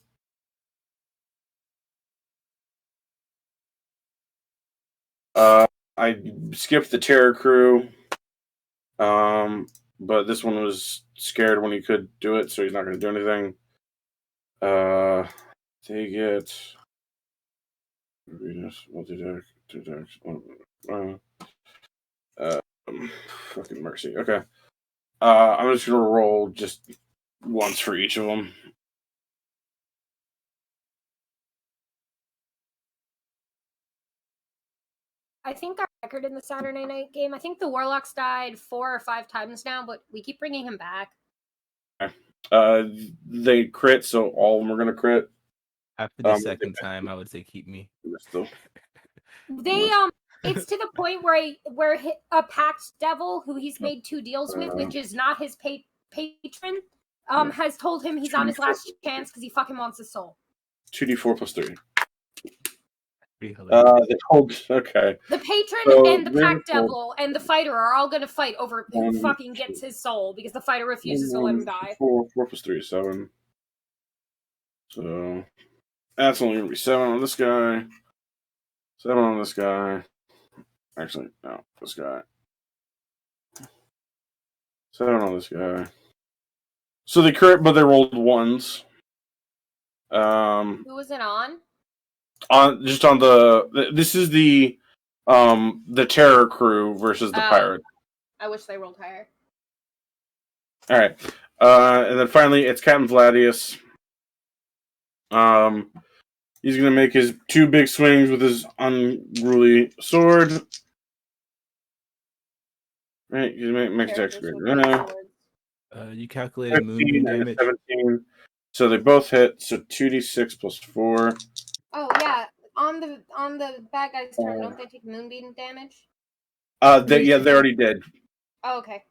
I skipped the terror crew. But this one was scared when he could do it, so he's not going to do anything. They get fucking mercy. Okay. I'm just gonna roll just once for each of them. I think our record in the Saturday night game, I think the Warlocks died 4 or 5 times now, but we keep bringing him back. They crit, so all of them are gonna crit. After the second time, I would say keep me. They it's to the point where a packed devil who he's made 2 deals with, which is not his patron, has told him he's on his last chance because he fucking wants his soul. 2d4 plus 3. Okay. The patron and the pack devil and the fighter are all gonna fight over who fucking gets his soul because the fighter refuses to let him die. 4 plus 3 is 7. So that's only gonna be 7 on this guy. 7 on this guy. Actually, no, this guy. 7 on this guy. So they crit, but they rolled 1s. Who was it on? This is the terror crew versus the pirate. I wish they rolled higher. All right, and then finally it's Captain Vladius. He's gonna make his 2 big swings with his unruly sword. Right, he makes Dex greater. You calculated moonbeam damage. 17. So they both hit. So 2d6 plus 4. Oh yeah, on the bad guy's turn, don't they take moonbeam damage? They already did. Oh, okay.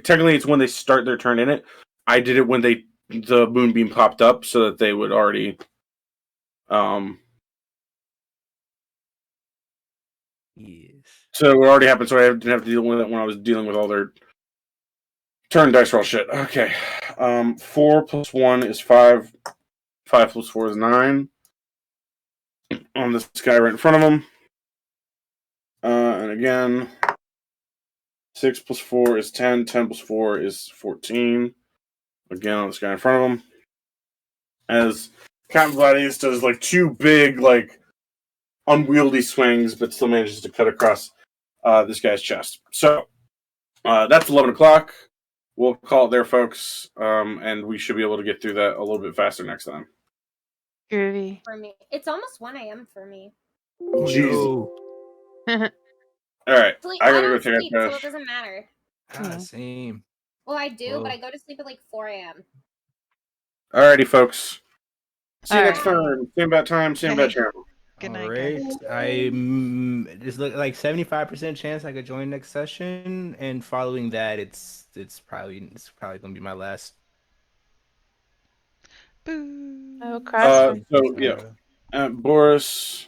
Technically it's when they start their turn in it. I did it when the moonbeam popped up, so that they would already. Yes. So it already happened, so I didn't have to deal with it when I was dealing with all their turn dice roll shit. Okay. 4 plus 1 is 5. 5 plus 4 is 9. On this guy right in front of him. And again, 6 plus 4 is 10. 10 plus 4 is 14. Again, on this guy in front of him. As Captain Gladius does 2 big, unwieldy swings, but still manages to cut across this guy's chest. So, that's 11 o'clock. We'll call it there, folks. And we should be able to get through that a little bit faster next time. Groovy. For me, it's almost 1 a.m. for me. Jeez. All right, I gotta go take a so it doesn't matter. Same. Well, I do, but I go to sleep at 4 a.m. Alrighty, folks. See you next time. Same bad time, same bad channel. Good night, guys. It's like 75% chance I could join next session, and following that, it's probably gonna be my last. Boo. Oh, cross. So yeah, Boris.